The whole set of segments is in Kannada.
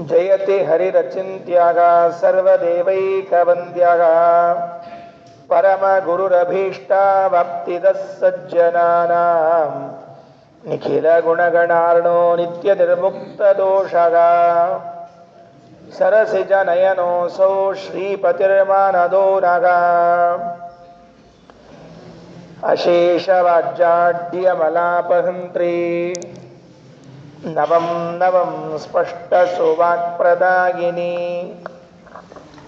ಜಯತಿ ಹರಿರಚಿಂತ್ಯಾಗ ಸರ್ವದೇವೈಕವಂದ್ಯಾಗ ಪರಮ ಗುರುರಭೀಷ್ಟಾವಾಪ್ತಿದ ಸಜ್ಜನಾನಾಂ ನಿಖಿಲ ಗುಣಗಣಾರ್ಣೋ ನಿತ್ಯ ನಿರ್ಮುಕ್ತ ದೋಷಗ ಸರಸಿಜ ನಯನೋಸೌ ಶ್ರೀಪತಿರ್ಮಾನದೋ ನಗ ಅಶೇಷವಾಜ್ಯಾಢ್ಯಮಲಾಪಹಂತ್ರೀ ನವಂ ನವಂ ಸ್ಪಷ್ಟ ಸುವಾಕ್ಪ್ರದಾಯಿನಿ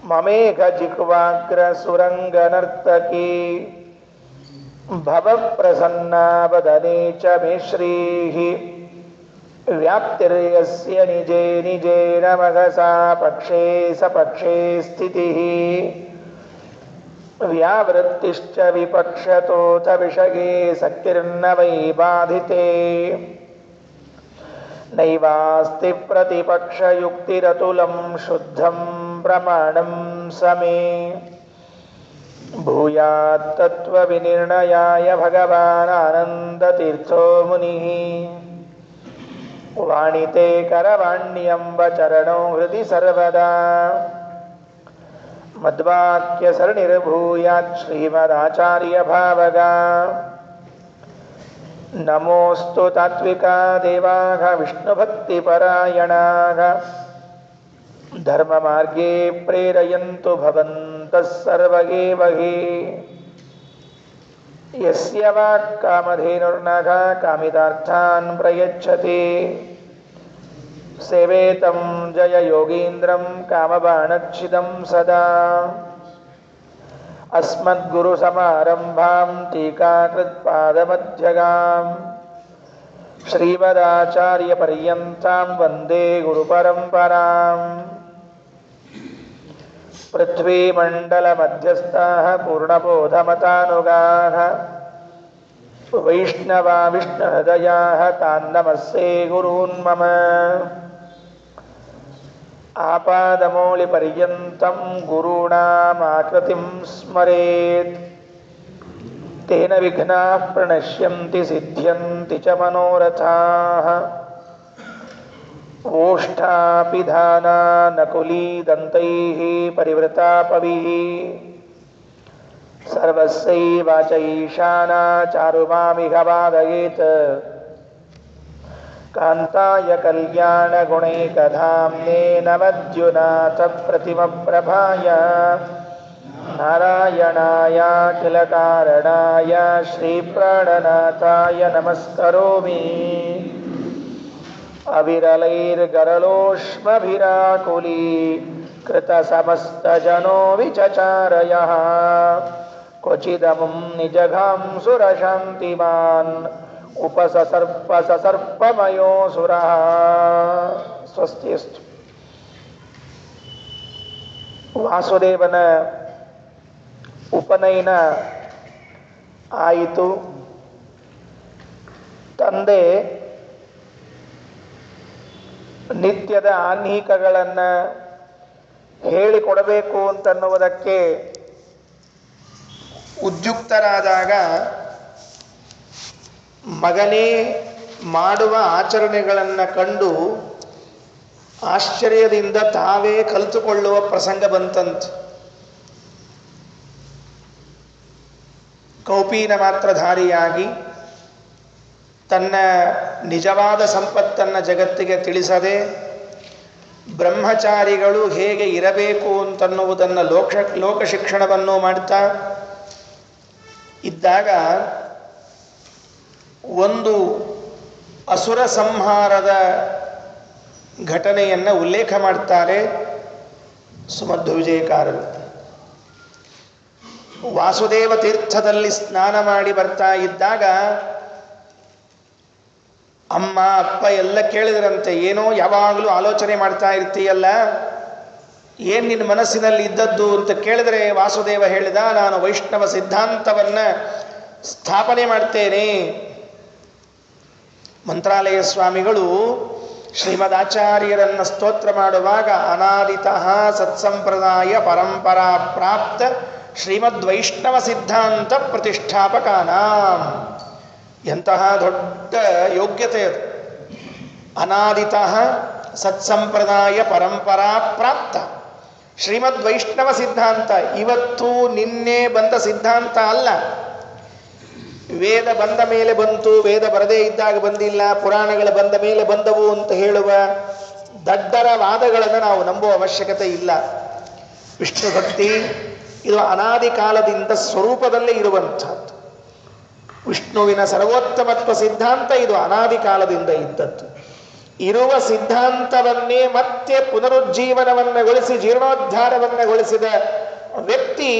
ಮಮೇಘ ಜಿಹ್ವಾಗ್ರ ಸುರಂಗನರ್ತಕಿ ಭವ ಪ್ರಸನ್ನಾ ವದನೆ ಚ ಮೇ ಶ್ರೀಃ ವ್ಯಾಪ್ತಿರ್ಯಸ್ಯ ನಿಜೇ ನಿಜೇನ ಮಘಸಾ ಪಕ್ಷೇ ಸಪಕ್ಷೇ ಸ್ಥಿತಿಃ ವ್ಯಾವೃತ್ತಿಶ್ಚ ವಿಪಕ್ಷತೋಥ ವಿಷಯೇ ಸಕ್ತಿರ್ನ ವೈ ಬಾಧಿತೆ ನೈವಾಸ್ತಿ ಪ್ರತಿಪಕ್ಷಯುಕ್ತಿರತುಲಂ ಶುದ್ಧಂ ಪ್ರಮಾಣಂ ಸಮೇ ಭೂಯಾತ್ ತತ್ವವಿನಿರ್ಣಯಾಯ ಭಗವಾನ್ ಆನಂದತೀರ್ಥೋ ಮುನಿಃ ವಾಣಿತೆ ಕರವಾಣ್ಯಂಬ ಚರಣೋ ಹೃದಿ ಸರ್ವದಾ ಮದ್ವಾಕ್ಯ ಸರಣಿರ್ಭೂಯಾತ್ ಶ್ರೀಮದಾಚಾರ್ಯ ಭಾವಗಾ ನಮೋಸ್ತು ತಾತ್ವಿಕಾ ದೇವಾಃ ವಿಷ್ಣುಭಕ್ತಿಪರಾಯಣಾಃ ಧರ್ಮಮಾರ್ಗೇ ಪ್ರೇರಯಂತು ಭವಂತಃ ಸರ್ವ ಏವ ಹಿ ಯಸ್ಯ ವಾಕ್ ಕಾಮಧೇನುರ್ನಘ ಕಾಮಿತಾರ್ಥಾನ್ ಪ್ರಯಚ್ಛತಿ ಸೇವೇತಂ ಜಯ ಯೋಗೀಂದ್ರಂ ಕಾಮಬಾಣಚ್ಛಿದಂ ಸದಾ ಅಸ್ಮದ್ಗುರು ಸಮಾರಂಭಾಂ ಟೀಕಾಕೃತ್ಪಾದಮಧ್ಯಗಾಂ ಶ್ರೀಮದಾಚಾರ್ಯ ಪರ್ಯಂತಾಂ ವಂದೇ ಗುರುಪರಂಪರಾಂ ಪೃಥ್ವೀಮಂಡಲ ಮಧ್ಯಸ್ಥಾಃ ಪೂರ್ಣಬೋಧಮತಾನುಗಾಃ ವೈಷ್ಣವಾ ವಿಷ್ಣುಹೃದಯಾಃ ತಾನ್ ನಮಸ್ಸೇ ಗುರೂನ್ ಮಮ ಆಪಾದಮೌಳಿಪರ್ಯಂತಂ ಗುರುಣಾಮಾಕೃತಿಂ ಸ್ಮರೇತ್ ತೇನ ವಿಘ್ನಾಃ ಪ್ರಣಶ್ಯಂತಿ ಸಿದ್ಧ್ಯಂತಿ ಚ ಮನೋರಥಾಃ ಓಷ್ಠಾಪಿಧಾನಾ ನಕುಲೀದಂತೈಃ ಪರಿವೃತಾಪವಿಃ ಸರ್ವಸ್ಯೈವಾಚೈಷಾನಾ ಚಾರುಮಾಮಿಹ ಬಾಧಯೇತ್ ಕಾಂತಾಯ ಕಲ್ಯಾಣಗುಣೈಕಧಾಮ್ನೇ ನವದ್ಯುನಾಥ ಪ್ರತಿಮಪ್ರಭಾಯ ನಾರಾಯಣಾಯ ಕಾರಣಾಯ ಶ್ರೀಪ್ರಾಣನಾಥಾಯ ನಮಸ್ಕರೋಮಿ ಅವಿರಲೈರ್ಗರಲೋಷ್ಮಭಿರಾಕುಲೀ ಕೃತಸಮಸ್ತಜನೋ ವಿಚಚಾರಯಃ ಕ್ವಚಿದಮುಂ ನಿಜಘಾಂ ಸುರಶಾಂತಿಮಾನ್ ಉಪಸಸರ್ಪಮಯೋಸುರಃ ಸ್ವಸ್ತಿಯಸ್ತು. ವಾಸುದೇವನ ಉಪನಯನ ಆಯಿತು. ತಂದೆ ನಿತ್ಯದ ಆಹ್ನಿಕಗಳನ್ನು ಹೇಳಿಕೊಡಬೇಕು ಅಂತನ್ನುವುದಕ್ಕೆ ಉದ್ಯುಕ್ತರಾದಾಗ ಮಗನೇ ಮಾಡುವ ಆಚರಣೆಗಳನ್ನು ಕಂಡು ಆಶ್ಚರ್ಯದಿಂದ ತಾವೇ ಕಲಿತುಕೊಳ್ಳುವ ಪ್ರಸಂಗ ಬಂತಂತೆ. ಕೌಪೀನ ಮಾತ್ರಧಾರಿಯಾಗಿ ತನ್ನ ನಿಜವಾದ ಸಂಪತ್ತನ್ನು ಜಗತ್ತಿಗೆ ತಿಳಿಸದೆ ಬ್ರಹ್ಮಚಾರಿಗಳು ಹೇಗೆ ಇರಬೇಕು ಅಂತನ್ನುವುದನ್ನು ಲೋಕ ಶಿಕ್ಷಣವನ್ನು ಮಾಡ್ತಾ ಇದ್ದಾಗ ಒಂದು ಅಸುರ ಸಂಹಾರದ ಘಟನೆಯನ್ನು ಉಲ್ಲೇಖ ಮಾಡ್ತಾರೆ ಸುಮಧ್ವ ವಿಜಯಕಾರರು. ವಾಸುದೇವ ತೀರ್ಥದಲ್ಲಿ ಸ್ನಾನ ಮಾಡಿ ಬರ್ತಾ ಇದ್ದಾಗ ಅಮ್ಮ ಅಪ್ಪ ಎಲ್ಲ ಕೇಳಿದ್ರಂತೆ, ಏನೋ ಯಾವಾಗಲೂ ಆಲೋಚನೆ ಮಾಡ್ತಾ ಇರ್ತೀಯಲ್ಲ, ಏನು ನಿನ್ನ ಮನಸ್ಸಿನಲ್ಲಿ ಇದ್ದದ್ದು ಅಂತ ಕೇಳಿದರೆ ವಾಸುದೇವ ಹೇಳಿದ, ನಾನು ವೈಷ್ಣವ ಸಿದ್ಧಾಂತವನ್ನು ಸ್ಥಾಪನೆ ಮಾಡ್ತೇನೆ. ಮಂತ್ರಾಲಯ ಸ್ವಾಮಿಗಳು ಶ್ರೀಮದಾಚಾರ್ಯರನ್ನು ಸ್ತೋತ್ರ ಮಾಡುವಾಗ ಅನಾದಿತಃ ಸತ್ಸಂಪ್ರದಾಯ ಪರಂಪರಾ ಪ್ರಾಪ್ತ ಶ್ರೀಮದ್ವೈಷ್ಣವ ಸಿದ್ಧಾಂತ ಪ್ರತಿಷ್ಠಾಪಕಾನಾಂ, ಎಂತಹ ದೊಡ್ಡ ಯೋಗ್ಯತೆ ಅದು. ಅನಾದಿತಃ ಸತ್ಸಂಪ್ರದಾಯ ಪರಂಪರಾ ಪ್ರಾಪ್ತ ಶ್ರೀಮದ್ ವೈಷ್ಣವ ಸಿದ್ಧಾಂತ. ಇವತ್ತು ನಿನ್ನೆ ಬಂದ ಸಿದ್ಧಾಂತ ಅಲ್ಲ. ವೇದ ಬಂದ ಮೇಲೆ ಬಂತು, ವೇದ ಬರದೇ ಇದ್ದಾಗ ಬಂದಿಲ್ಲ, ಪುರಾಣಗಳು ಬಂದ ಮೇಲೆ ಬಂದವು ಅಂತ ಹೇಳುವ ದಡ್ಡರ ವಾದಗಳನ್ನು ನಾವು ನಂಬುವ ಅವಶ್ಯಕತೆ ಇಲ್ಲ. ವಿಷ್ಣು ಭಕ್ತಿ ಇದು ಅನಾದಿ ಕಾಲದಿಂದ ಸ್ವರೂಪದಲ್ಲೇ ಇರುವಂಥದ್ದು. ವಿಷ್ಣುವಿನ ಸರ್ವೋತ್ತಮತ್ವ ಸಿದ್ಧಾಂತ ಇದು ಅನಾದಿ ಕಾಲದಿಂದ ಇದ್ದದ್ದು. ಇರುವ ಸಿದ್ಧಾಂತವನ್ನೇ ಮತ್ತೆ ಪುನರುಜ್ಜೀವನವನ್ನಗೊಳಿಸಿ ಜೀರ್ಣೋದ್ಧಾರವನ್ನಗೊಳಿಸಿದ ವ್ಯಕ್ತಿ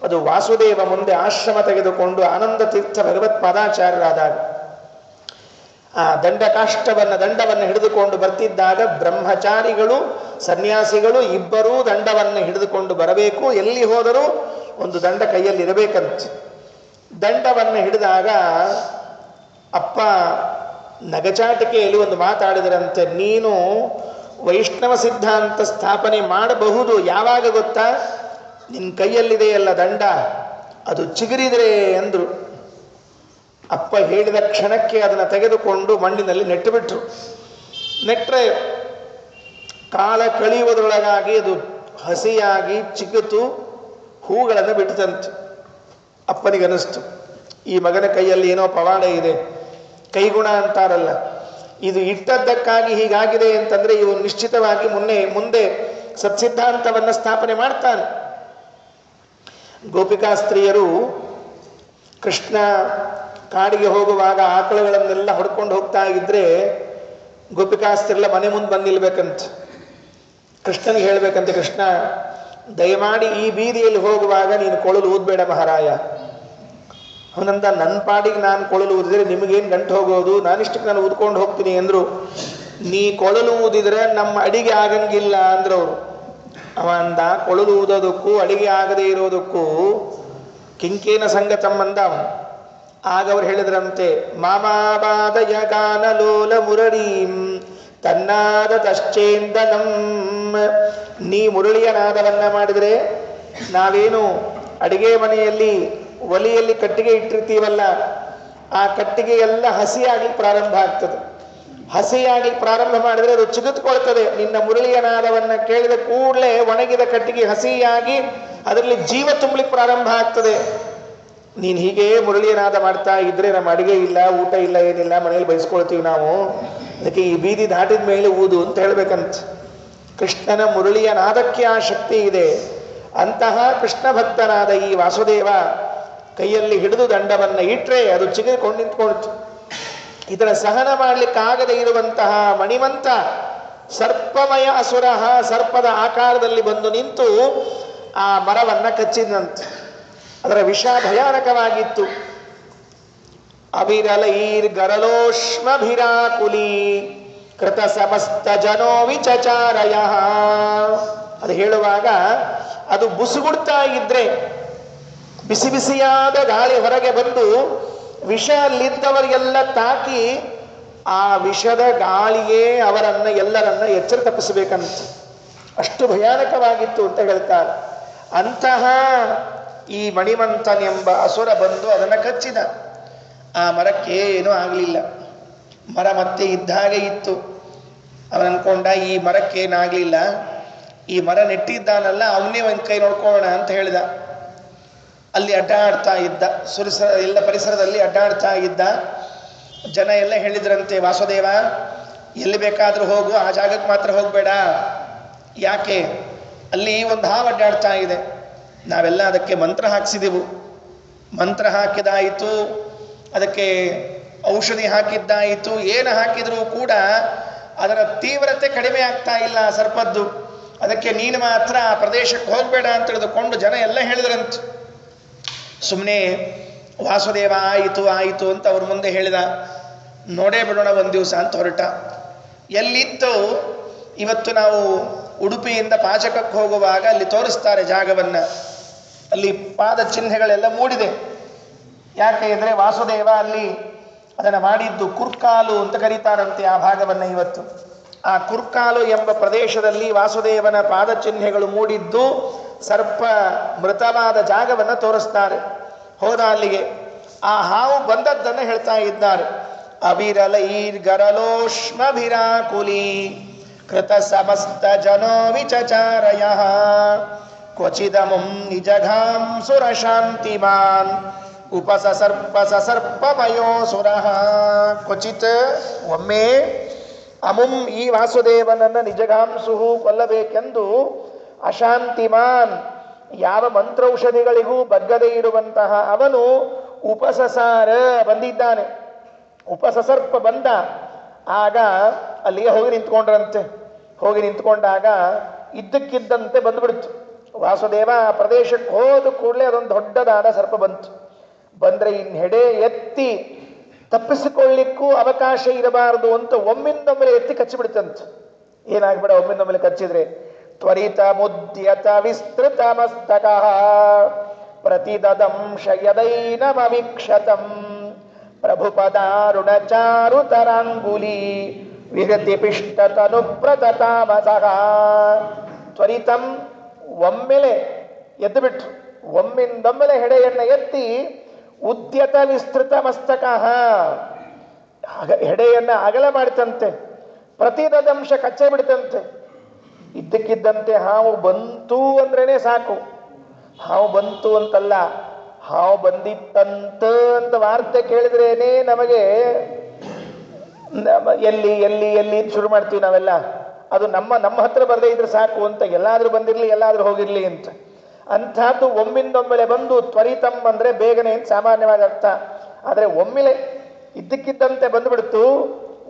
ಅದು ವಾಸುದೇವ. ಮುಂದೆ ಆಶ್ರಮ ತೆಗೆದುಕೊಂಡು ಆನಂದ ತೀರ್ಥ ಭಗವತ್ಪಾದಾಚಾರ್ಯರಾದಾಗ ಆ ದಂಡವನ್ನು ಹಿಡಿದುಕೊಂಡು ಬರ್ತಿದ್ದಾಗ ಬ್ರಹ್ಮಚಾರಿಗಳು ಸನ್ಯಾಸಿಗಳು ಇಬ್ಬರೂ ದಂಡವನ್ನು ಹಿಡಿದುಕೊಂಡು ಬರಬೇಕು. ಎಲ್ಲಿ ಹೋದರೂ ಒಂದು ದಂಡ ಕೈಯಲ್ಲಿ ಇರಬೇಕಂತ. ದಂಡವನ್ನು ಹಿಡಿದಾಗ ಅಪ್ಪ ನಗಚಾಟಿಕೆಯಲ್ಲಿ ಒಂದು ಮಾತಾಡಿದರಂತೆ, ನೀನು ವೈಷ್ಣವ ಸಿದ್ಧಾಂತ ಸ್ಥಾಪನೆ ಮಾಡಬಹುದು, ಯಾವಾಗ ಗೊತ್ತಾ, ನಿನ್ನ ಕೈಯಲ್ಲಿದೆಯಲ್ಲ ದಂಡ, ಅದು ಚಿಗುರಿದ್ರೆ ಅಂದರು. ಅಪ್ಪ ಹೇಳಿದ ಕ್ಷಣಕ್ಕೆ ಅದನ್ನು ತೆಗೆದುಕೊಂಡು ಮಣ್ಣಿನಲ್ಲಿ ನೆಟ್ಟು ಬಿಟ್ರು. ನೆಟ್ಟರೆ ಕಾಲ ಕಳೆಯುವುದರೊಳಗಾಗಿ ಅದು ಹಸಿಯಾಗಿ ಚಿಗುತು ಹೂಗಳನ್ನು ಬಿಟ್ಟಂತೆ. ಅಪ್ಪನಿಗನಿಸ್ತು, ಈ ಮಗನ ಕೈಯಲ್ಲಿ ಏನೋ ಪವಾಡ ಇದೆ, ಕೈಗುಣ ಅಂತಾರಲ್ಲ, ಇದು ಇಟ್ಟದ್ದಕ್ಕಾಗಿ ಹೀಗಾಗಿದೆ ಅಂತಂದರೆ ಇವನು ನಿಶ್ಚಿತವಾಗಿ ಮುಂದೆ ಸತ್ಸಿದ್ಧಾಂತವನ್ನು ಸ್ಥಾಪನೆ ಮಾಡ್ತಾನೆ. ಗೋಪಿಕಾಸ್ತ್ರೀಯರು ಕೃಷ್ಣ ಕಾಡಿಗೆ ಹೋಗುವಾಗ ಆಕಳುಗಳನ್ನೆಲ್ಲ ಹೊಡ್ಕೊಂಡು ಹೋಗ್ತಾ ಇದ್ರೆ ಗೋಪಿಕಾಸ್ತ್ರೀಯರೆಲ್ಲ ಮನೆ ಮುಂದೆ ಬಂದು ನಿಲ್ಬೇಕಂತ. ಕೃಷ್ಣನಿಗೆ ಹೇಳ್ಬೇಕಂತೆ, ಕೃಷ್ಣ ದಯಮಾಡಿ ಈ ಬೀದಿಯಲ್ಲಿ ಹೋಗುವಾಗ ನೀನು ಕೊಳಲು ಊದಬೇಡ ಮಹಾರಾಯ. ಅವನಂದ, ನನ್ನ ಪಾಡಿಗೆ ನಾನು ಕೊಳಲು ಊದಿದ್ರೆ ನಿಮಗೇನು ಗಂಟು ಹೋಗೋದು, ನಾನಿಷ್ಟಕ್ಕೆ ನಾನು ಊದ್ಕೊಂಡು ಹೋಗ್ತೀನಿ ಅಂದರು. ನೀ ಕೊಳಲು ಊದಿದ್ರೆ ನಮ್ಮ ಅಡಿಗೆ ಆಗಂಗಿಲ್ಲ ಅಂದ್ರು ಅವರು. ಅವ ಅಂದ, ಕೊಳಲು ಊದೋದಕ್ಕೂ ಅಡಿಗೆ ಆಗದೇ ಇರೋದಕ್ಕೂ ಕಿಂಕೇನ ಸಂಗತಂಬಂದ ಅವನು. ಆಗ ಅವ್ರು ಹೇಳಿದ್ರಂತೆ, ಮಾಮಾಬಾದಯ ಗಾನಲೋಲ ಮುರಳೀಂ ತನ್ನಾದ ತಶ್ಚೇಂದನಂ. ನೀ ಮುರಳಿಯ ನಾದವನ್ನ ಮಾಡಿದರೆ ನಾವೇನು ಅಡಿಗೆ ಮನೆಯಲ್ಲಿ ಒಲಿಯಲ್ಲಿ ಕಟ್ಟಿಗೆ ಇಟ್ಟಿರ್ತೀವಲ್ಲ, ಆ ಕಟ್ಟಿಗೆ ಎಲ್ಲ ಹಸಿಯಾಗಿ ಪ್ರಾರಂಭ ಆಗ್ತದೆ. ಹಸಿಯಾಗಿ ಪ್ರಾರಂಭ ಮಾಡಿದರೆ ಅದು ಚಿಗುತ್ಕೊಳ್ತದೆ. ನಿನ್ನ ಮುರಳಿಯ ನಾದವನ್ನು ಕೇಳಿದ ಕೂಡಲೇ ಒಣಗಿದ ಕಟ್ಟಿಗೆ ಹಸಿಯಾಗಿ ಅದರಲ್ಲಿ ಜೀವ ತುಂಬಲಿಕ್ಕೆ ಪ್ರಾರಂಭ ಆಗ್ತದೆ. ನೀನು ಹೀಗೆ ಮುರಳಿಯ ನಾದ ಮಾಡ್ತಾ ಇದ್ರೆ ನಮ್ಮ ಅಡಿಗೆ ಇಲ್ಲ, ಊಟ ಇಲ್ಲ, ಏನಿಲ್ಲ, ಮನೆಯಲ್ಲಿ ಬಯಸ್ಕೊಳ್ತೀವಿ ನಾವು. ಅದಕ್ಕೆ ಈ ಬೀದಿ ದಾಟಿದ ಮೇಲೆ ಊದು ಅಂತ ಹೇಳ್ಬೇಕಂತ. ಕೃಷ್ಣನ ಮುರಳಿಯ ನಾದಕ್ಕೆ ಆ ಶಕ್ತಿ ಇದೆ. ಅಂತಹ ಕೃಷ್ಣ ಭಕ್ತನಾದ ಈ ವಾಸುದೇವ ಕೈಯಲ್ಲಿ ಹಿಡಿದು ದಂಡವನ್ನು ಇಟ್ಟರೆ ಅದು ಚಿಗುರಿಕೊಂಡು ನಿಂತ್ಕೊಳ್ತು. ಇದರ ಸಹನ ಮಾಡಲಿಕ್ಕಾಗದೇ ಇರುವಂತಹ ಮಣಿವಂತ ಸರ್ಪಮಯ ಅಸುರ ಸರ್ಪದ ಆಕಾರದಲ್ಲಿ ಬಂದು ನಿಂತು ಆ ಮರವನ್ನು ಕಚ್ಚಿದಂತೆ. ಅದರ ವಿಷ ಭಯಾನಕವಾಗಿತ್ತು. ಅವಿರಲೈರ್ ಗರಲೋಷ್ಮಭಿರಾಕುಲಿ ಕೃತ ಸಮಸ್ತ ಜನೋ ವಿಚಚಾರಯ. ಅದು ಹೇಳುವಾಗ ಅದು ಬುಸುಗುಡ್ತಾ ಇದ್ರೆ ಬಿಸಿ ಬಿಸಿಯಾದ ಗಾಳಿ ಹೊರಗೆ ಬಂದು ವಿಷ ಅಲ್ಲಿದ್ದವರಿಗೆಲ್ಲ ತಾಕಿ ಆ ವಿಷದ ಗಾಳಿಯೇ ಎಲ್ಲರನ್ನ ಎಚ್ಚರ ತಪ್ಪಿಸಬೇಕಂತ. ಅಷ್ಟು ಭಯಾನಕವಾಗಿತ್ತು ಅಂತ ಹೇಳ್ತಾರೆ. ಅಂತಹ ಈ ಮಣಿವಂತನೆಂಬ ಅಸುರ ಬಂದು ಅದನ್ನು ಕಚ್ಚಿದ. ಆ ಮರಕ್ಕೆ ಏನೂ ಆಗಲಿಲ್ಲ. ಮರ ಮತ್ತೆ ಇದ್ದ ಹಾಗೆ ಇತ್ತು. ಅವನು ಅನ್ಕೊಂಡ, ಈ ಮರಕ್ಕೇನಾಗಲಿಲ್ಲ, ಈ ಮರ ನೆಟ್ಟಿದ್ದಾನಲ್ಲ ಅವನೇ ಒಂದು ಕೈ ನೋಡ್ಕೊಳ್ಳೋಣ ಅಂತ ಹೇಳಿದ. ಅಲ್ಲಿ ಅಡ್ಡಾಡ್ತಾ ಇದ್ದ, ಎಲ್ಲ ಪರಿಸರದಲ್ಲಿ ಅಡ್ಡಾಡ್ತಾ ಇದ್ದ. ಜನ ಎಲ್ಲ ಹೇಳಿದ್ರಂತೆ, ವಾಸುದೇವ ಎಲ್ಲಿ ಬೇಕಾದರೂ ಹೋಗು, ಆ ಜಾಗಕ್ಕೆ ಮಾತ್ರ ಹೋಗಬೇಡ. ಯಾಕೆ? ಅಲ್ಲಿ ಒಂದು ಹಾವು ಅಡ್ಡಾಡ್ತಾ ಇದೆ, ನಾವೆಲ್ಲ ಅದಕ್ಕೆ ಮಂತ್ರ ಹಾಕಿಸಿದೆವು. ಮಂತ್ರ ಹಾಕಿದಾಯಿತು, ಅದಕ್ಕೆ ಔಷಧಿ ಹಾಕಿದ್ದಾಯಿತು, ಏನು ಹಾಕಿದರೂ ಕೂಡ ಅದರ ತೀವ್ರತೆ ಕಡಿಮೆ ಆಗ್ತಾ ಇಲ್ಲ ಸರ್ಪದ್ದು. ಅದಕ್ಕೆ ನೀನು ಮಾತ್ರ ಆ ಪ್ರದೇಶಕ್ಕೆ ಹೋಗಬೇಡ ಅಂತ ತಿಳಿದುಕೊಂಡು ಜನ ಎಲ್ಲ ಹೇಳಿದ್ರಂತೆ. ಸುಮ್ಮನೆ ವಾಸುದೇವ ಆಯಿತು ಅಂತ ಅವ್ರ ಮುಂದೆ ಹೇಳಿದ. ನೋಡೇ ಬಿಡೋಣ ಒಂದು ದಿವಸ ಅಂತ ಹೊರಟ. ಎಲ್ಲಿತ್ತು, ಇವತ್ತು ನಾವು ಉಡುಪಿಯಿಂದ ಪಾಚಕಕ್ಕೆ ಹೋಗುವಾಗ ಅಲ್ಲಿ ತೋರಿಸ್ತಾರೆ ಜಾಗವನ್ನು. ಅಲ್ಲಿ ಪಾದ ಚಿಹ್ನೆಗಳೆಲ್ಲ ಮೂಡಿದೆ. ಯಾಕೆ ಅಂದರೆ ವಾಸುದೇವ ಅಲ್ಲಿ ಅದನ್ನು ಮಾಡಿದ್ದು ಕುರ್ಕಾಲು ಅಂತ ಕರೀತಾರಂತೆ ಆ ಭಾಗವನ್ನು. ಇವತ್ತು ಆ ಕುರ್ಕಾಲು ಎಂಬ ಪ್ರದೇಶದಲ್ಲಿ ವಾಸುದೇವನ ಪಾದ ಚಿಹ್ನೆಗಳು ಮೂಡಿದ್ದು ಸರ್ಪ ಮೃತವಾದ ಜಾಗವನ್ನು ತೋರಿಸ್ತಾರೆ. ಹೋದ ಅಲ್ಲಿಗೆ ಆ ಹಾವು ಬಂದದ್ದನ್ನು ಹೇಳ್ತಾ ಇದ್ದಾರೆ. ಅವಿರಲೈರ್ ಗರಲೋಷ್ಮಭಿರಾಕುಲಿ ಕೃತ ಸಮಸ್ತ ಜನೋ ವಿಚಚಾರಯ ಕ್ವಚಿದಮುಂ ನಿಜಘಾಂ ಸುರ ಶಾಂತಿಮಾನ್ ಉಪಸಸರ್ಪಮಯೋ ಸುರಃ. ಕ್ವಚಿತ್ ಒಮ್ಮೆ ಅಮುಂ ಈ ವಾಸುದೇವನನ್ನು ನಿಜಗಾಂಸುಹು ಕೊಲ್ಲಬೇಕೆಂದು ಅಶಾಂತಿಮಾನ್ ಯಾವ ಮಂತ್ರೌಷಧಿಗಳಿಗೂ ಬಗ್ಗದೇ ಇರುವಂತಹ ಅವನು ಉಪಸಸಾರ ಬಂದಿದ್ದಾನೆ. ಉಪಸಸರ್ಪ ಬಂದ. ಆಗ ಅಲ್ಲಿಗೆ ಹೋಗಿ ನಿಂತ್ಕೊಂಡ್ರಂತೆ. ಹೋಗಿ ನಿಂತ್ಕೊಂಡಾಗ ಇದ್ದಕ್ಕಿದ್ದಂತೆ ಬಂದುಬಿಡ್ತು. ವಾಸುದೇವ ಆ ಪ್ರದೇಶಕ್ಕೆ ಹೋದ ಕೂಡಲೇ ಅದೊಂದು ದೊಡ್ಡದಾದ ಸರ್ಪ ಬಂತು. ಬಂದರೆ ಇನ್ನು ಹೆಡೆ ಎತ್ತಿ ತಪ್ಪಿಸಿಕೊಳ್ಳಿಕ್ಕೂ ಅವಕಾಶ ಇರಬಾರದು ಅಂತ ಒಮ್ಮಿಂದೊಮ್ಮೆಲೆ ಎತ್ತಿ ಕಚ್ಚಿಬಿಡ್ತಂತೆ. ಏನಾಗ್ಬೇಡ ಒಮ್ಮಿಂದೊಮ್ಮೆಲೆ ಕಚ್ಚಿದ್ರೆ ತ್ವರಿತ ಮುದ್ಯತ ವಿಸ್ತೃತ ಮಸ್ತಕ ಪ್ರತಿದದಂಶ ಯದೈನಮವೀಕ್ಷತಂ ಪ್ರಭುಪದಾರುಣ ಚಾರು ತರಾಂಗುಲಿ ವಿಹೃತಿ ಪಿಷ್ಟತನು ಪ್ರತತಾಮಸಃ. ತ್ವರಿತಂ ಒಮ್ಮೆಲೆ ಎದ್ದು ಬಿಟ್ರು. ಒಮ್ಮಿಂದೊಮ್ಮೆಲೆ ಹೆಡೆಯನ್ನು ಎತ್ತಿ ಉದ್ಯತ ವಿಸ್ತೃತ ಮಸ್ತಕ ಹೆಡೆಯನ್ನು ಅಗಲ ಮಾಡಿತಂತೆ. ಪ್ರತಿದದಂಶ ಕಚ್ಚೆ ಬಿಡ್ತಂತೆ. ಇದ್ದಕ್ಕಿದ್ದಂತೆ ಹಾವು ಬಂತು ಅಂದ್ರೇನೆ ಸಾಕು. ಹಾವು ಬಂತು ಅಂತಲ್ಲ, ಹಾವು ಬಂದಿತ್ತಂತ ಅಂತ ವಾರ್ತೆ ಕೇಳಿದ್ರೇನೆ ನಮಗೆ ಎಲ್ಲಿ ಎಲ್ಲಿ ಎಲ್ಲಿ ಶುರು ಮಾಡ್ತೀವಿ ನಾವೆಲ್ಲ. ಅದು ನಮ್ಮ ಹತ್ರ ಬರದೇ ಇದ್ರೆ ಸಾಕು ಅಂತ, ಎಲ್ಲಾದ್ರೂ ಬಂದಿರಲಿ ಎಲ್ಲಾದ್ರೂ ಹೋಗಿರ್ಲಿ ಅಂತ. ಅಂಥದ್ದು ಒಮ್ಮಿಂದೊಮ್ಮೆಲೆ ಬಂದು ತ್ವರಿತಂ ಅಂದರೆ ಬೇಗನೆ ಅಂತ ಸಾಮಾನ್ಯವಾಗಿ ಅರ್ಥ. ಆದರೆ ಒಮ್ಮೆಲೆ ಇದ್ದಕ್ಕಿದ್ದಂತೆ ಬಂದುಬಿಡ್ತು.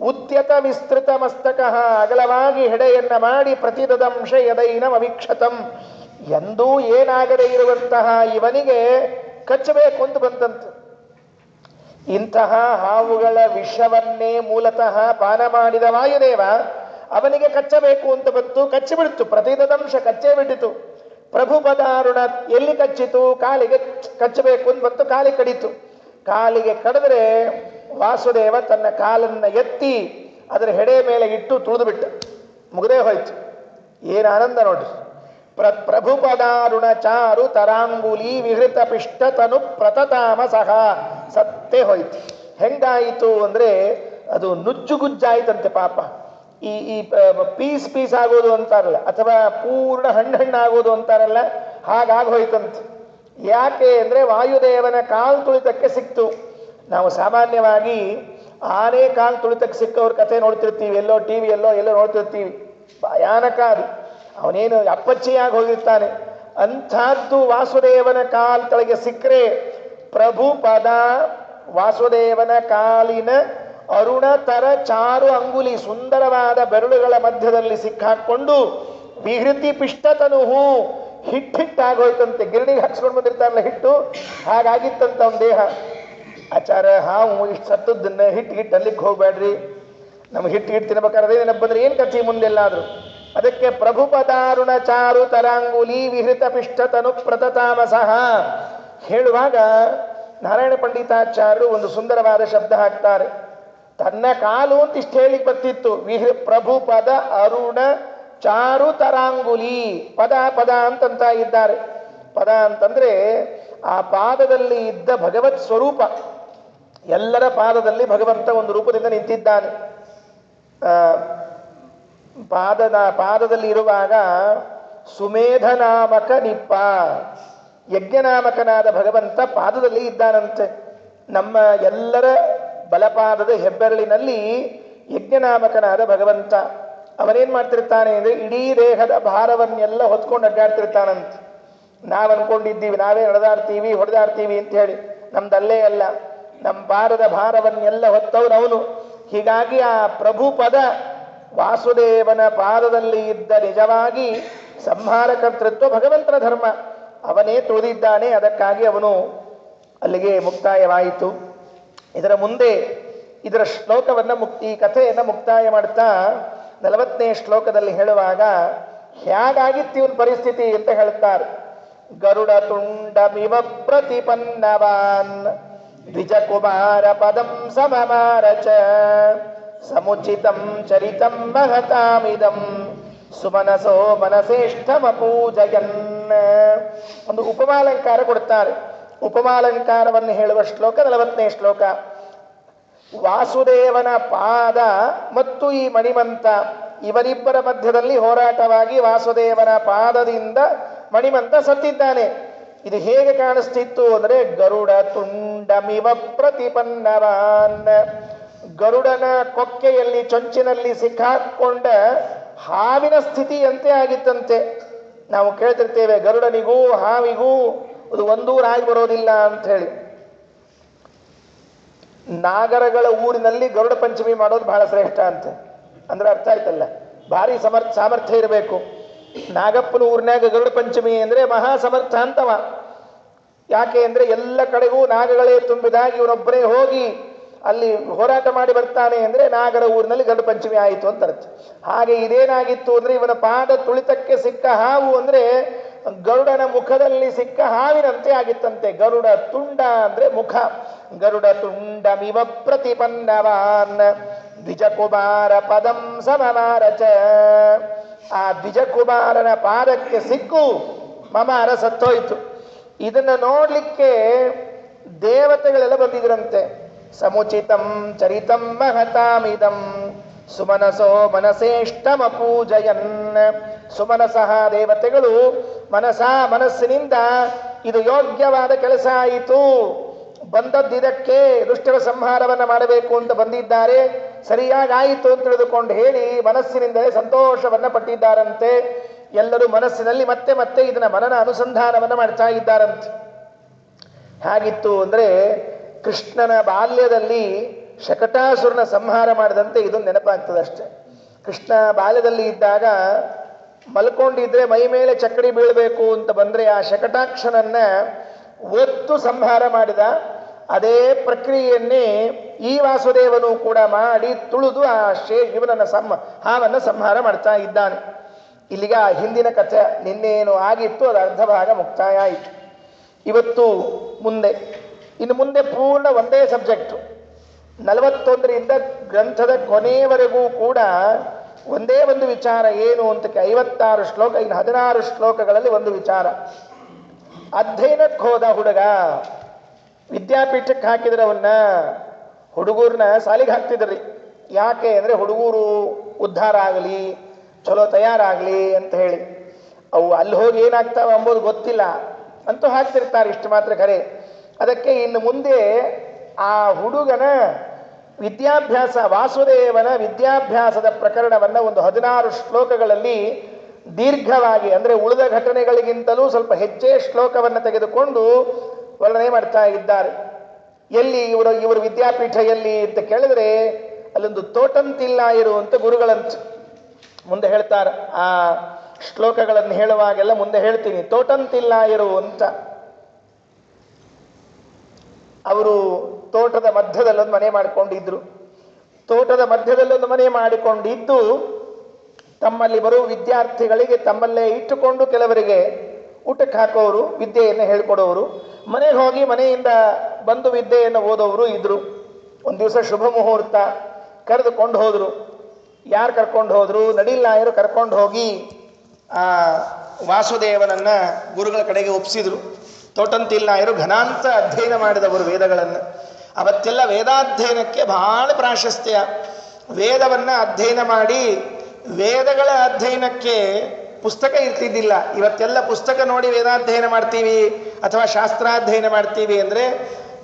ಉದ್ಯತ ವಿಸ್ತೃತ ಮಸ್ತಕ ಅಗಲವಾಗಿ ಹೆಡೆಯನ್ನ ಮಾಡಿ ಪ್ರತಿದದಂಶ ಯದೈನಂ ಅವೀಕ್ಷತಂ ಎಂದೂ ಏನಾಗದೇ ಇರುವಂತಹ ಇವನಿಗೆ ಕಚ್ಚಬೇಕು ಅಂತ ಬಂತಂತೆ. ಇಂತಹ ಹಾವುಗಳ ವಿಷವನ್ನೇ ಮೂಲತಃ ಪಾನ ಮಾಡಿದ ವಾಯುದೇವ ಅವನಿಗೆ ಕಚ್ಚಬೇಕು ಅಂತ ಬಂತು. ಕಚ್ಚಿಬಿಡ್ತು. ಪ್ರತಿದದಂಶ ಕಚ್ಚೇ ಬಿಟ್ಟಿತು. ಪ್ರಭು ಪದಾರುಣ ಎಲ್ಲಿ ಕಚ್ಚಿತು? ಕಾಲಿಗೆ ಕಚ್ಚಬೇಕು ಅಂತ ಬಂತು. ಕಾಲಿಗೆ ಕಡಿತು. ಕಾಲಿಗೆ ಕಡಿದ್ರೆ ವಾಸುದೇವ ತನ್ನ ಕಾಲನ್ನು ಎತ್ತಿ ಅದರ ಹೆಡೆ ಮೇಲೆ ಇಟ್ಟು ತುಳಿದು ಬಿಟ್ಟ. ಮುಗದೇ ಹೋಯ್ತು. ಏನು ಆನಂದ ನೋಡ್ರಿ. ಪ್ರಭು ಪದಾರುಣ ಚಾರು ತರಾಂಗುಲಿ ವಿಹೃತ ಪಿಷ್ಟತನು ಪ್ರತತಾಮಸಃ. ಸತ್ತೇ ಹೋಯ್ತು. ಹೆಂಗಾಯಿತು ಅಂದರೆ ಅದು ನುಜ್ಜುಗುಜ್ಜಾಯ್ತಂತೆ ಪಾಪ. ಈ ಪೀಸ್ ಪೀಸ್ ಆಗೋದು ಅಂತಾರಲ್ಲ, ಅಥವಾ ಪೂರ್ಣ ಹಣ್ಣಾಗೋದು ಅಂತಾರಲ್ಲ, ಹಾಗಾಗೋಯ್ತಂತೆ. ಯಾಕೆ ಅಂದರೆ ವಾಯುದೇವನ ಕಾಲು ತುಳಿತಕ್ಕೆ ಸಿಕ್ತು. ನಾವು ಸಾಮಾನ್ಯವಾಗಿ ಆನೆ ಕಾಲು ತುಳಿತಕ್ಕೆ ಸಿಕ್ಕವ್ರ ಕಥೆ ನೋಡ್ತಿರ್ತೀವಿ, ಎಲ್ಲೋ ಟಿವಿ ಎಲ್ಲೋ ನೋಡ್ತಿರ್ತೀವಿ. ಭಯಾನಕ ಅದು. ಅವನೇನು ಅಪ್ಪಚ್ಚಿಯಾಗಿ ಹೋಗಿರ್ತಾನೆ. ಅಂಥದ್ದು ವಾಸುದೇವನ ಕಾಲು ತಳಗೆ ಸಿಕ್ಕರೆ ಪ್ರಭು ಪದ ವಾಸುದೇವನ ಕಾಲಿನ ಅರುಣತರ ಚಾರು ಅಂಗುಲಿ ಸುಂದರವಾದ ಬೆರಳುಗಳ ಮಧ್ಯದಲ್ಲಿ ಸಿಕ್ಕಾಕೊಂಡು ವಿಹೃತಿ ಪಿಷ್ಟತನುಹು ಹಿಟ್ಟಾಗೋಯ್ತಂತೆ. ಗಿರಣಿಗೆ ಹಾಕ್ಸ್ಕೊಂಡು ಬಂದಿರ್ತಾರಲ್ಲ ಹಿಟ್ಟು, ಹಾಗಾಗಿತ್ತಂತ ಅವನ ದೇಹ. ಆಚಾರ ಹಾವು ಇಷ್ಟು ಸತ್ತದ್ದನ್ನ ಹಿಟ್ಟು ಅಲ್ಲಿಗೆ ಹೋಗ್ಬೇಡ್ರಿ, ನಮ್ಗೆ ಹಿಟ್ಟು ತಿನ್ಬೇಕಾದ್ರೆ ನೆನಪು ಬಂದ್ರೆ ಏನು ಕಥೆ ಮುಂದೆಲ್ಲಾದ್ರು. ಅದಕ್ಕೆ ಪ್ರಭು ಪದಾರುಣ ಚಾರು ತರಾಂಗುಲಿ ವಿಹೃತ ಪಿಷ್ಟತನು ಪ್ರತತಾಮಸಃ ಹೇಳುವಾಗ ನಾರಾಯಣ ಪಂಡಿತಾಚಾರ್ಯರು ಒಂದು ಸುಂದರವಾದ ಶಬ್ದ ಹಾಕ್ತಾರೆ. ತನ್ನ ಕಾಲು ಅಂತ ಇಷ್ಟು ಹೇಳಿಕ್ ಬರ್ತಿತ್ತು. ಪ್ರಭು ಪದ ಅರುಣ ಚಾರು ತರಾಂಗುಲಿ. ಪದ ಅಂತಂತ ಇದ್ದಾರೆ. ಪದ ಅಂತಂದ್ರೆ ಆ ಪಾದದಲ್ಲಿ ಇದ್ದ ಭಗವತ್ ಸ್ವರೂಪ. ಎಲ್ಲರ ಪಾದದಲ್ಲಿ ಭಗವಂತ ಒಂದು ರೂಪದಿಂದ ನಿಂತಿದ್ದಾನೆ. ಪಾದದಲ್ಲಿ ಇರುವಾಗ ಸುಮೇಧ ನಾಮಕ ನಿಪ್ಪ, ಯಜ್ಞನಾಮಕನಾದ ಭಗವಂತ ಪಾದದಲ್ಲಿ ಇದ್ದಾನಂತೆ. ನಮ್ಮ ಎಲ್ಲರ ಬಲಪಾದದ ಹೆಬ್ಬೆರಳಿನಲ್ಲಿ ಯಜ್ಞನಾಮಕನಾದ ಭಗವಂತ ಅವನೇನ್ ಮಾಡ್ತಿರ್ತಾನೆ ಅಂದ್ರೆ ಇಡೀ ದೇಹದ ಭಾರವನ್ನೆಲ್ಲ ಹೊತ್ಕೊಂಡು ಅಡ್ಡಾಡ್ತಿರ್ತಾನಂತೆ. ನಾವು ಅನ್ಕೊಂಡಿದ್ದೀವಿ ನಾವೇ ನಡೆದಾಡ್ತೀವಿ ಹೊಡೆದಾಡ್ತೀವಿ ಅಂತ ಹೇಳಿ. ನಮ್ದಲ್ಲೇ ಅಲ್ಲ, ನಮ್ಮ ಪಾದದ ಭಾರವನ್ನೆಲ್ಲ ಹೊತ್ತವನವನು. ಹೀಗಾಗಿ ಆ ಪ್ರಭು ಪದ ವಾಸುದೇವನ ಪಾದದಲ್ಲಿ ಇದ್ದ ನಿಜವಾಗಿ ಸಂಹಾರ ಕರ್ತೃತ್ವ ಭಗವಂತನ ಧರ್ಮ. ಅವನೇ ತುಳಿದಿದ್ದಾನೆ. ಅದಕ್ಕಾಗಿ ಅವನು ಅಲ್ಲಿಗೆ ಮುಕ್ತಾಯವಾಯಿತು. ಇದರ ಮುಂದೆ ಇದರ ಶ್ಲೋಕವನ್ನು ಈ ಕಥೆಯನ್ನು ಮುಕ್ತಾಯ ಮಾಡ್ತಾ 40ನೇ ಶ್ಲೋಕದಲ್ಲಿ ಹೇಳುವಾಗ ಹೇಗಾಗಿತ್ತು ಇವನ ಪರಿಸ್ಥಿತಿ ಅಂತ ಹೇಳ್ತಾರೆ. ಗರುಡ ತುಂಡಮಿವ ಪ್ರತಿಪನ್ನವಾನ್ ದ್ವಿಜಕುಮಾರ ಪದಂ ಸಮಮಾರಚ ಸಮುಚಿತಂ ಚರಿತಂ ಮಹತಾಮಿದಂ ಸುಮನಸೋ ಮನಸೇಷ್ಠಮಪೂಜಯನ್. ಒಂದು ಉಪಮಾಲಂಕಾರ ಕೊಡ್ತಾರೆ. ಉಪಮಾಲಂಕಾರವನ್ನು ಹೇಳುವ ಶ್ಲೋಕ 40ನೇ ಶ್ಲೋಕ. ವಾಸುದೇವನ ಪಾದ ಮತ್ತು ಈ ಮಣಿಮಂತ ಇವರಿಬ್ಬರ ಮಧ್ಯದಲ್ಲಿ ಹೋರಾಟವಾಗಿ ವಾಸುದೇವನ ಪಾದದಿಂದ ಮಣಿಮಂತ ಸತ್ತಿದ್ದಾನೆ. ಇದು ಹೇಗೆ ಕಾಣಿಸ್ತಿತ್ತು ಅಂದರೆ ಗರುಡ ತುಂಡಮಿವ ಪ್ರತಿಪನ್ನವಾನ್, ಗರುಡನ ಕೊಕ್ಕೆಯಲ್ಲಿ ಚೊಂಚಿನಲ್ಲಿ ಸಿಕ್ಕಾಕೊಂಡ ಹಾವಿನ ಸ್ಥಿತಿಯಂತೆ ಆಗಿತ್ತಂತೆ. ನಾವು ಕೇಳ್ತಿರ್ತೇವೆ ಗರುಡನಿಗೂ ಹಾವಿಗೂ ಅದು ಒಂದೂರಾಗಿ ಬರೋದಿಲ್ಲ ಅಂತ ಹೇಳಿ. ನಾಗರಗಳ ಊರಿನಲ್ಲಿ ಗರುಡ ಪಂಚಮಿ ಮಾಡೋದು ಬಹಳ ಶ್ರೇಷ್ಠ ಅಂತ ಅಂದ್ರೆ ಅರ್ಥ ಆಯ್ತಲ್ಲ, ಭಾರಿ ಸಾಮರ್ಥ್ಯ ಇರಬೇಕು. ನಾಗಪ್ಪನ ಊರಿನಾಗ ಗರುಡ ಪಂಚಮಿ ಅಂದರೆ ಮಹಾ ಸಮರ್ಥ ಅಂತವ. ಯಾಕೆ ಅಂದರೆ ಎಲ್ಲ ಕಡೆಗೂ ನಾಗಗಳೇ ತುಂಬಿದಾಗ ಇವನೊಬ್ಬರೇ ಹೋಗಿ ಅಲ್ಲಿ ಹೋರಾಟ ಮಾಡಿ ಬರ್ತಾನೆ ಅಂದರೆ ನಾಗರ ಊರಿನಲ್ಲಿ ಗರುಡ ಪಂಚಮಿ ಆಯಿತು ಅಂತ ಅರ್ಥ. ಹಾಗೆ ಇದೇನಾಗಿತ್ತು ಅಂದರೆ ಇವನ ಪಾದ ತುಳಿತಕ್ಕೆ ಸಿಕ್ಕ ಹಾವು ಅಂದರೆ ಗರುಡನ ಮುಖದಲ್ಲಿ ಸಿಕ್ಕ ಹಾವಿನಂತೆ ಆಗಿತ್ತಂತೆ. ಗರುಡ ತುಂಡ ಅಂದರೆ ಮುಖ. ಗರುಡ ತುಂಡಮಿವ ಪ್ರತಿಪನ್ನವಾನ್ ದ್ವಿಜಕುಮಾರ ಪದಂ ಸಮಮಾರಚ, ಆ ದ್ವಿಜಕುಮಾರನ ಪಾದಕ್ಕೆ ಸಿಕ್ಕು ಮಮಾರ ಸತ್ತೋಯ್ತು. ಇದನ್ನು ನೋಡ್ಲಿಕ್ಕೆ ದೇವತೆಗಳೆಲ್ಲ ಬಂದಿದ್ರಂತೆ. ಸಮುಚಿತಂ ಚರಿತಂ ಮಹತಾಮಿದಂ ಸುಮನಸೋ ಮನಸೇಷ್ಟಮ ಪೂಜಯನ್, ಸುಮನಸಃ ದೇವತೆಗಳು ಮನಸ್ಸಿನಿಂದ ಇದು ಯೋಗ್ಯವಾದ ಕೆಲಸ ಆಯಿತು, ಬಂದದ್ದಿದಕ್ಕೆ ದುಷ್ಟರ ಸಂಹಾರವನ್ನು ಮಾಡಬೇಕು ಅಂತ ಬಂದಿದ್ದಾರೆ, ಸರಿಯಾಗಾಯಿತು ಅಂತ ತಿಳಿದುಕೊಂಡು ಹೇಳಿ ಮನಸ್ಸಿನಿಂದಲೇ ಸಂತೋಷವನ್ನು ಪಟ್ಟಿದ್ದಾರಂತೆ. ಎಲ್ಲರೂ ಮನಸ್ಸಿನಲ್ಲಿ ಮತ್ತೆ ಮತ್ತೆ ಇದನ್ನ ಮನನ ಅನುಸಂಧಾನವನ್ನು ಮಾಡ್ತಾ ಇದ್ದಾರಂತೆ. ಹಾಗಿತ್ತು ಅಂದರೆ ಕೃಷ್ಣನ ಬಾಲ್ಯದಲ್ಲಿ ಶಕಟಾಸುರನ ಸಂಹಾರ ಮಾಡಿದಂತೆ ಇದು ನೆನಪಾಗ್ತದಷ್ಟೆ. ಕೃಷ್ಣ ಬಾಲ್ಯದಲ್ಲಿ ಇದ್ದಾಗ ಮಲ್ಕೊಂಡಿದ್ರೆ ಮೈ ಮೇಲೆ ಚಕ್ಕಡಿ ಬೀಳಬೇಕು ಅಂತ ಬಂದರೆ ಆ ಶಕಟಾಕ್ಷನನ್ನ ಒತ್ತು ಸಂಹಾರ ಮಾಡಿದ. ಅದೇ ಪ್ರಕ್ರಿಯೆಯನ್ನೇ ಈ ವಾಸುದೇವನು ಕೂಡ ಮಾಡಿ ತುಳಿದು ಆ ಇವನನ್ನ ಹಾವನ್ನು ಸಂಹಾರ ಮಾಡ್ತಾ ಇದ್ದಾನೆ. ಇಲ್ಲಿಗೆ ಆ ಹಿಂದಿನ ಕಥೆ ನಿನ್ನೇನು ಆಗಿತ್ತು ಅದು ಅರ್ಧ ಭಾಗ ಮುಕ್ತಾಯ ಆಯಿತು. ಇವತ್ತು ಇನ್ನು ಮುಂದೆ ಪೂರ್ಣ ಒಂದೇ ಸಬ್ಜೆಕ್ಟು. 41ರಿಂದ ಗ್ರಂಥದ ಕೊನೆಯವರೆಗೂ ಕೂಡ ಒಂದೇ ಒಂದು ವಿಚಾರ. ಏನು ಅಂತ 56 ಶ್ಲೋಕ, ಇನ್ನು 16 ಶ್ಲೋಕಗಳಲ್ಲಿ ಒಂದು ವಿಚಾರ. ಅಧ್ಯಯನಕ್ಕೆ ಹೋದ ಹುಡುಗ ವಿದ್ಯಾಪೀಠಕ್ಕೆ ಹಾಕಿದ್ರವನ್ನ ಹುಡುಗರನ್ನ ಸಾಲಿಗೆ ಹಾಕ್ತಿದ್ರಿ. ಯಾಕೆ ಅಂದರೆ ಹುಡುಗರು ಉದ್ಧಾರ ಆಗಲಿ, ಚಲೋ ತಯಾರಾಗಲಿ ಅಂತ ಹೇಳಿ. ಅವು ಅಲ್ಲಿ ಹೋಗಿ ಏನಾಗ್ತಾವ ಅಂಬೋದು ಗೊತ್ತಿಲ್ಲ ಅಂತೂ ಹಾಕ್ತಿರ್ತಾರೆ, ಇಷ್ಟು ಮಾತ್ರ ಖರೆ. ಅದಕ್ಕೆ ಇನ್ನು ಮುಂದೆ ಆ ಹುಡುಗನ ವಿದ್ಯಾಭ್ಯಾಸ, ವಾಸುದೇವನ ವಿದ್ಯಾಭ್ಯಾಸದ ಪ್ರಕರಣವನ್ನು ಒಂದು 16 ಶ್ಲೋಕಗಳಲ್ಲಿ ದೀರ್ಘವಾಗಿ ಅಂದರೆ ಉಳಿದ ಘಟನೆಗಳಿಗಿಂತಲೂ ಸ್ವಲ್ಪ ಹೆಚ್ಚೇ ಶ್ಲೋಕವನ್ನು ತೆಗೆದುಕೊಂಡು ವರ್ಣನೆ ಮಾಡ್ತಾ ಇದ್ದಾರೆ. ಎಲ್ಲಿ ಇವರು ವಿದ್ಯಾಪೀಠ ಎಲ್ಲಿ ಅಂತ ಕೇಳಿದ್ರೆ ಅಲ್ಲೊಂದು ತೋಟಂತಿಲ್ಲ ಇರುವಂತ ಗುರುಗಳಂತ ಮುಂದೆ ಹೇಳ್ತಾರೆ. ಆ ಶ್ಲೋಕಗಳನ್ನು ಹೇಳುವಾಗೆಲ್ಲ ಮುಂದೆ ಹೇಳ್ತೀನಿ. ತೋಟಂತಿಲ್ಲ ಇರುವಂತ ಅವರು ತೋಟದ ಮಧ್ಯದಲ್ಲೊಂದು ಮನೆ ಮಾಡಿಕೊಂಡಿದ್ರು. ತೋಟದ ಮಧ್ಯದಲ್ಲೊಂದು ಮನೆ ಮಾಡಿಕೊಂಡಿದ್ದು ತಮ್ಮಲ್ಲಿ ಬರುವ ವಿದ್ಯಾರ್ಥಿಗಳಿಗೆ ತಮ್ಮಲ್ಲೇ ಇಟ್ಟುಕೊಂಡು ಕೆಲವರಿಗೆ ಊಟಕ್ಕೆ ಹಾಕೋರು, ವಿದ್ಯೆಯನ್ನು ಹೇಳ್ಕೊಡೋರು, ಮನೆಗೆ ಹೋಗಿ ಮನೆಯಿಂದ ಬಂದು ವಿದ್ಯೆಯನ್ನು ಓದೋರು ಇದ್ರು. ಒಂದು ದಿವಸ ಶುಭ ಮುಹೂರ್ತ, ಕರೆದುಕೊಂಡು ಹೋದರು. ಯಾರು ಕರ್ಕೊಂಡು ಹೋದರು? ನಡಿಲ್ಲಾಯರು ಕರ್ಕೊಂಡು ಹೋಗಿ ಆ ವಾಸುದೇವನನ್ನ ಗುರುಗಳ ಕಡೆಗೆ ಒಪ್ಪಿಸಿದ್ರು. ತೋಟಂತಿಲ್ಲಾಯರು ಘನಾಂತ ಅಧ್ಯಯನ ಮಾಡಿದವರು ವೇದಗಳನ್ನು. ಅವತ್ತೆಲ್ಲ ವೇದಾಧ್ಯಯನಕ್ಕೆ ಬಹಳ ಪ್ರಾಶಸ್ತ್ಯ. ವೇದವನ್ನು ಅಧ್ಯಯನ ಮಾಡಿ ವೇದಗಳ ಅಧ್ಯಯನಕ್ಕೆ ಪುಸ್ತಕ ಇರ್ತಿದ್ದಿಲ್ಲ. ಇವತ್ತೆಲ್ಲ ಪುಸ್ತಕ ನೋಡಿ ವೇದಾಧ್ಯಯನ ಮಾಡ್ತೀವಿ ಅಥವಾ ಶಾಸ್ತ್ರಾಧ್ಯಯನ ಮಾಡ್ತೀವಿ ಅಂದರೆ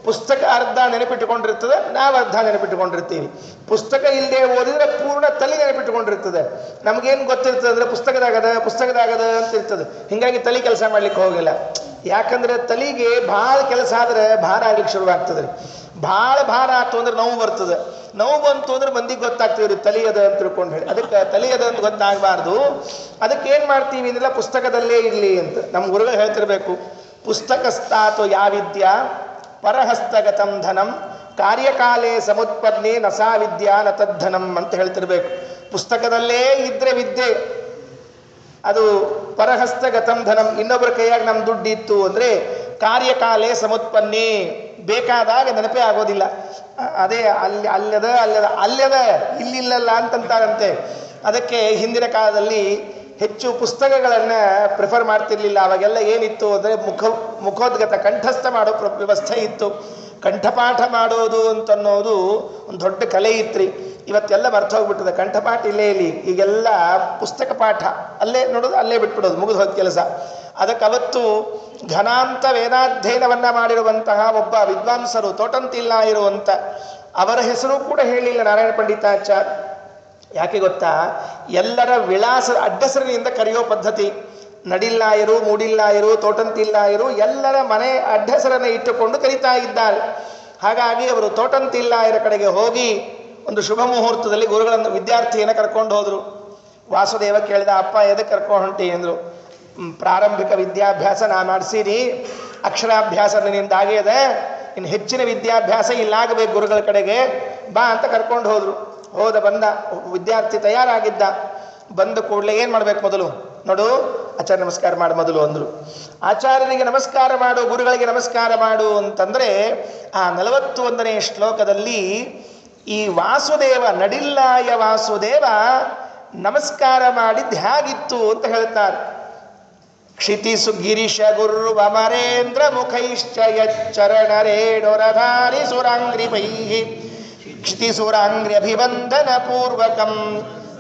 ಪುಸ್ತಕ ಅರ್ಧ ನೆನಪಿಟ್ಟುಕೊಂಡಿರ್ತದೆ, ನಾವು ಅರ್ಧ ನೆನಪಿಟ್ಟುಕೊಂಡಿರ್ತೀವಿ. ಪುಸ್ತಕ ಇಲ್ಲದೆ ಓದಿದ್ರೆ ಪೂರ್ಣ ತಲೆ ನೆನಪಿಟ್ಟುಕೊಂಡಿರ್ತದೆ. ನಮಗೇನು ಗೊತ್ತಿರ್ತದೆ ಅಂದರೆ ಪುಸ್ತಕದಾಗದ ಅಂತ ಇರ್ತದೆ. ಹೀಗಾಗಿ ತಲೆ ಕೆಲಸ ಮಾಡ್ಲಿಕ್ಕೆ ಹೋಗಿಲ್ಲ. ಯಾಕಂದ್ರೆ ತಲೆಗೆ ಭಾಳ ಕೆಲಸ ಆದರೆ ಭಾರ ಆಗ್ಲಿಕ್ಕೆ ಶುರುವಾಗ್ತದೆ. ಭಾಳ ಭಾರ ಆಯ್ತು ಅಂದ್ರೆ ನೋವು ಬರ್ತದೆ. ನೋವು ಬಂತು ಅಂದ್ರೆ ಮಂದಿಗೆ ಗೊತ್ತಾಗ್ತೀವಿ ತಲೆಯದ ಅಂತ ತಿಳ್ಕೊಂಡು ಹೇಳಿ. ಅದಕ್ಕೆ ತಲೆಯದ ಅಂತ ಗೊತ್ತಾಗಬಾರ್ದು. ಅದಕ್ಕೆ ಏನು ಮಾಡ್ತೀವಿ ಅಂದ್ರೆಲ್ಲ ಪುಸ್ತಕದಲ್ಲೇ ಇರಲಿ ಅಂತ ನಮ್ಮ ಗುರುಗಳು ಹೇಳ್ತಿರ್ಬೇಕು. ಪುಸ್ತಕಸ್ಥಾತು ಯಾವಿದ್ಯಾ ಪರಹಸ್ತಗತಂ ಧನಂ ಕಾರ್ಯಕಾಲೇ ಸಮುತ್ಪನ್ನೇ ನಸಾ ವಿದ್ಯಾ ನ ತದ್ಧನಂ ಅಂತ ಹೇಳ್ತಿರ್ಬೇಕು. ಪುಸ್ತಕದಲ್ಲೇ ಇದ್ರೆ ವಿದ್ಯೆ, ಅದು ಪರಹಸ್ತಗತಂ ಧನಂ. ಇನ್ನೊಬ್ಬರ ಕೈಯಾಗ ನಮ್ಮ ದುಡ್ಡು ಇತ್ತು ಅಂದರೆ ಕಾರ್ಯಕಾಲೇ ಸಮುತ್ಪನ್ನೇ, ಬೇಕಾದಾಗ ನೆನಪೇ ಆಗೋದಿಲ್ಲ. ಅದೇ ಅಲ್ಲದ ಇಲ್ಲಿಲ್ಲಲ್ಲ ಅಂತಂತಾರಂತೆ. ಅದಕ್ಕೆ ಹಿಂದಿನ ಕಾಲದಲ್ಲಿ ಹೆಚ್ಚು ಪುಸ್ತಕಗಳನ್ನು ಪ್ರಿಫರ್ ಮಾಡ್ತಿರ್ಲಿಲ್ಲ. ಅವಾಗೆಲ್ಲ ಏನಿತ್ತು ಅಂದರೆ ಮುಖೋದ್ಗತ ಕಂಠಸ್ಥ ಮಾಡೋ ವ್ಯವಸ್ಥೆ ಇತ್ತು. ಕಂಠಪಾಠ ಮಾಡೋದು ಅಂತನ್ನೋದು ಒಂದು ದೊಡ್ಡ ಕಲೆ ಇತ್ರಿ. ಇವತ್ತೆಲ್ಲ ಹೋಗ್ಬಿಟ್ಟದೆ. ಕಂಠಪಾಠ ಇಲ್ಲೇ ಇಲ್ಲಿ, ಈಗೆಲ್ಲ ಪುಸ್ತಕ ಪಾಠ ಅಲ್ಲೇ ನೋಡೋದು, ಅಲ್ಲೇ ಬಿಟ್ಬಿಡೋದು, ಮುಗಿದು ಹೋದ ಕೆಲಸ. ಅದಕ್ಕೆ ಅವತ್ತು ಘನಾಂತ ವೇದಾಧ್ಯಯನವನ್ನು ಮಾಡಿರುವಂತಹ ಒಬ್ಬ ವಿದ್ವಾಂಸರು ತೋಟಂತಿಲ್ಲ ಇರುವಂಥ ಅವರ ಹೆಸರು ಕೂಡ ಹೇಳಿಲ್ಲ ನಾರಾಯಣ ಪಂಡಿತಾಚಾರ್ಯ. ಯಾಕೆ ಗೊತ್ತಾ? ಎಲ್ಲರ ವಿಳಾಸ ಅಡ್ಡಸರಿನಿಂದ ಕರೆಯೋ ಪದ್ಧತಿ. ನಡಿಲ್ಲಾಯರು, ಮೂಡಿಲ್ಲಾಯರು, ತೋಟಂತಿಲ್ಲಾಯರು ಎಲ್ಲರ ಮನೆ ಅಡ್ಡಸರನ್ನು ಇಟ್ಟುಕೊಂಡು ಕರೀತಾ ಇದ್ದಾರೆ. ಹಾಗಾಗಿ ಅವರು ತೋಟಂತಿಲ್ಲಾಯರ ಕಡೆಗೆ ಹೋಗಿ ಒಂದು ಶುಭ ಮುಹೂರ್ತದಲ್ಲಿ ಗುರುಗಳನ್ನು ವಿದ್ಯಾರ್ಥಿಯನ್ನು ಕರ್ಕೊಂಡು ಹೋದರು. ವಾಸುದೇವ ಕೇಳಿದ, ಅಪ್ಪ ಎದಕ್ಕೆ ಕರ್ಕೊಂಡು ಹೊಂಟಿ ಅಂದರು. ಪ್ರಾರಂಭಿಕ ವಿದ್ಯಾಭ್ಯಾಸ ನಾನು ಮಾಡಿಸೀನಿ, ಅಕ್ಷರಾಭ್ಯಾಸ ನಿನ್ನಿಂದಾಗಿ ಅದೆ, ಇನ್ನು ಹೆಚ್ಚಿನ ವಿದ್ಯಾಭ್ಯಾಸ ಇಲ್ಲಾಗಬೇಕು ಗುರುಗಳ ಕಡೆಗೆ ಬಾ ಅಂತ ಕರ್ಕೊಂಡು ಹೋದರು. ಬಂದ ವಿದ್ಯಾರ್ಥಿ ತಯಾರಾಗಿದ್ದ. ಬಂದ ಕೂಡಲೇ ಏನು ಮಾಡ್ಬೇಕು? ಮೊದಲು ನೋಡು ಆಚಾರ್ಯ ನಮಸ್ಕಾರ ಮಾಡು ಮೊದಲು ಅಂದರು. ಆಚಾರ್ಯನಿಗೆ ನಮಸ್ಕಾರ ಮಾಡು, ಗುರುಗಳಿಗೆ ನಮಸ್ಕಾರ ಮಾಡು ಅಂತಂದರೆ ಆ 41ನೇ ಶ್ಲೋಕದಲ್ಲಿ ಈ ವಾಸುದೇವ, ನಡಿಲ್ಲಾಯ ವಾಸುದೇವ ನಮಸ್ಕಾರ ಮಾಡಿದ್ದು ಹೇಗಿತ್ತು ಅಂತ ಹೇಳ್ತಾರೆ. ಕ್ಷಿತಿಸು ಗಿರಿಶ ಗುರು ಅಮರೇಂದ್ರ ಮುಖೈಶ್ಚ ಯಚ್ಚರಣರೇಣುರಧಾರಿ ಸುರಾಂಗ್ರಿಪೈ ಕ್ಷಿತಿಸುರಾಂಗ್ರಿ ಅಭಿವಂದನ ಪೂರ್ವಕಂ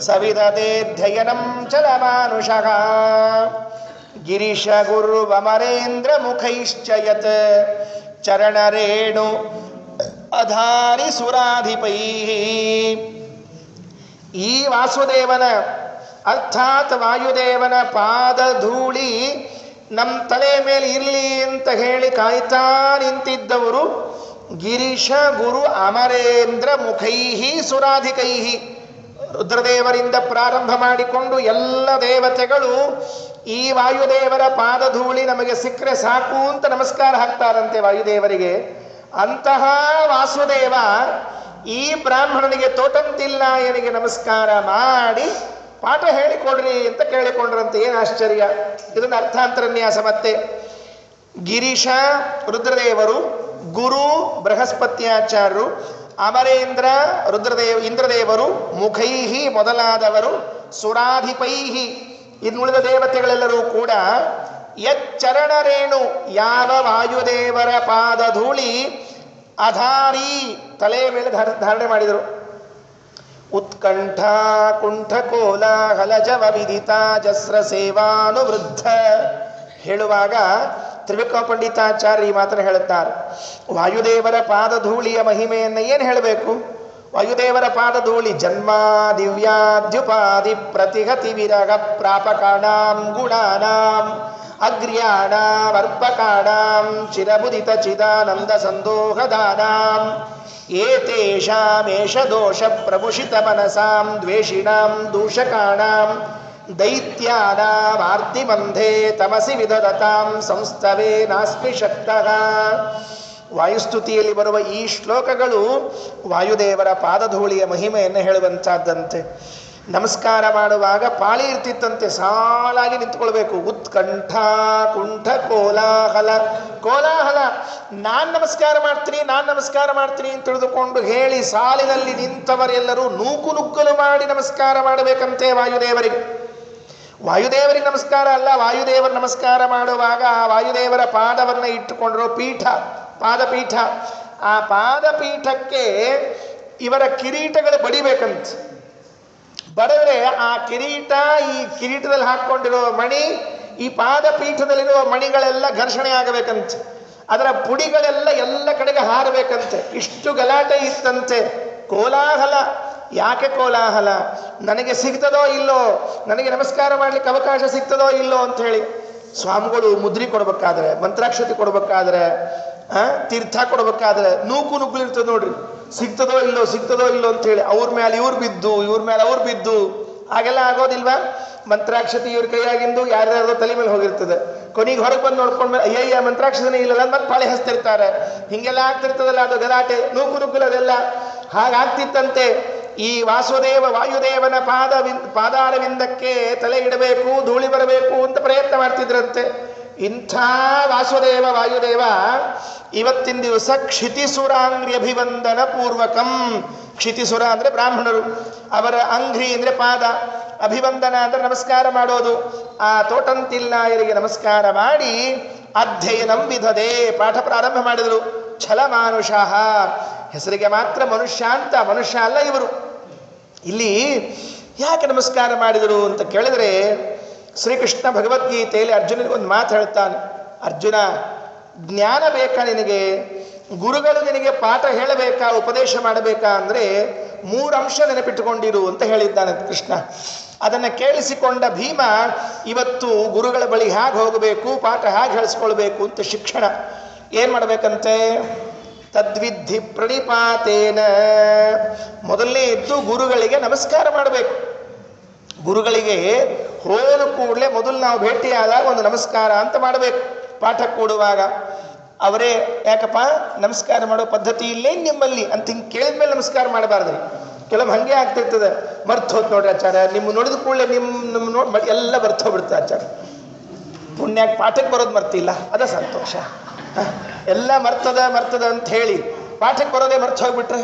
ಸವಿದತೆಧ್ಯಯನಂ ಚಲಮಾನುಷಃ ಗಿರೀಶ ಗುರು ಅಮರೇಂದ್ರ ಮುಖೈಶ್ಚ ಯತ್ ಚರಣರೇಣು ಅಧಾರಿ ಸುರಾಧಿಪೈ. ಈ ವಾಸುದೇವನ ಅರ್ಥಾತ್ ವಾಯುದೇವನ ಪಾದ ಧೂಳಿ ನಮ್ಮ ತಲೆ ಮೇಲೆ ಇರಲಿ ಅಂತ ಹೇಳಿ ಕಾಯ್ತಾ ನಿಂತಿದ್ದವರು ಗಿರೀಶ ಗುರು ಅಮರೇಂದ್ರ ಮುಖೈಹಿ ಸುರಾಧಿಕೈಹಿ. ರುದ್ರದೇವರಿಂದ ಪ್ರಾರಂಭ ಮಾಡಿಕೊಂಡು ಎಲ್ಲ ದೇವತೆಗಳು ಈ ವಾಯುದೇವರ ಪಾದಧೂಳಿ ನಮಗೆ ಸಿಕ್ಕರೆ ಸಾಕು ಅಂತ ನಮಸ್ಕಾರ ಹಾಕ್ತಾರಂತೆ ವಾಯುದೇವರಿಗೆ. ಅಂತಹ ವಾಸುದೇವ ಈ ಬ್ರಾಹ್ಮಣನಿಗೆ ತೋಟಂತಿಲ್ಲಾಯನಿಗೆ ನಮಸ್ಕಾರ ಮಾಡಿ ಪಾಠ ಹೇಳಿಕೊಡ್ರಿ ಅಂತ ಕೇಳಿಕೊಂಡ್ರಂತೆ. ಏನು ಆಶ್ಚರ್ಯ! ಇದೊಂದು ಅರ್ಥಾಂತರನ್ಯಾಸ. ಮತ್ತೆ ಗಿರೀಶ ರುದ್ರದೇವರು, ಗುರು ಬೃಹಸ್ಪತ್ಯಾಚಾರ್ಯರು, ಅಮರೇಂದ್ರ ಇಂದ್ರದೇವರು, ಮುಖೈಹಿ ಮೊದಲಾದವರು, ಸುರಾಧಿಪೈಹಿ ಇನ್ನುಳಿದ ದೇವತೆಗಳೆಲ್ಲರೂ ಕೂಡ ಯಚ್ಚರಣರೇಣು ಯಾವ ವಾಯುದೇವರ ಪಾದಧೂಳಿ ಅಧಾರಿ ತಲೆಯ ಮೇಲೆ ಧಾರಣೆ ಮಾಡಿದರು. ಉತ್ಕಂಠ ಕುಂಠ ಕೋಲಾಹಲ ಜವ ವಿದಿತ ಜಸ್ರ ಸೇವಾನುವೃದ್ಧ ಹೇಳುವಾಗ ತ್ರಿವಿಕ್ರಮ ಪಂಡಿತಾಚಾರ್ಯ ಈ ಮಾತನ್ನು ಹೇಳುತ್ತಾರೆ. ವಾಯುದೇವರ ಪಾದಧೂಳಿಯ ಮಹಿಮೆಯನ್ನು ಏನು ಹೇಳಬೇಕು? ವಾಯುದೇವರ ಪಾದಧೂಳಿ ಜನ್ಮ ದಿವ್ಯಾದ್ಯುಪಾದಿ ಪ್ರತಿಹತಿ ವಿರಗ ಪ್ರಾಪಕಾಣಾಂ ಗುಣಾನಾಂ ಅಗ್ರ್ಯಾಣಾಂ ಅರ್ಪಕಾಣಾಂ ಚಿರಬುದಿತ ಚಿದಾನಂದ ಸಂದೋಹದಾನಾಂ ಏತೇಷಾಮೇಷ ದೋಷ ಪ್ರಮುಷಿತ ಮನಸಾಂ ದ್ವೇಷಿಣಾಂ ದೂಷಕಾಣಾಂ ದೈತ್ಯಾನಾಂ ಆರ್ತಿಮಂಧೇ ತಮಸಿ ವಿದದತಾಂ ಸಂಸ್ತವೇ ನಾಸ್ಮಿ ಶಕ್ತಃ. ವಾಯುಸ್ತುತಿಯಲ್ಲಿ ಬರುವ ಈ ಶ್ಲೋಕಗಳು ವಾಯುದೇವರ ಪಾದಧೂಳಿಯ ಮಹಿಮೆಯನ್ನು ಹೇಳುವಂಥದ್ದಂತೆ. ನಮಸ್ಕಾರ ಮಾಡುವಾಗ ಪಾಳಿ ಇರ್ತಿತ್ತಂತೆ, ಸಾಲಾಗಿ ನಿಂತ್ಕೊಳ್ಬೇಕು. ಉತ್ಕಂಠ ಕುಂಠ ಕೋಲಾಹಲ ನಾನು ನಮಸ್ಕಾರ ಮಾಡ್ತೀನಿ ಅಂತ ತಿಳಿದುಕೊಂಡು ಹೇಳಿ ಸಾಲಿನಲ್ಲಿ ನಿಂತವರೆಲ್ಲರೂ ನುಗ್ಗಲು ಮಾಡಿ ನಮಸ್ಕಾರ ಮಾಡಬೇಕಂತೆ ವಾಯುದೇವರಿಗೆ ನಮಸ್ಕಾರ ಅಲ್ಲ, ವಾಯುದೇವರ ನಮಸ್ಕಾರ ಮಾಡುವಾಗ ಆ ವಾಯುದೇವರ ಪಾದವನ್ನು ಇಟ್ಟುಕೊಂಡಿರೋ ಪಾದಪೀಠ, ಆ ಪಾದಪೀಠಕ್ಕೆ ಇವರ ಕಿರೀಟಗಳು ಬಡಿಬೇಕಂತ. ಬಡಿದ್ರೆ ಆ ಕಿರೀಟ, ಈ ಕಿರೀಟದಲ್ಲಿ ಹಾಕ್ಕೊಂಡಿರೋ ಮಣಿ, ಈ ಪಾದಪೀಠದಲ್ಲಿರುವ ಮಣಿಗಳೆಲ್ಲ ಘರ್ಷಣೆ ಆಗಬೇಕಂತೆ. ಅದರ ಪುಡಿಗಳೆಲ್ಲ ಎಲ್ಲ ಕಡೆಗೆ ಹಾರಬೇಕಂತೆ. ಇಷ್ಟು ಗಲಾಟೆ ಇತ್ತಂತೆ. ಕೋಲಾಹಲ. ಯಾಕೆ ಕೋಲಾಹಲ? ನನಗೆ ಸಿಗ್ತದೋ ಇಲ್ಲೋ, ನನಗೆ ನಮಸ್ಕಾರ ಮಾಡ್ಲಿಕ್ಕೆ ಅವಕಾಶ ಸಿಗ್ತದೋ ಇಲ್ಲೋ ಅಂತ ಹೇಳಿ ಸ್ವಾಮಿಗಳು ಮುದ್ರಿ ಕೊಡ್ಬೇಕಾದ್ರೆ, ಮಂತ್ರಾಕ್ಷತೆ ಕೊಡ್ಬೇಕಾದ್ರೆ, ತೀರ್ಥ ಕೊಡ್ಬೇಕಾದ್ರೆ ನುಗ್ಗು ಇರ್ತದೆ ನೋಡ್ರಿ. ಸಿಗ್ತದೋ ಇಲ್ಲೋ ಅಂತ ಹೇಳಿ ಅವ್ರ ಮೇಲೆ ಇವ್ರು ಬಿದ್ದು ಹಾಗೆಲ್ಲ ಆಗೋದಿಲ್ವಾ? ಮಂತ್ರಾಕ್ಷತೆ ಇವ್ರ ಕೈಯಾಗಿಂದು ಯಾರ್ಯಾರ್ದೋ ತಲೆ ಮೇಲೆ ಹೋಗಿರ್ತದೆ. ಕೊನೆಗೆ ಹೊರಗೆ ಬಂದು ನೋಡ್ಕೊಂಡ್ಮೇಲೆ ಅಯ್ಯಯ್ಯ ಮಂತ್ರಾಕ್ಷತನೇ ಇಲ್ಲಲ್ಲ, ಮತ್ತೆ ಪಾಳಿ ಹಚ್ತಿರ್ತಾರೆ. ಹಿಂಗೆಲ್ಲ ಆಗ್ತಿರ್ತದಲ್ಲ, ಅದು ಗಲಾಟೆ ನುಗ್ಗುಲದೆಲ್ಲ ಹಾಗಾಗ್ತಿತ್ತಂತೆ. ಈ ವಾಯುದೇವನ ಪಾದಾರವಿಂದಕ್ಕೆ ತಲೆ ಇಡಬೇಕು, ಧೂಳಿ ಬರಬೇಕು ಅಂತ ಪ್ರಯತ್ನ ಮಾಡ್ತಿದ್ರಂತೆ. ಇಂಥ ವಾಯುದೇವ ಇವತ್ತಿನ ದಿವಸ ಕ್ಷಿತಿಸುರಾಂಗ್ರಿ ಅಭಿವಂದನ ಪೂರ್ವಕಂ. ಕ್ಷಿತಿಸುರ ಅಂದರೆ ಬ್ರಾಹ್ಮಣರು, ಅವರ ಅಂಗ್ರಿ ಅಂದರೆ ಪಾದ, ಅಭಿವಂದನ ಅಂದರೆ ನಮಸ್ಕಾರ ಮಾಡೋದು. ಆ ತೋಟಂತಿಲ್ಲಾಯರಿಗೆ ನಮಸ್ಕಾರ ಮಾಡಿ ಅಧ್ಯಯನಂ ವಿಧದೆ ಪಾಠ ಪ್ರಾರಂಭ ಮಾಡಿದರು. ಛಲ ಮಾನುಷ, ಹೆಸರಿಗೆ ಮಾತ್ರ ಮನುಷ್ಯ ಅಂತ, ಮನುಷ್ಯ ಅಲ್ಲ ಇವರು. ಇಲ್ಲಿ ಯಾಕೆ ನಮಸ್ಕಾರ ಮಾಡಿದರು ಅಂತ ಕೇಳಿದರೆ, ಶ್ರೀಕೃಷ್ಣ ಭಗವದ್ಗೀತೆಯಲ್ಲಿ ಅರ್ಜುನಿಗೆ ಒಂದು ಮಾತು ಹೇಳ್ತಾನೆ. ಅರ್ಜುನ, ಜ್ಞಾನ ಬೇಕಾ ನಿನಗೆ? ಗುರುಗಳು ನಿನಗೆ ಪಾಠ ಹೇಳಬೇಕಾ, ಉಪದೇಶ ಮಾಡಬೇಕಾ ಅಂದರೆ 3 ಅಂಶ ನೆನಪಿಟ್ಟುಕೊಂಡಿರು ಅಂತ ಹೇಳಿದ್ದಾನೆ ಕೃಷ್ಣ. ಅದನ್ನು ಕೇಳಿಸಿಕೊಂಡ ಭೀಮ ಇವತ್ತು ಗುರುಗಳ ಬಳಿ ಹೇಗೆ ಹೋಗಬೇಕು, ಪಾಠ ಹೇಗೆ ಹೇಳಿಸ್ಕೊಳ್ಬೇಕು ಅಂತ ಶಿಕ್ಷಣ ಏನು ಮಾಡಬೇಕಂತೆ? ತದ್ವಿಧಿ ಪ್ರಣಿಪಾತೇನ, ಮೊದಲನೇ ಎದ್ದು ಗುರುಗಳಿಗೆ ನಮಸ್ಕಾರ ಮಾಡಬೇಕು. ಗುರುಗಳಿಗೆ ಹೋದ ಕೂಡಲೇ ಮೊದಲು ನಾವು ಭೇಟಿಯಾದಾಗ ಒಂದು ನಮಸ್ಕಾರ ಅಂತ ಮಾಡಬೇಕು. ಪಾಠ ಕೊಡುವಾಗ ಅವರೇ ಯಾಕಪ್ಪ ನಮಸ್ಕಾರ ಮಾಡೋ ಪದ್ಧತಿ ಇಲ್ಲೇ ನಿಮ್ಮಲ್ಲಿ ಅಂತ ಹಿಂಗೆ ಕೇಳಿದ ಮೇಲೆ ನಮಸ್ಕಾರ ಮಾಡಬಾರ್ದ್ರಿ. ಕೆಲವು ಹಾಗೆ ಆಗ್ತಿರ್ತದೆ, ಮರ್ತು ಹೋದ್ ನೋಡ್ರಿ ಆಚಾರ, ನಿಮ್ಮ ನೋಡಿದ ಕೂಡಲೇ ನಿಮ್ಮ ನೋಡಿ ಎಲ್ಲ ಬರ್ತು ಹೋಗ್ಬಿಡ್ತದೆ ಆಚಾರ. ಪುಣ್ಯಾಕೆ ಪಾಠಕ್ಕೆ ಬರೋದು ಮರ್ತಿಲ್ಲ, ಅದ ಸಂತೋಷ. ಎಲ್ಲ ಮರ್ತದ ಅಂತ ಹೇಳಿ ಪಾಠಕ್ಕೆ ಬರೋದೇ ಮರ್ತು ಹೋಗ್ಬಿಟ್ರೆ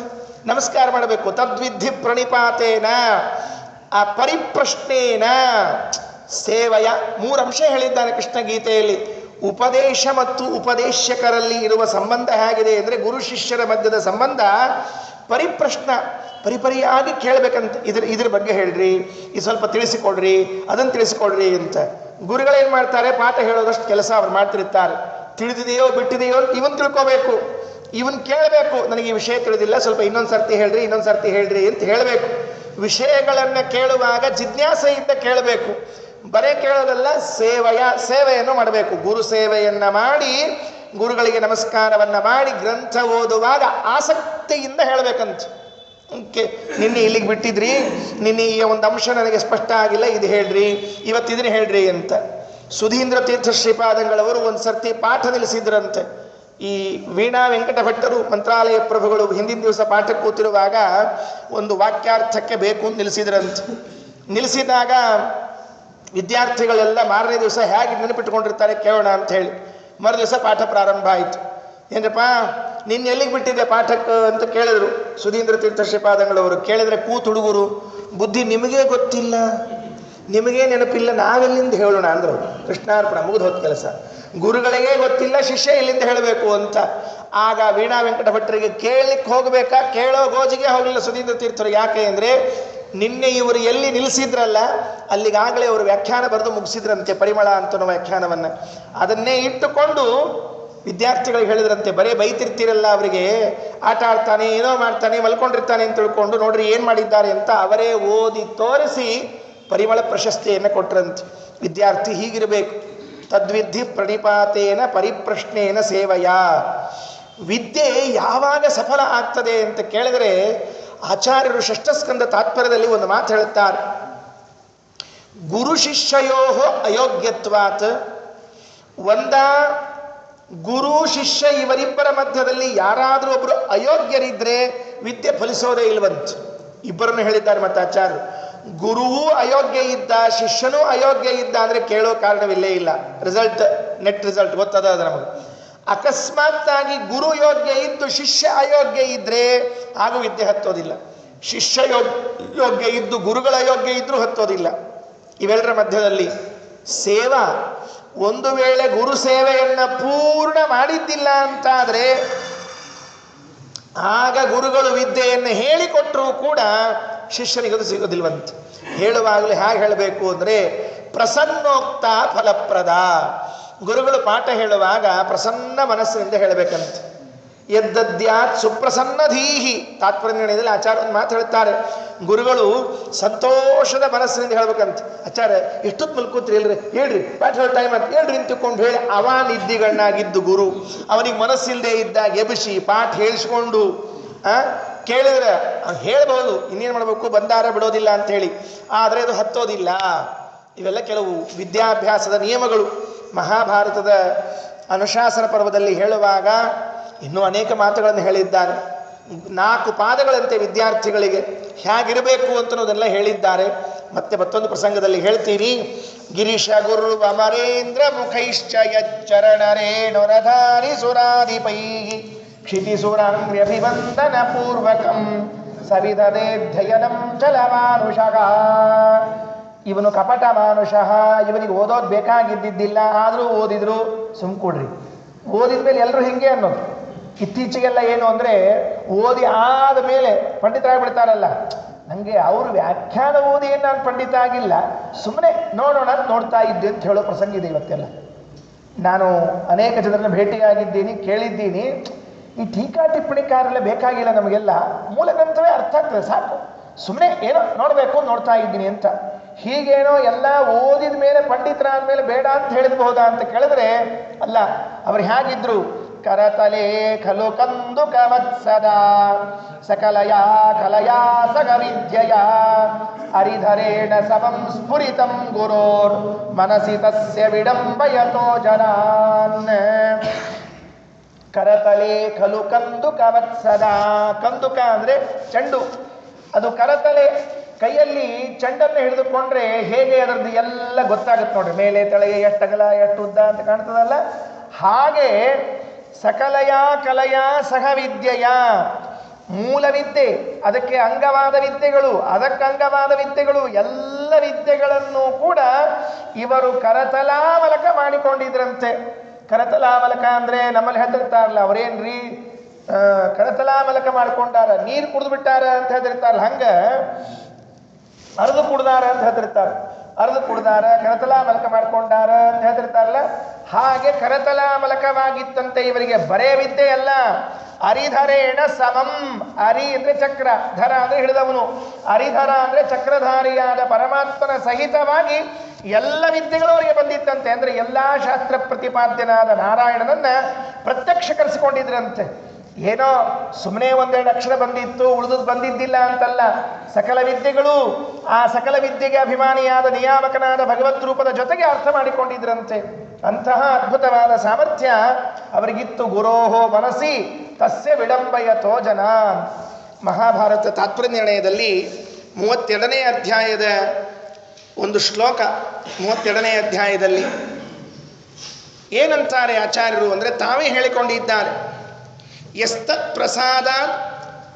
ನಮಸ್ಕಾರ ಮಾಡಬೇಕು. ತದ್ವಿಧಿ ಪ್ರಣಿಪಾತೇನ, ಆ ಪರಿಪ್ರಶ್ನೇನ ಸೇವಯ. 3 ಅಂಶ ಹೇಳಿದ್ದಾನೆ ಕೃಷ್ಣ ಗೀತೆಯಲ್ಲಿ. ಉಪದೇಶ ಮತ್ತು ಉಪದೇಶಕರಲ್ಲಿ ಇರುವ ಸಂಬಂಧ ಹೇಗಿದೆ ಅಂದರೆ, ಗುರು ಶಿಷ್ಯರ ಮಧ್ಯದ ಸಂಬಂಧ ಪರಿಪ್ರಶ್ನ, ಪರಿಪರಿಯಾಗಿ ಕೇಳಬೇಕಂತ. ಇದ್ರ ಬಗ್ಗೆ ಹೇಳ್ರಿ, ಇದು ಸ್ವಲ್ಪ ತಿಳಿಸಿಕೊಡ್ರಿ, ಅದನ್ನು ತಿಳಿಸಿಕೊಡ್ರಿ ಅಂತ. ಗುರುಗಳೇನು ಮಾಡ್ತಾರೆ? ಪಾಠ ಹೇಳೋದಷ್ಟು ಕೆಲಸ ಅವ್ರು ಮಾಡ್ತಿರ್ತಾರೆ. ತಿಳಿದಿದೆಯೋ ಬಿಟ್ಟಿದೆಯೋ ಅಂತ ಇವನ್ ತಿಳ್ಕೋಬೇಕು, ಇವನ್ ಕೇಳಬೇಕು. ನನಗೆ ಈ ವಿಷಯ ತಿಳಿದಿಲ್ಲ, ಸ್ವಲ್ಪ ಇನ್ನೊಂದು ಸರ್ತಿ ಹೇಳ್ರಿ ಅಂತ ಹೇಳಬೇಕು. ವಿಷಯಗಳನ್ನು ಕೇಳುವಾಗ ಜಿಜ್ಞಾಸೆಯಿಂದ ಕೇಳಬೇಕು, ಬರೇ ಕೇಳೋದಲ್ಲ, ಸೇವೆಯನ್ನು ಮಾಡಬೇಕು. ಗುರು ಸೇವೆಯನ್ನು ಮಾಡಿ, ಗುರುಗಳಿಗೆ ನಮಸ್ಕಾರವನ್ನು ಮಾಡಿ, ಗ್ರಂಥ ಓದುವಾಗ ಆಸಕ್ತಿಯಿಂದ ಹೇಳಬೇಕಂತ. ನಿನ್ನೆ ಇಲ್ಲಿಗೆ ಬಿಟ್ಟಿದ್ರಿ, ನಿನ್ನೆ ಈ ಒಂದು ಅಂಶ ನನಗೆ ಸ್ಪಷ್ಟ ಆಗಿಲ್ಲ, ಇದು ಹೇಳ್ರಿ, ಇವತ್ತಿದನ್ನು ಹೇಳ್ರಿ ಅಂತ. ಸುಧೀಂದ್ರ ತೀರ್ಥ ಶ್ರೀಪಾದಂಗಳವರು ಒಂದು ಸರ್ತಿ ಪಾಠ ನಿಲ್ಲಿಸಿದ್ರಂತೆ. ಈ ವೀಣಾ ವೆಂಕಟ ಭಟ್ಟರು ಮಂತ್ರಾಲಯ ಪ್ರಭುಗಳು ಹಿಂದಿನ ದಿವಸ ಪಾಠಕ್ಕೆ ಕೂತಿರುವಾಗ ಒಂದು ವಾಕ್ಯಾರ್ಥಕ್ಕೆ ಬೇಕು ಅಂತ ನಿಲ್ಲಿಸಿದ್ರಂತೆ. ನಿಲ್ಲಿಸಿದಾಗ ವಿದ್ಯಾರ್ಥಿಗಳೆಲ್ಲ ಮಾರನೇ ದಿವಸ ಹೇಗೆ ನೆನಪಿಟ್ಕೊಂಡಿರ್ತಾರೆ ಕೇಳೋಣ ಅಂತ ಹೇಳಿ ಮರು ದಿವಸ ಪಾಠ ಪ್ರಾರಂಭ ಆಯಿತು. ಏನಪ್ಪ ನಿನ್ನ ಎಲ್ಲಿಗೆ ಬಿಟ್ಟಿದ್ದೆ ಪಾಠಕ್ಕೆ ಅಂತ ಕೇಳಿದ್ರು ಸುಧೀಂದ್ರ ತೀರ್ಥ ಶ್ರೀಪಾದಂಗಳವರು. ಕೇಳಿದ್ರೆ ಕೂತು ಹುಡುಗರು, ಬುದ್ಧಿ ನಿಮಗೇ ಗೊತ್ತಿಲ್ಲ, ನಿಮಗೇ ನೆನಪಿಲ್ಲ, ನಾವೆಲ್ಲಿಂದ ಹೇಳೋಣ ಅಂದರು. ಕೃಷ್ಣಾರ್ಪಣ, ಮುಗಿದು ಹೋದ ಕೆಲಸ. ಗುರುಗಳಿಗೆ ಗೊತ್ತಿಲ್ಲ, ಶಿಷ್ಯ ಎಲ್ಲಿಂದ ಹೇಳಬೇಕು ಅಂತ. ಆಗ ವೀಣಾ ವೆಂಕಟ ಭಟ್ಟರಿಗೆ ಕೇಳಲಿಕ್ಕೆ ಹೋಗಬೇಕಾ, ಕೇಳೋ ಗೋಜಿಗೆ ಹೋಗಲಿಲ್ಲ ಸುಧೀಂದ್ರ ತೀರ್ಥರು. ಯಾಕೆ ಅಂದರೆ ನಿನ್ನೆ ಇವರು ಎಲ್ಲಿ ನಿಲ್ಲಿಸಿದ್ರಲ್ಲ ಅಲ್ಲಿಗಾಗಲೇ ಅವರು ವ್ಯಾಖ್ಯಾನ ಬರೆದು ಮುಗಿಸಿದ್ರಂತೆ, ಪರಿಮಳ ಅಂತನೋ ವ್ಯಾಖ್ಯಾನವನ್ನು. ಅದನ್ನೇ ಇಟ್ಟುಕೊಂಡು ವಿದ್ಯಾರ್ಥಿಗಳಿಗೆ ಹೇಳಿದ್ರಂತೆ, ಬರೀ ಬೈತಿರ್ತೀರಲ್ಲ ಅವರಿಗೆ, ಆಟ ಆಡ್ತಾನೆ, ಏನೋ ಮಾಡ್ತಾನೆ, ಮಲ್ಕೊಂಡಿರ್ತಾನೆ ಅಂತ ತಿಳ್ಕೊಂಡು ನೋಡ್ರಿ ಏನು ಮಾಡಿದ್ದಾರೆ ಅಂತ ಅವರೇ ಓದಿ ತೋರಿಸಿ ಪರಿಮಳ ಪ್ರಶಸ್ತಿಯನ್ನು ಕೊಟ್ಟರಂತೆ. ವಿದ್ಯಾರ್ಥಿ ಹೀಗಿರಬೇಕು. ತದ್ವಿಧಿ ಪ್ರಣಿಪಾತೇನ ಪರಿಪ್ರಶ್ನೇನ ಸೇವಯ. ವಿದ್ಯೆ ಯಾವಾಗ ಸಫಲ ಆಗ್ತದೆ ಅಂತ ಕೇಳಿದರೆ ಆಚಾರ್ಯರು ಷಷ್ಠಸ್ಕಂದ ತಾತ್ಪರ್ಯದಲ್ಲಿ ಒಂದು ಮಾತು ಹೇಳುತ್ತಾರೆ. ಗುರು ಶಿಷ್ಯಯೋ ಅಯೋಗ್ಯತ್ವಾತ್. ಗುರು ಶಿಷ್ಯ ಇವರಿಬ್ಬರ ಮಧ್ಯದಲ್ಲಿ ಯಾರಾದರೂ ಒಬ್ಬರು ಅಯೋಗ್ಯರಿದ್ರೆ ವಿದ್ಯೆ ಫಲಿಸೋದೇ ಇಲ್ವಂತ. ಇಬ್ಬರನ್ನು ಹೇಳಿದ್ದಾರೆ ಮತ್ತೆ ಆಚಾರ್ಯರು. ಗುರುವೂ ಅಯೋಗ್ಯ ಇದ್ದ, ಶಿಷ್ಯನೂ ಅಯೋಗ್ಯ ಇದ್ದ ಅಂದರೆ ಕೇಳೋ ಕಾರಣವಿಲ್ಲೇ ಇಲ್ಲ. ನೆಟ್ ರಿಸಲ್ಟ್ ಗೊತ್ತದ ಅದು ನಮಗೆ. ಅಕಸ್ಮಾತ್ತಾಗಿ ಗುರು ಯೋಗ್ಯ ಇದ್ದು ಶಿಷ್ಯ ಅಯೋಗ್ಯ ಇದ್ದರೆ ಹಾಗೂ ವಿದ್ಯೆ ಹತ್ತೋದಿಲ್ಲ. ಶಿಷ್ಯ ಯೋಗ್ಯ ಇದ್ದು ಗುರುಗಳ ಅಯೋಗ್ಯ ಇದ್ದರೂ ಹತ್ತೋದಿಲ್ಲ. ಇವೆಲ್ಲರ ಮಧ್ಯದಲ್ಲಿ ಸೇವಾ, ಒಂದು ವೇಳೆ ಗುರು ಸೇವೆಯನ್ನು ಪೂರ್ಣ ಮಾಡಿದ್ದಿಲ್ಲ ಅಂತಾದರೆ ಆಗ ಗುರುಗಳು ವಿದ್ಯೆಯನ್ನು ಹೇಳಿಕೊಟ್ಟರೂ ಕೂಡ ಶಿಷ್ಯನಿಗದು ಸಿಗೋದಿಲ್ವಂತ. ಹೇಳುವಾಗಲೂ ಹೇಗೆ ಹೇಳಬೇಕು ಅಂದರೆ ಪ್ರಸನ್ನೋಕ್ತ ಫಲಪ್ರದ. ಗುರುಗಳು ಪಾಠ ಹೇಳುವಾಗ ಪ್ರಸನ್ನ ಮನಸ್ಸಿನಿಂದ ಹೇಳಬೇಕಂತ. ಎದ್ದದ್ಯಾತ್ ಸುಪ್ರಸನ್ನಧೀಹಿ. ತಾತ್ಪರ್ಯ ನಿರ್ಣಯದಲ್ಲಿ ಆಚಾರ್ಯ ಒಂದು ಮಾತು ಹೇಳ್ತಾರೆ, ಗುರುಗಳು ಸಂತೋಷದ ಮನಸ್ಸಿನಿಂದ ಹೇಳ್ಬೇಕಂತ. ಆಚಾರ್ಯ ಎಷ್ಟೊತ್ತು ಮಲ್ಕೋತ್ರಿ ಇಲ್ರಿ, ಹೇಳ್ರಿ ಪಾಠ ಹೇಳೋ ಟೈಮ್ ಅಂತ ಹೇಳ್ರಿ ನಿಂತುಕೊಂಡು ಹೇಳಿ ಅವಾನಿದ್ದಿಗಣ್ಣಾಗಿದ್ದು ಗುರು ಅವನಿಗೆ ಮನಸ್ಸಿಲ್ಲದೆ ಇದ್ದಾಗ ಎಬ್ಬಿಸಿ ಪಾಠ ಹೇಳಿಸ್ಕೊಂಡು ಕೇಳಿದ್ರೆ ಅವ್ನು ಹೇಳ್ಬೋದು, ಇನ್ನೇನು ಮಾಡಬೇಕು, ಬಂದಾರ ಬಿಡೋದಿಲ್ಲ ಅಂಥೇಳಿ. ಆದರೆ ಅದು ಹತ್ತೋದಿಲ್ಲ. ಇವೆಲ್ಲ ಕೆಲವು ವಿದ್ಯಾಭ್ಯಾಸದ ನಿಯಮಗಳು. ಮಹಾಭಾರತದ ಅನುಶಾಸನ ಪರ್ವದಲ್ಲಿ ಹೇಳುವಾಗ ಇನ್ನೂ ಅನೇಕ ಮಾತುಗಳನ್ನು ಹೇಳಿದ್ದಾರೆ. 4 ಪಾದಗಳಂತೆ ವಿದ್ಯಾರ್ಥಿಗಳಿಗೆ ಹೇಗಿರಬೇಕು ಅಂತನ್ನೋದೆಲ್ಲ ಹೇಳಿದ್ದಾರೆ. ಮತ್ತೊಂದು ಪ್ರಸಂಗದಲ್ಲಿ ಹೇಳ್ತೀನಿ. ಗಿರೀಶ ಗುರು ಅಮರೇಂದ್ರ ಮುಖೈಶ್ಚ ಯಚ್ಚರಣರೇಣುರಧಾರಿ ಸುರಾಧಿಪೈ ಕ್ಷಿತಿಸುರಾನ್ಯಭಿವಂದನ ಪೂರ್ವಕಂ ಸವಿಧದೇಧ್ಯಯನಂ ಚಲಮಾನುಷಃ. ಇವನು ಕಪಟ ಮಾನುಷಃ, ಇವನಿಗೆ ಓದೋದು ಬೇಕಾಗಿದ್ದಿದ್ದಿಲ್ಲ, ಆದರೂ ಓದಿದ್ರು. ಸುಮ್ಕೊಡ್ರಿ, ಓದಿದ ಮೇಲೆ ಎಲ್ಲರೂ ಹಿಂಗೆ ಅನ್ನೋದು. ಇತ್ತೀಚೆಗೆಲ್ಲ ಏನು ಅಂದರೆ ಓದಿ ಆದ ಮೇಲೆ ಪಂಡಿತರಾಗ್ಬಿಡ್ತಾರಲ್ಲ, ನನಗೆ ಅವರು ವ್ಯಾಖ್ಯಾನ ಓದಿ ಏನು ನಾನು ಪಂಡಿತ ಆಗಿಲ್ಲ, ಸುಮ್ಮನೆ ನೋಡೋಣ ಅಂತ ನೋಡ್ತಾ ಇದ್ದೆ ಅಂತ ಹೇಳೋ ಪ್ರಸಂಗ ಇದೆ ಇವತ್ತೆಲ್ಲ. ನಾನು ಅನೇಕ ಜನರನ್ನ ಭೇಟಿಯಾಗಿದ್ದೀನಿ, ಕೇಳಿದ್ದೀನಿ. ಈ ಟೀಕಾ ಟಿಪ್ಪಣಿಕಾರೆಲ್ಲ ಬೇಕಾಗಿಲ್ಲ ನಮಗೆಲ್ಲ, ಮೂಲ ಗ್ರಂಥವೇ ಅರ್ಥ ಆಗ್ತದೆ ಸಾಕು, ಸುಮ್ಮನೆ ಏನೋ ನೋಡಬೇಕು ನೋಡ್ತಾ ಇದ್ದೀನಿ ಅಂತ. ಹೀಗೇನೋ ಎಲ್ಲ ಓದಿದ ಮೇಲೆ ಪಂಡಿತರಾದ ಮೇಲೆ ಬೇಡ ಅಂತ ಹೇಳಿದ್ಬಹುದಾ ಅಂತ ಕೇಳಿದ್ರೆ ಅಲ್ಲ. ಅವರು ಹೇಗಿದ್ರು, ಕರತಲೆ ಖಲು ಕಂದು ಕವತ್ಸದ ಸಕಲಯಾ ಕಲಯಾ ಸಗ ವಿದ್ಯೆಯ ಹರಿಧರೇಣ ಸಮಂ ಸ್ಫುರಿತಂ ಗುರೋರ್ ಮನಸಿ ತಸ್ಯ ವಿಡಂಬಯತೋ ಜನಾನ್. ಕರತಲೆ ಖಲು ಕಂದು ಕವತ್ಸದ, ಕಂದುಕ ಅಂದರೆ ಚೆಂಡು, ಅದು ಕರತಲೆ, ಕೈಯಲ್ಲಿ ಚೆಂಡನ್ನು ಹಿಡಿದುಕೊಂಡ್ರೆ ಹೇಗೆ ಅದರದ್ದು ಎಲ್ಲ ಗೊತ್ತಾಗುತ್ತೆ ನೋಡ್ರಿ, ಮೇಲೆ ತೆಳಗೆ ಎಷ್ಟು ಅಗಲ ಎಷ್ಟು ಉದ್ದ ಅಂತ ಕಾಣ್ತದಲ್ಲ. ಹಾಗೆ ಸಕಲಯ ಕಲಯ ಸಹ ವಿದ್ಯೆಯ, ಮೂಲ ವಿದ್ಯೆ, ಅದಕ್ಕೆ ಅಂಗವಾದ ವಿದ್ಯೆಗಳು, ಅದಕ್ಕೆ ಅಂಗವಾದ ವಿದ್ಯೆಗಳು, ಎಲ್ಲ ವಿದ್ಯೆಗಳನ್ನು ಕೂಡ ಇವರು ಕರತಲಾಮಲಕ ಮಾಡಿಕೊಂಡಿದ್ರಂತೆ. ಕರತಲಾಮಲಕ ಅಂದರೆ ನಮ್ಮಲ್ಲಿ ಹೇಳ್ತಿರ್ತಾರಲ್ಲ, ಅವರೇನ್ರಿ ಕರತಲಾಮಲಕ ಮಾಡ್ಕೊಂಡಾರ, ನೀರು ಕುಡಿದು ಬಿಟ್ಟಾರ ಅಂತ ಹೇಳ್ತಿರ್ತಾರಲ್ಲ, ಹಂಗ ಅರ್ದು ಕುಡ್ದಾರ ಅಂತ ಹೇಳ್ತಿರ್ತಾರೆ. ಅರ್ದು ಕುಡ್ದಾರ, ಕರತಲಾಮಲಕ ಮಾಡ್ಕೊಂಡಾರ ಅಂತ ಹೇಳ್ತಿರ್ತಾರಲ್ಲ, ಹಾಗೆ ಕರತಲಾಮಲಕವಾಗಿತ್ತಂತೆ ಇವರಿಗೆ. ಬರೇ ವಿದ್ಯೆ ಅಲ್ಲ, ಹರಿಧರೇಣ ಸಮಂ, ಹರಿ ಅಂದ್ರೆ ಚಕ್ರ, ಧರ ಅಂದ್ರೆ ಹಿಡಿದವನು, ಹರಿಧರ ಅಂದ್ರೆ ಚಕ್ರಧಾರಿಯಾದ ಪರಮಾತ್ಮನ ಸಹಿತವಾಗಿ ಎಲ್ಲ ವಿದ್ಯೆಗಳು ಅವರಿಗೆ ಬಂದಿತ್ತಂತೆ. ಅಂದ್ರೆ ಎಲ್ಲಾ ಶಾಸ್ತ್ರ ಪ್ರತಿಪಾದ್ಯನಾದ ನಾರಾಯಣನನ್ನ ಪ್ರತ್ಯಕ್ಷಕರಿಸಿಕೊಂಡಿದ್ರಂತೆ. ಏನೋ ಸುಮ್ಮನೆ ಒಂದೆರಡು ಅಕ್ಷರ ಬಂದಿತ್ತು ಉಳಿದು ಬಂದಿದ್ದಿಲ್ಲ ಅಂತಲ್ಲ, ಸಕಲ ವಿದ್ಯೆಗಳು ಆ ಸಕಲ ವಿದ್ಯೆಗೆ ಅಭಿಮಾನಿಯಾದ ನಿಯಾಮಕನಾದ ಭಗವದ್ ರೂಪದ ಜೊತೆಗೆ ಅರ್ಥ ಮಾಡಿಕೊಂಡಿದ್ರಂತೆ. ಅಂತಹ ಅದ್ಭುತವಾದ ಸಾಮರ್ಥ್ಯ ಅವರಿಗಿತ್ತು. ಗುರೋಹೋ ಮನಸಿ ತಸ್ಯ ವಿಡಂಬಯತೋ ಜನ. ಮಹಾಭಾರತ ತಾತ್ಪರ್ಯ ನಿರ್ಣಯದಲ್ಲಿ 32ನೇ ಅಧ್ಯಾಯದ ಒಂದು ಶ್ಲೋಕ, 32ನೇ ಅಧ್ಯಾಯದಲ್ಲಿ ಏನಂತಾರೆ ಆಚಾರ್ಯರು ಅಂದರೆ, ತಾವೇ ಹೇಳಿಕೊಂಡಿದ್ದಾರೆ, ಯಸ್ತತ್ ಪ್ರಸಾದಾತ್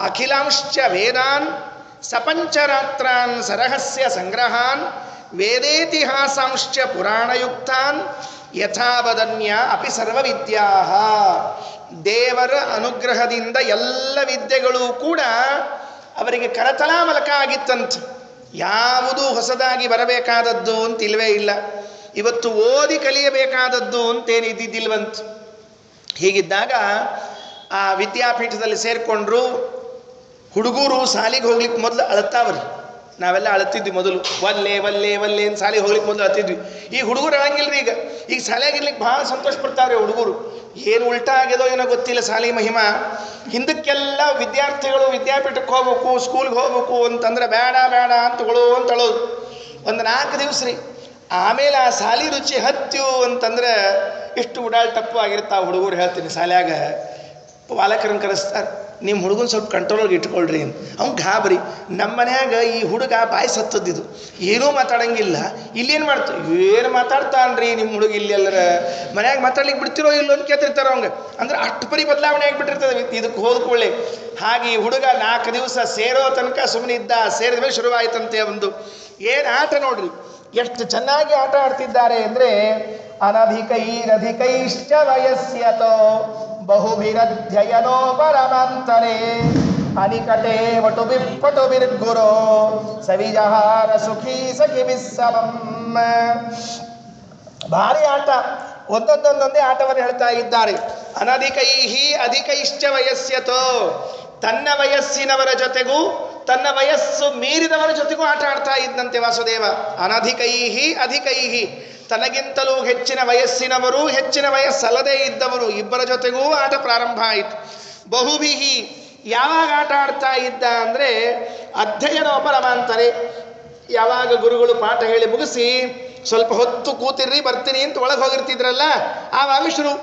ಅಖಿಲಾಂಶ್ಚ ವೇದಾನ್ ಸಪಂಚರಾತ್ರಾನ್ ಸರಹಸ್ಯ ಸಂಗ್ರಹಾನ್ ವೇದೇತಿಹಾಸಾಂಶ್ಚ ಪುರಾಣಯುಕ್ತಾನ್ ಯಥಾವದನ್ಯ ಅಪಿ ಸರ್ವವಿದ್ಯಾ. ದೇವರ ಅನುಗ್ರಹದಿಂದ ಎಲ್ಲ ವಿದ್ಯೆಗಳು ಕೂಡ ಅವರಿಗೆ ಕರತಲಾಮಲಕ ಆಗಿತ್ತಂತೆ. ಯಾವುದೂ ಹೊಸದಾಗಿ ಬರಬೇಕಾದದ್ದು ಅಂತ ಇಲ್ಲವೇ ಇಲ್ಲ. ಇವತ್ತು ಓದಿ ಕಲಿಯಬೇಕಾದದ್ದು ಅಂತೇನು ಇದ್ದಿದ್ದಿಲ್ವಂತ. ಹೀಗಿದ್ದಾಗ ಆ ವಿದ್ಯಾಪೀಠದಲ್ಲಿ ಸೇರಿಕೊಂಡ್ರು. ಹುಡುಗರು ಶಾಲೆಗೆ ಹೋಗ್ಲಿಕ್ಕೆ ಮೊದಲು ಅಳತಾವ್ರಿ. ನಾವೆಲ್ಲ ಅಳತಿದ್ವಿ ಮೊದಲು, ಒಲ್ಲೆ ಒಲ್ಲೆ ಒಲ್ಲೆ ಅಂತ ಶಾಲೆಗೆ ಹೋಗ್ಲಿಕ್ಕೆ ಮೊದಲು ಅಳತಿದ್ವಿ. ಈಗ ಹುಡುಗರು ಅಳಂಗಿಲ್ರಿ. ಈಗ ಶಾಲೆಗಿರ್ಲಿಕ್ಕೆ ಭಾಳ ಸಂತೋಷ ಪಡ್ತಾವ್ರಿ ಹುಡುಗರು. ಏನು ಉಲ್ಟಾ ಆಗ್ಯದೋ ಏನೋ ಗೊತ್ತಿಲ್ಲ ಶಾಲೆ ಮಹಿಮಾ. ಹಿಂದಕ್ಕೆಲ್ಲ ವಿದ್ಯಾರ್ಥಿಗಳು ವಿದ್ಯಾಪೀಠಕ್ಕೆ ಹೋಗ್ಬೇಕು, ಸ್ಕೂಲ್ಗೆ ಹೋಗ್ಬೇಕು ಅಂತಂದ್ರೆ ಬೇಡ ಬೇಡ ಅಂತ ಅಳೋದು. ಒಂದು 4 ದಿವಸ ರೀ. ಆಮೇಲೆ ಆ ಶಾಲೆ ರುಚಿ ಹತ್ಯು ಅಂತಂದ್ರೆ ಇಷ್ಟು ಉಡಾಳ್ ಟಪ್ಪು ಆಗಿರ್ತಾವೆ ಹುಡುಗರು. ಹೇಳ್ತೀನಿ, ಶಾಲ್ಯಾಗ ಪಾಲಕರನ್ನು ಕರೆಸ್ತಾರೆ, ನಿಮ್ಮ ಹುಡುಗನ ಸ್ವಲ್ಪ ಕಂಟ್ರೋಲಾಗಿ ಇಟ್ಕೊಳ್ರಿ ಅಂತ. ಅವ್ನು ಗಾಬರಿ. ನಮ್ಮ ಮನ್ಯಾಗ ಈ ಹುಡುಗ ಬಾಯಿ ಸತ್ತದ್ದಿದ್ದು, ಏನೂ ಮಾತಾಡಂಗಿಲ್ಲ. ಇಲ್ಲೇನು ಮಾಡ್ತೀವಿ, ಏನು ಮಾತಾಡ್ತಾನ್ರಿ ನಿಮ್ಮ ಹುಡುಗ, ಇಲ್ಲಿ ಎಲ್ಲರ ಮನ್ಯಾಗ ಮಾತಾಡ್ಲಿಕ್ಕೆ ಬಿಡ್ತಿರೋ ಇಲ್ಲೋ ಅಂತ ಕೇಳ್ತಿರ್ತಾರೋ ಹಂಗೆ. ಅಂದ್ರೆ ಅಷ್ಟು ಪರಿ ಬದಲಾವಣೆ ಆಗಿಬಿಟ್ಟಿರ್ತದೆ ಇದಕ್ಕೆ ಹೋದ್ಕೊಳ್ಳಿ. ಹಾಗೆ ಈ ಹುಡುಗ 4 ದಿವಸ ಸೇರೋ ತನಕ ಸುಮ್ಮನೆ ಇದ್ದ. ಸೇರಿದ ಮೇಲೆ ಶುರುವಾಯಿತಂತೆ ಒಂದು ಏನು ಆಟ ನೋಡ್ರಿ, ಎಷ್ಟು ಚೆನ್ನಾಗಿ ಆಟ ಆಡ್ತಿದ್ದಾರೆ ಅಂದರೆ, ಅನಧಿಕೈರಧಿಕೈಶ್ಚ ವಯಸ್ಯತೋ ಬಹುಭಿರಧ್ಯಯನೋ ಪರಮಾಂತರೇ ಅನಿಕಟೇ ವಟುಬಿರ್ಗುರೋ ಸವಿಜಹಾರ ಸುಖೀ ಸಖಿ ವಿಸ್ಸವಂ. ಭಾರಿ ಆಟ, ಒಂದೊಂದೊಂದೊಂದೇ ಆಟವನ್ನು ಹೇಳ್ತಾ ಇದ್ದಾರೆ. ಅನಧಿಕೈಹಿ ಅಧಿಕೈಶ್ಚ ವಯಸ್ಯತೋ, ತನ್ನ ವಯಸ್ಸಿನವರ ಜೊತೆಗೂ ತನ್ನ ವಯಸ್ಸು ಮೀರಿದವರ ಜೊತೆಗೂ ಆಟ ಆಡ್ತಾ ಇದ್ದಂತೆ ವಾಸುದೇವ. ಅನಧಿಕೈಹಿ ಅಧಿಕೈಹಿ, ತನಗಿಂತಲೂ ಹೆಚ್ಚಿನ ವಯಸ್ಸಿನವರು ಹೆಚ್ಚಿನ ವಯಸ್ಸಲ್ಲದೇ ಇದ್ದವರು ಇಬ್ಬರ ಜೊತೆಗೂ ಆಟ ಪ್ರಾರಂಭ ಆಯಿತು. ಬಹುಬಿಹಿ, ಯಾವಾಗ ಆಟ ಆಡ್ತಾ ಇದ್ದ ಅಂದರೆ ಅಧ್ಯಯನ ಪರಮಾಂತರೆ, ಯಾವಾಗ ಗುರುಗಳು ಪಾಠ ಹೇಳಿ ಮುಗಿಸಿ ಸ್ವಲ್ಪ ಹೊತ್ತು ಕೂತಿರ್ರಿ ಬರ್ತೀನಿ ಅಂತ ಒಳಗೆ ಹೋಗಿರ್ತಿದ್ರಲ್ಲ, ಆವಾಗ ಶುರು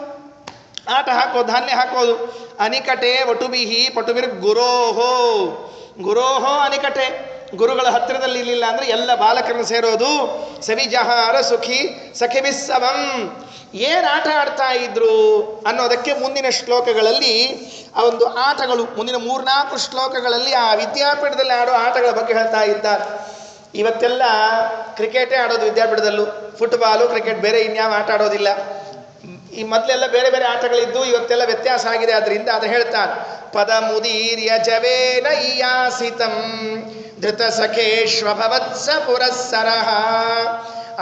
ಆಟ ಹಾಕೋದು, ಧಾನ್ಯ ಹಾಕೋದು. ಅನಿಕಟೆ ವಟುಬಿಹಿ ಪಟುಬಿರ್ ಗುರೋಹೋ, ಗುರೋಹೋ ಅನಿಕಟೆ, ಗುರುಗಳ ಹತ್ತಿರದಲ್ಲಿ ಇರಲಿಲ್ಲ ಅಂದರೆ ಎಲ್ಲ ಬಾಲಕರನ್ನು ಸೇರೋದು. ಸವಿಜಹಾರ ಸುಖಿ ಸಖಿಬಿಸ್ಸವಂ. ಏನು ಆಟ ಆಡ್ತಾ ಇದ್ರು ಅನ್ನೋದಕ್ಕೆ ಮುಂದಿನ ಶ್ಲೋಕಗಳಲ್ಲಿ ಆ ಒಂದು ಆಟಗಳು, ಮುಂದಿನ 3-4 ಶ್ಲೋಕಗಳಲ್ಲಿ ಆ ವಿದ್ಯಾಪೀಠದಲ್ಲಿ ಆಡೋ ಆಟಗಳ ಬಗ್ಗೆ ಹೇಳ್ತಾ ಇದ್ದಾರೆ. ಇವತ್ತೆಲ್ಲ ಕ್ರಿಕೆಟೇ ಆಡೋದು ವಿದ್ಯಾಪೀಠದಲ್ಲೂ, ಫುಟ್ಬಾಲು ಕ್ರಿಕೆಟ್, ಬೇರೆ ಇನ್ಯಾವ ಆಟ ಆಡೋದಿಲ್ಲ. ಈ ಮೊದಲೆಲ್ಲ ಬೇರೆ ಬೇರೆ ಆಟಗಳಿದ್ದು ಇವತ್ತೆಲ್ಲ ವ್ಯತ್ಯಾಸ ಆಗಿದೆ. ಅದರಿಂದ ಅದು ಹೇಳ್ತಾನೆ, ಪದ ಮುದೀರ್ಯ ಜವೇನ ಇಯಾಸಿತಂ ಧೃತ ಸಖೇಶ್ವಭವತ್ಸ ಪುರಸ್ಸರಃ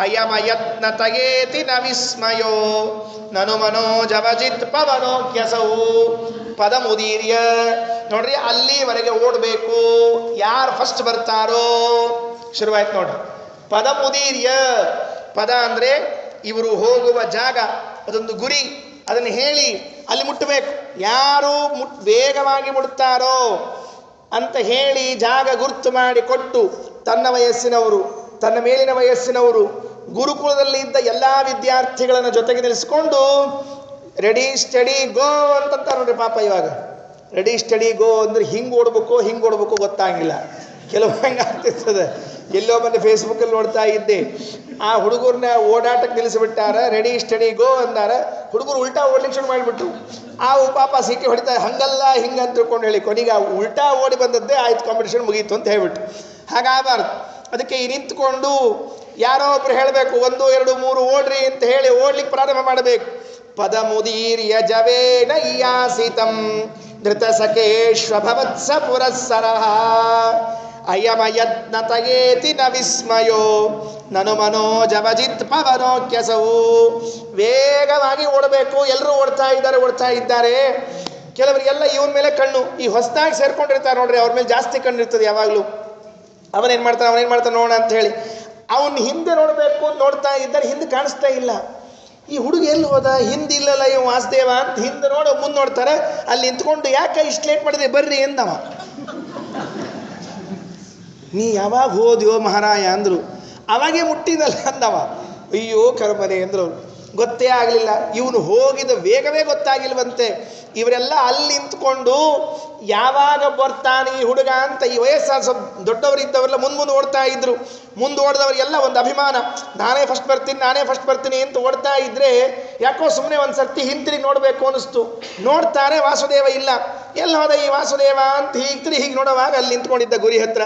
ಅಯಮಯತ್ನತಯೇತಿ ನ ವಿಸ್ಮಯೋ ನನು ಮನೋಜವಜಿತ್ ಪವನೋಕ್ಯಸೌ. ಪದ ಮುದೀರ್ಯ ನೋಡ್ರಿ, ಅಲ್ಲಿವರೆಗೆ ಓಡಬೇಕು. ಯಾರು ಫಸ್ಟ್ ಬರ್ತಾರೋ ಶುರುವಾಯ್ತು ನೋಡ್ರಿ. ಪದ ಮುದೀರ್ಯ, ಪದ ಅಂದರೆ ಇವರು ಹೋಗುವ ಜಾಗ, ಅದೊಂದು ಗುರಿ, ಅದನ್ನು ಹೇಳಿ ಅಲ್ಲಿ ಮುಟ್ಟಬೇಕು. ಯಾರು ವೇಗವಾಗಿ ಮುಟ್ತಾರೋ ಅಂತ ಹೇಳಿ ಜಾಗ ಗುರ್ತು ಮಾಡಿ ಕೊಟ್ಟು, ತನ್ನ ವಯಸ್ಸಿನವರು, ತನ್ನ ಮೇಲಿನ ವಯಸ್ಸಿನವರು, ಗುರುಕುಲದಲ್ಲಿ ಇದ್ದ ಎಲ್ಲ ವಿದ್ಯಾರ್ಥಿಗಳನ್ನು ಜೊತೆಗೆ ನಿಲ್ಲಿಸ್ಕೊಂಡು ರೆಡಿ ಸ್ಟಡಿ ಗೋ ಅಂತಂತಾರೆ ನೋಡ್ರಿ. ಪಾಪ ಇವಾಗ ರೆಡಿ ಸ್ಟಡಿ ಗೋ ಅಂದ್ರೆ ಹಿಂಗೆ ಓಡ್ಬೇಕು ಗೊತ್ತಾಗಿಲ್ಲ. ಕೆಲವು ಹಂಗೆ ಆಗ್ತಿರ್ತದೆ. ಎಲ್ಲೋ ಬಂದು ಫೇಸ್ಬುಕ್ಕಲ್ಲಿ ನೋಡ್ತಾ ಇದ್ದೆ, ಆ ಹುಡುಗರನ್ನ ಓಡಾಟಕ್ಕೆ ನಿಲ್ಲಿಸಿಬಿಟ್ಟಾರ, ರೆಡಿ ಸ್ಟಡಿ ಗೋ ಅಂದಾರ. ಹುಡುಗರು ಉಲ್ಟಾ ಓಡ್ಲಿಕ್ಕೆ ಶುರು ಮಾಡಿಬಿಟ್ರು. ಆ ಪಾಪ ಸೀಟಿ ಹೊಡಿತಾರೆ, ಹಂಗಲ್ಲ ಹಿಂಗೆ ಅಂತ ತಿಳ್ಕೊಂಡು ಹೇಳಿ ಕೊನೆಗೆ ಉಲ್ಟಾ ಓಡಿ ಬಂದದ್ದೇ ಆಯ್ತು, ಕಾಂಪಿಟೇಷನ್ ಮುಗೀತು ಅಂತ ಹೇಳ್ಬಿಟ್ಟು. ಹಾಗಾಗಬಾರ್ದು. ಅದಕ್ಕೆ ಈ ನಿಂತ್ಕೊಂಡು ಯಾರೋ ಒಬ್ರು ಹೇಳಬೇಕು 1 2 3 ಓಡ್ರಿ ಅಂತ ಹೇಳಿ ಓಡ್ಲಿಕ್ಕೆ ಪ್ರಾರಂಭ ಮಾಡಬೇಕು. ಪದ ಮುದೀರ್ಯ ಜವೇನ ಇಯಾಸಿತಂ ಧೃತ ಸಖೇಶ್ವಭವತ್ಸ ಪುರಸ್ಸರಃ ಅಯಮಯತ್ನತಯೇತಿ ನ ವಿಸ್ಮಯೋ ನನು ಮನೋಜವಜಿತ್ ಪವನೋಕ್ಯಸೌ. ವೇಗವಾಗಿ ಓಡಬೇಕು. ಎಲ್ಲರೂ ಓಡ್ತಾ ಇದ್ದಾರೆ. ಕೆಲವರಿಗೆಲ್ಲ ಇವನ ಮೇಲೆ ಕಣ್ಣು, ಈ ಹೊಸದಾಗಿ ಸೇರ್ಕೊಂಡಿರ್ತಾರೆ ನೋಡ್ರಿ, ಅವ್ರ ಮೇಲೆ ಜಾಸ್ತಿ ಕಣ್ಣಿರ್ತದೆ ಯಾವಾಗಲೂ. ಅವನೇನು ಮಾಡ್ತಾನೆ ನೋಡೋಣ ಅಂತ ಹೇಳಿ ಅವನು ಹಿಂದೆ ನೋಡಬೇಕು, ನೋಡ್ತಾ ಇದ್ದಾರೆ, ಹಿಂದೆ ಕಾಣಿಸ್ತಾ ಇಲ್ಲ. ಈ ಹುಡುಗ ಎಲ್ಲಿ ಹೋದ, ಹಿಂದೆ ಇಲ್ಲಲ್ಲ ಇವ ವಾಸುದೇವ ಅಂತ ಹಿಂದೆ ಮುಂದೆ ನೋಡ್ತಾರೆ. ಅಲ್ಲಿ ನಿಂತ್ಕೊಂಡು ಯಾಕೆ ಇಷ್ಟು ಲೇಟ್ ಮಾಡಿದೆ ಬರ್ರಿ ಎಂದವ. ನೀ ಯಾವಾಗ ಹೋದ್ಯೋ ಮಹಾರಾಯ ಅಂದರು. ಅವಾಗೇ ಮುಟ್ಟಿದಲ್ಲ ಅಂದವ. ಅಯ್ಯೋ ಕರ್ಮನೆ ಅಂದರು. ಗೊತ್ತೇ ಆಗಲಿಲ್ಲ. ಇವನು ಹೋಗಿದ ವೇಗವೇ ಗೊತ್ತಾಗಿಲ್ವಂತೆ. ಇವರೆಲ್ಲ ಅಲ್ಲಿ ನಿಂತ್ಕೊಂಡು ಯಾವಾಗ ಬರ್ತಾನೆ ಈ ಹುಡುಗ ಅಂತ, ಈ ವಯಸ್ಸಾದ ಸ್ವಲ್ಪ ದೊಡ್ಡವರಿದ್ದವರೆಲ್ಲ ಮುಂದೆ ಓಡ್ತಾ ಇದ್ರು. ಮುಂದೆ ಓಡಿದವರಿಗೆಲ್ಲ ಒಂದು ಅಭಿಮಾನ, ನಾನೇ ಫಸ್ಟ್ ಬರ್ತೀನಿ ಅಂತ ಓಡ್ತಾ ಇದ್ರೆ ಯಾಕೋ ಸುಮ್ಮನೆ ಒಂದು ಸರ್ತಿ ಹಿಂತಿರುಗಿ ನೋಡಬೇಕು ಅನ್ನಿಸ್ತು. ನೋಡ್ತಾರೆ, ವಾಸುದೇವ ಇಲ್ಲ. ಎಲ್ಲಿ ಹೋದ ಈ ವಾಸುದೇವ ಅಂತ ಹೀಗೆ ನೋಡುವಾಗ ಅಲ್ಲಿ ನಿಂತ್ಕೊಂಡಿದ್ದ ಗುರಿ ಹತ್ರ.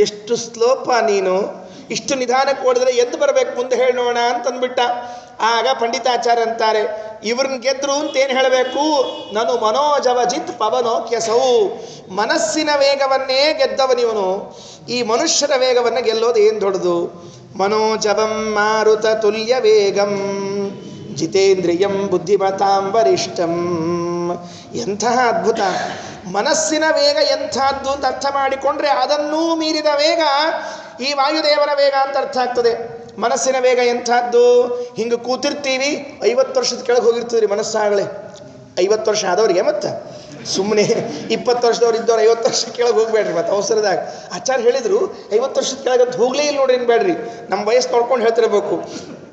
ಎಷ್ಟು ಸ್ಲೋಪ ನೀನು, ಇಷ್ಟು ನಿಧಾನಕ್ಕೆ ಓಡಿದ್ರೆ ಎದ್ದು ಬರಬೇಕು ಮುಂದೆ ಹೇಳೋಣ ಅಂತಂದ್ಬಿಟ್ಟ. ಆಗ ಪಂಡಿತಾಚಾರ್ಯ ಅಂತಾರೆ, ಇವ್ರನ್ನ ಗೆದ್ರು ಅಂತ ಏನು ಹೇಳಬೇಕು, ನಾನು ಮನೋಜವಜಿತ್ ಪವನೋಕ್ಯಸೌ. ಮನಸ್ಸಿನ ವೇಗವನ್ನೇ ಗೆದ್ದವನಿವನು. ಈ ಮನುಷ್ಯರ ವೇಗವನ್ನು ಗೆಲ್ಲೋದು ಏನು ದೊಡ್ಡದು. ಮನೋಜವಂ ಮಾರುತ ತುಲ್ಯ ವೇಗಂ ಜಿತೇಂದ್ರಿಯಂ ಬುದ್ಧಿಮತಾಂ ವರಿಷ್ಠಂ. ಎಂತಹ ಅದ್ಭುತ. ಮನಸ್ಸಿನ ವೇಗ ಎಂಥದ್ದು ಅಂತ ಅರ್ಥ ಮಾಡಿಕೊಂಡ್ರೆ ಅದನ್ನೂ ಮೀರಿದ ವೇಗ ಈ ವಾಯುದೇವರ ವೇಗ ಅಂತ ಅರ್ಥ ಆಗ್ತದೆ. ಮನಸ್ಸಿನ ವೇಗ ಎಂಥದ್ದು, ಹಿಂಗೆ ಕೂತಿರ್ತೀವಿ, 50 ವರ್ಷದ ಕೆಳಗೆ ಹೋಗಿರ್ತೀವಿ ರೀ ಮನಸ್ಸಾಗಲೇ. 50 ವರ್ಷ ಆದವ್ರಿಗೆ ಮತ್ತೆ ಸುಮ್ಮನೆ 20 ವರ್ಷದವ್ರು ಇದ್ದವ್ರು 50 ವರ್ಷ ಕೆಳಗೆ ಹೋಗ್ಬೇಡ್ರಿ. ಮತ್ತೆ ಅವಸರದಾಗ ಆಚಾರ್ಯ ಹೇಳಿದ್ರು 50 ವರ್ಷದ ಕೆಳಗೆ ಅಂತ ಹೋಗ್ಲೇ ಇಲ್ಲ ನೋಡ್ರಿ ಬೇಡ್ರಿ. ನಮ್ಮ ವಯಸ್ಸು ನೋಡ್ಕೊಂಡು ಹೇಳ್ತಿರ್ಬೇಕು.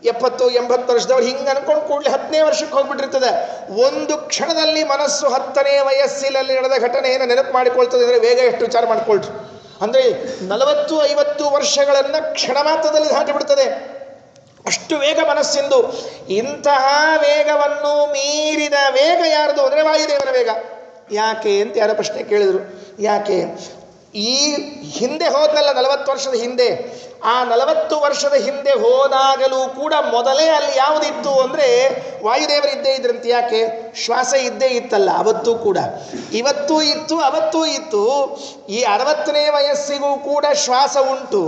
70-80 ವರ್ಷದವ್ರು ಹಿಂಗೆ ಅನ್ಕೊಂಡು ಕೂಡಲೇ 10ನೇ ವರ್ಷಕ್ಕೆ ಹೋಗ್ಬಿಟ್ಟಿರ್ತದೆ. ಒಂದು ಕ್ಷಣದಲ್ಲಿ ಮನಸ್ಸು 10ನೇ ವಯಸ್ಸಿನಲ್ಲಿ ನಡೆದ ಘಟನೆಯನ್ನು ನೆನಪು ಮಾಡಿಕೊಳ್ತದೆ. ಅಂದರೆ ವೇಗ ಎಷ್ಟು ವಿಚಾರ ಮಾಡಿಕೊಳ್ರಿ. ಅಂದರೆ 40-50 ವರ್ಷಗಳನ್ನು ಕ್ಷಣ ಮಾತ್ರದಲ್ಲಿ ದಾಟಿಬಿಡ್ತದೆ. ಅಷ್ಟು ವೇಗ ಮನಸ್ಸಿಂದು. ಇಂತಹ ವೇಗವನ್ನು ಮೀರಿದ ವೇಗ ಯಾರ್ದು ಅಂದರೆ ವಾಯುದೇವರ ವೇಗ. ಯಾಕೆ ಅಂತ ಯಾರೋ ಪ್ರಶ್ನೆ ಕೇಳಿದರು. ಯಾಕೆ ಈ ಹಿಂದೆ ಹೋದ್ನಲ್ಲ 40 ವರ್ಷದ ಹಿಂದೆ, ಆ 40 ವರ್ಷದ ಹಿಂದೆ ಹೋದಾಗಲೂ ಕೂಡ ಮೊದಲೇ ಅಲ್ಲಿ ಯಾವುದಿತ್ತು ಅಂದರೆ ವಾಯುದೇವರು ಇದ್ದೇ ಇದ್ರಂತೆ. ಯಾಕೆ? ಶ್ವಾಸ ಇದ್ದೇ ಇತ್ತಲ್ಲ ಅವತ್ತೂ ಕೂಡ, ಇವತ್ತೂ ಇತ್ತು, ಅವತ್ತೂ ಇತ್ತು. ಈ 60ನೇ ವಯಸ್ಸಿಗೂ ಕೂಡ ಶ್ವಾಸ ಉಂಟು.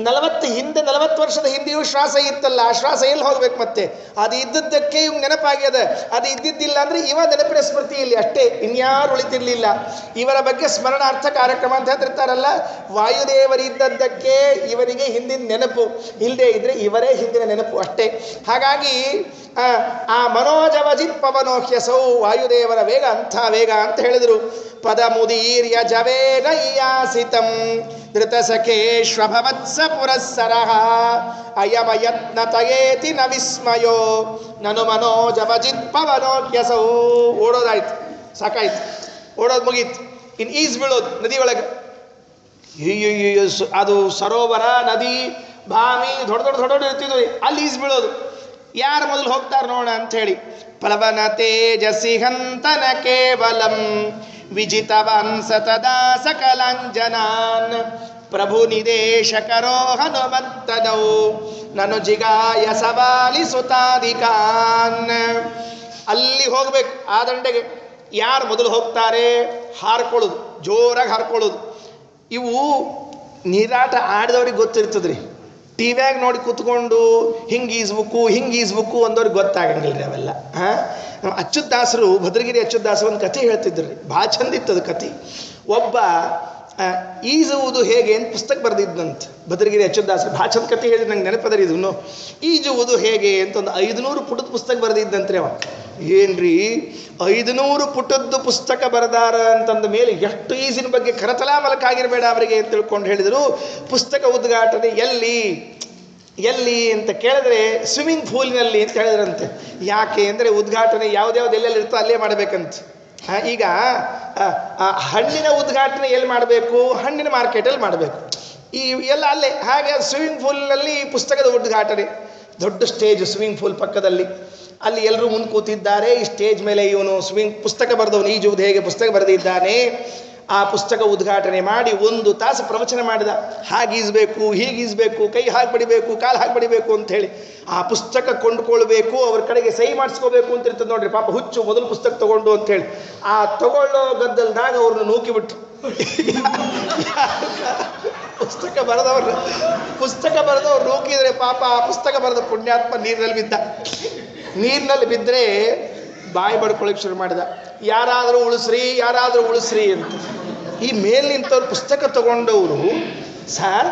40 ವರ್ಷದ ಹಿಂದೆಯೂ ಶ್ವಾಸ ಇತ್ತಲ್ಲ, ಆ ಶ್ವಾಸ ಎಲ್ಲಿ ಹೋಗ್ಬೇಕು ಮತ್ತೆ? ಅದು ಇದ್ದದ್ದಕ್ಕೆ ಇವ್ ನೆನಪಾಗ್ಯದ. ಅದು ಇದ್ದಿದ್ದಿಲ್ಲ ಅಂದರೆ ಇವ ನೆನಪಿನ ಸ್ಮೃತಿ ಇಲ್ಲಿ ಅಷ್ಟೇ, ಇನ್ಯಾರು ಉಳಿತಿರ್ಲಿಲ್ಲ. ಇವರ ಬಗ್ಗೆ ಸ್ಮರಣಾರ್ಥ ಕಾರ್ಯಕ್ರಮ ಅಂತ ಹೇಳ್ತಿರ್ತಾರಲ್ಲ, ವಾಯುದೇವರಿದ್ದದ್ದಕ್ಕೆ ಇವರಿಗೆ ಹಿಂದಿನ ನೆನಪು, ಇಲ್ಲದೆ ಇದ್ರೆ ಇವರೇ ಹಿಂದಿನ ನೆನಪು ಅಷ್ಟೇ. ಹಾಗಾಗಿ ಆ ಮನೋಜವಜಿತ್ ಪವನೋಹ್ಯಸೌ, ವಾಯುದೇವರ ವೇಗ ಅಂಥ ವೇಗ ಅಂತ ಹೇಳಿದರು. ಪದ ಮುದೀರ್ಯ ಜವೇನ ಇಯಾಸಿತಂ ಧೃತ ಸಖೇಶ್ವಭವತ್ಸ ಪುರಸ್ಸರಃ ಅಯಮಯತ್ನತಯೇತಿ ನ ವಿಸ್ಮಯೋ ನನು ಮನೋಜವಜಿತ್ ಪವನೋಹ್ಯಸೌ. ಓಡೋದಾಯ್ತು, ಸಾಕಾಯ್ತು, ಓಡೋದು ಮುಗೀತು. ಇನ್ನು ಈಜು ಬೀಳೋದು ನದಿ ಒಳಗೆ. ಅದು ಸರೋವರ, ನದಿ, ಬಾವಿ ದೊಡ್ಡ ಇರ್ತಿದ್ವಿ, ಅಲ್ಲಿ ಈಜು ಬೀಳೋದು. ಯಾರು ಮೊದಲು ಹೋಗ್ತಾರೆ ನೋಡೋಣ ಅಂಥೇಳಿ. ಪ್ಲವನ ತೇಜಸಿ ಹಂತನ ಕೇವಲಂ ವಿಜಿತವಾನ್ ಸತದಾ ಸಕಲಾಂಜನಾನ್ ಪ್ರಭು ನಿದೇಶಕರೋ ಹನುಮಂತನೌ ನನು ಜಿಗಾಯ ಸವಾಲಿ ಸುತಾದಿಕಾನ್. ಅಲ್ಲಿ ಹೋಗ್ಬೇಕು ಆ ದಂಡೆಗೆ. ಯಾರು ಮೊದಲು ಹೋಗ್ತಾರೆ? ಹಾರ್ಕೊಳ್ಳೋದು, ಜೋರಾಗಿ ಹಾರ್ಕೊಳ್ಳೋದು. ಇವು ನೀರಾಟ ಆಡಿದವ್ರಿಗೆ ಗೊತ್ತಿರ್ತದ್ರಿ. ಟಿವ್ಯಾಗ ನೋಡಿ ಕೂತ್ಕೊಂಡು ಹಿಂಗೆ ಈಸ್ಬೇಕು ಅಂದವ್ರಿಗೆ ಗೊತ್ತಾಗಂಗಿಲ್ಲ ರೀ ಅವೆಲ್ಲ. ಅಚ್ಯುತದಾಸರು, ಭದ್ರಗಿರಿ ಅಚ್ಯುತದಾಸರು ಒಂದು ಕಥೆ ಹೇಳ್ತಿದ್ರು ರೀ, ಭಾಳ ಚಂದ ಇತ್ತದು ಕಥೆ. ಒಬ್ಬ ಈಜುವುದು ಹೇಗೆ ಅಂತ ಪುಸ್ತಕ ಬರೆದಿದ್ದಂತೆ ಭದ್ರಗಿರಿ ಅಚ್ಯುತದಾಸರು. ಭಾಳ ಚಂದ ಕಥೆ ಹೇಳಿದ್ರೆ ನಂಗೆ ನೆನಪದರಿ ಇದನ್ನು. ಈಜುವುದು ಹೇಗೆ ಅಂತ ಒಂದು 500 ಪುಟದ ಪುಸ್ತಕ ಬರೆದಿದ್ದಂತ್ರಿ ಅವ. ಏನ್ರಿ 500 ಪುಟದ್ದು ಪುಸ್ತಕ ಬರೆದಾರ ಅಂತಂದ ಮೇಲೆ ಎಷ್ಟು ಈಜಿನ ಬಗ್ಗೆ ಕರತಲಾ ಮಲಕಾಗಿರಬೇಡ ಅವರಿಗೆ ಅಂತ ತಿಳ್ಕೊಂಡು ಹೇಳಿದರು. ಪುಸ್ತಕ ಉದ್ಘಾಟನೆ ಎಲ್ಲಿ ಅಂತ ಕೇಳಿದ್ರೆ ಸ್ವಿಮ್ಮಿಂಗ್ ಪೂಲ್ನಲ್ಲಿ ಅಂತ ಹೇಳಿದ್ರಂತೆ. ಯಾಕೆ ಅಂದರೆ ಉದ್ಘಾಟನೆ ಯಾವ್ದ್ಯಾವ್ದು ಎಲ್ಲೆಲ್ಲಿ ಇರ್ತೋ ಅಲ್ಲೇ ಮಾಡಬೇಕಂತ. ಈಗ ಹಣ್ಣಿನ ಉದ್ಘಾಟನೆ ಎಲ್ಲಿ ಮಾಡಬೇಕು? ಹಣ್ಣಿನ ಮಾರ್ಕೆಟಲ್ಲಿ ಮಾಡಬೇಕು. ಈ ಎಲ್ಲ ಅಲ್ಲೇ. ಹಾಗೆ ಸ್ವಿಮ್ಮಿಂಗ್ ಪೂಲ್ನಲ್ಲಿ ಪುಸ್ತಕದ ಉದ್ಘಾಟನೆ, ದೊಡ್ಡ ಸ್ಟೇಜ್ ಸ್ವಿಮ್ಮಿಂಗ್ ಪೂಲ್ ಪಕ್ಕದಲ್ಲಿ. ಅಲ್ಲಿ ಎಲ್ಲರೂ ಮುಂದೆ ಕೂತಿದ್ದಾರೆ. ಈ ಸ್ಟೇಜ್ ಮೇಲೆ ಇವನು ಪುಸ್ತಕ ಬರೆದವನು ಈಜುವುದು ಹೇಗೆ ಪುಸ್ತಕ ಬರೆದಿದ್ದಾನೆ. ಆ ಪುಸ್ತಕ ಉದ್ಘಾಟನೆ ಮಾಡಿ 1 ತಾಸು ಪ್ರವಚನ ಮಾಡಿದ. ಹಾಗೀಸಬೇಕು, ಹೀಗೀಸಬೇಕು, ಕೈ ಹಾಕಿ ಬಡಿಬೇಕು, ಕಾಲು ಹಾಕಿ ಬಡಿಬೇಕು ಅಂತ ಹೇಳಿ. ಆ ಪುಸ್ತಕ ಕೊಂಡ್ಕೊಳ್ಬೇಕು, ಅವ್ರ ಕಡೆಗೆ ಸಹಿ ಮಾಡಿಸ್ಕೋಬೇಕು ಅಂತ ಇರ್ತದೆ ನೋಡ್ರಿ. ಪಾಪ ಹುಚ್ಚು ಮೊದಲು ಪುಸ್ತಕ ತಗೊಂಡು ಅಂತೇಳಿ ಆ ತಗೊಳ್ಳೋ ಗದ್ದಲ್ದಾಗ ಅವ್ರನ್ನ ನೂಕಿಬಿಟ್ರು. ಪುಸ್ತಕ ಬರೆದವ್ರು ನೂಕಿದ್ರೆ ಪಾಪ ಆ ಪುಸ್ತಕ ಬರೆದ ಪುಣ್ಯಾತ್ಮ ನೀರಿನಲ್ಲಿ ಬಿದ್ದರೆ ಬಾಯಿ ಬಡ್ಕೊಳಕ್ಕೆ ಶುರು ಮಾಡಿದ. ಯಾರಾದರೂ ಉಳಿಸ್ರಿ ಅಂತ. ಈ ಮೇಲೆ ನಿಂತವ್ರು ಪುಸ್ತಕ ತಗೊಂಡವರು, ಸರ್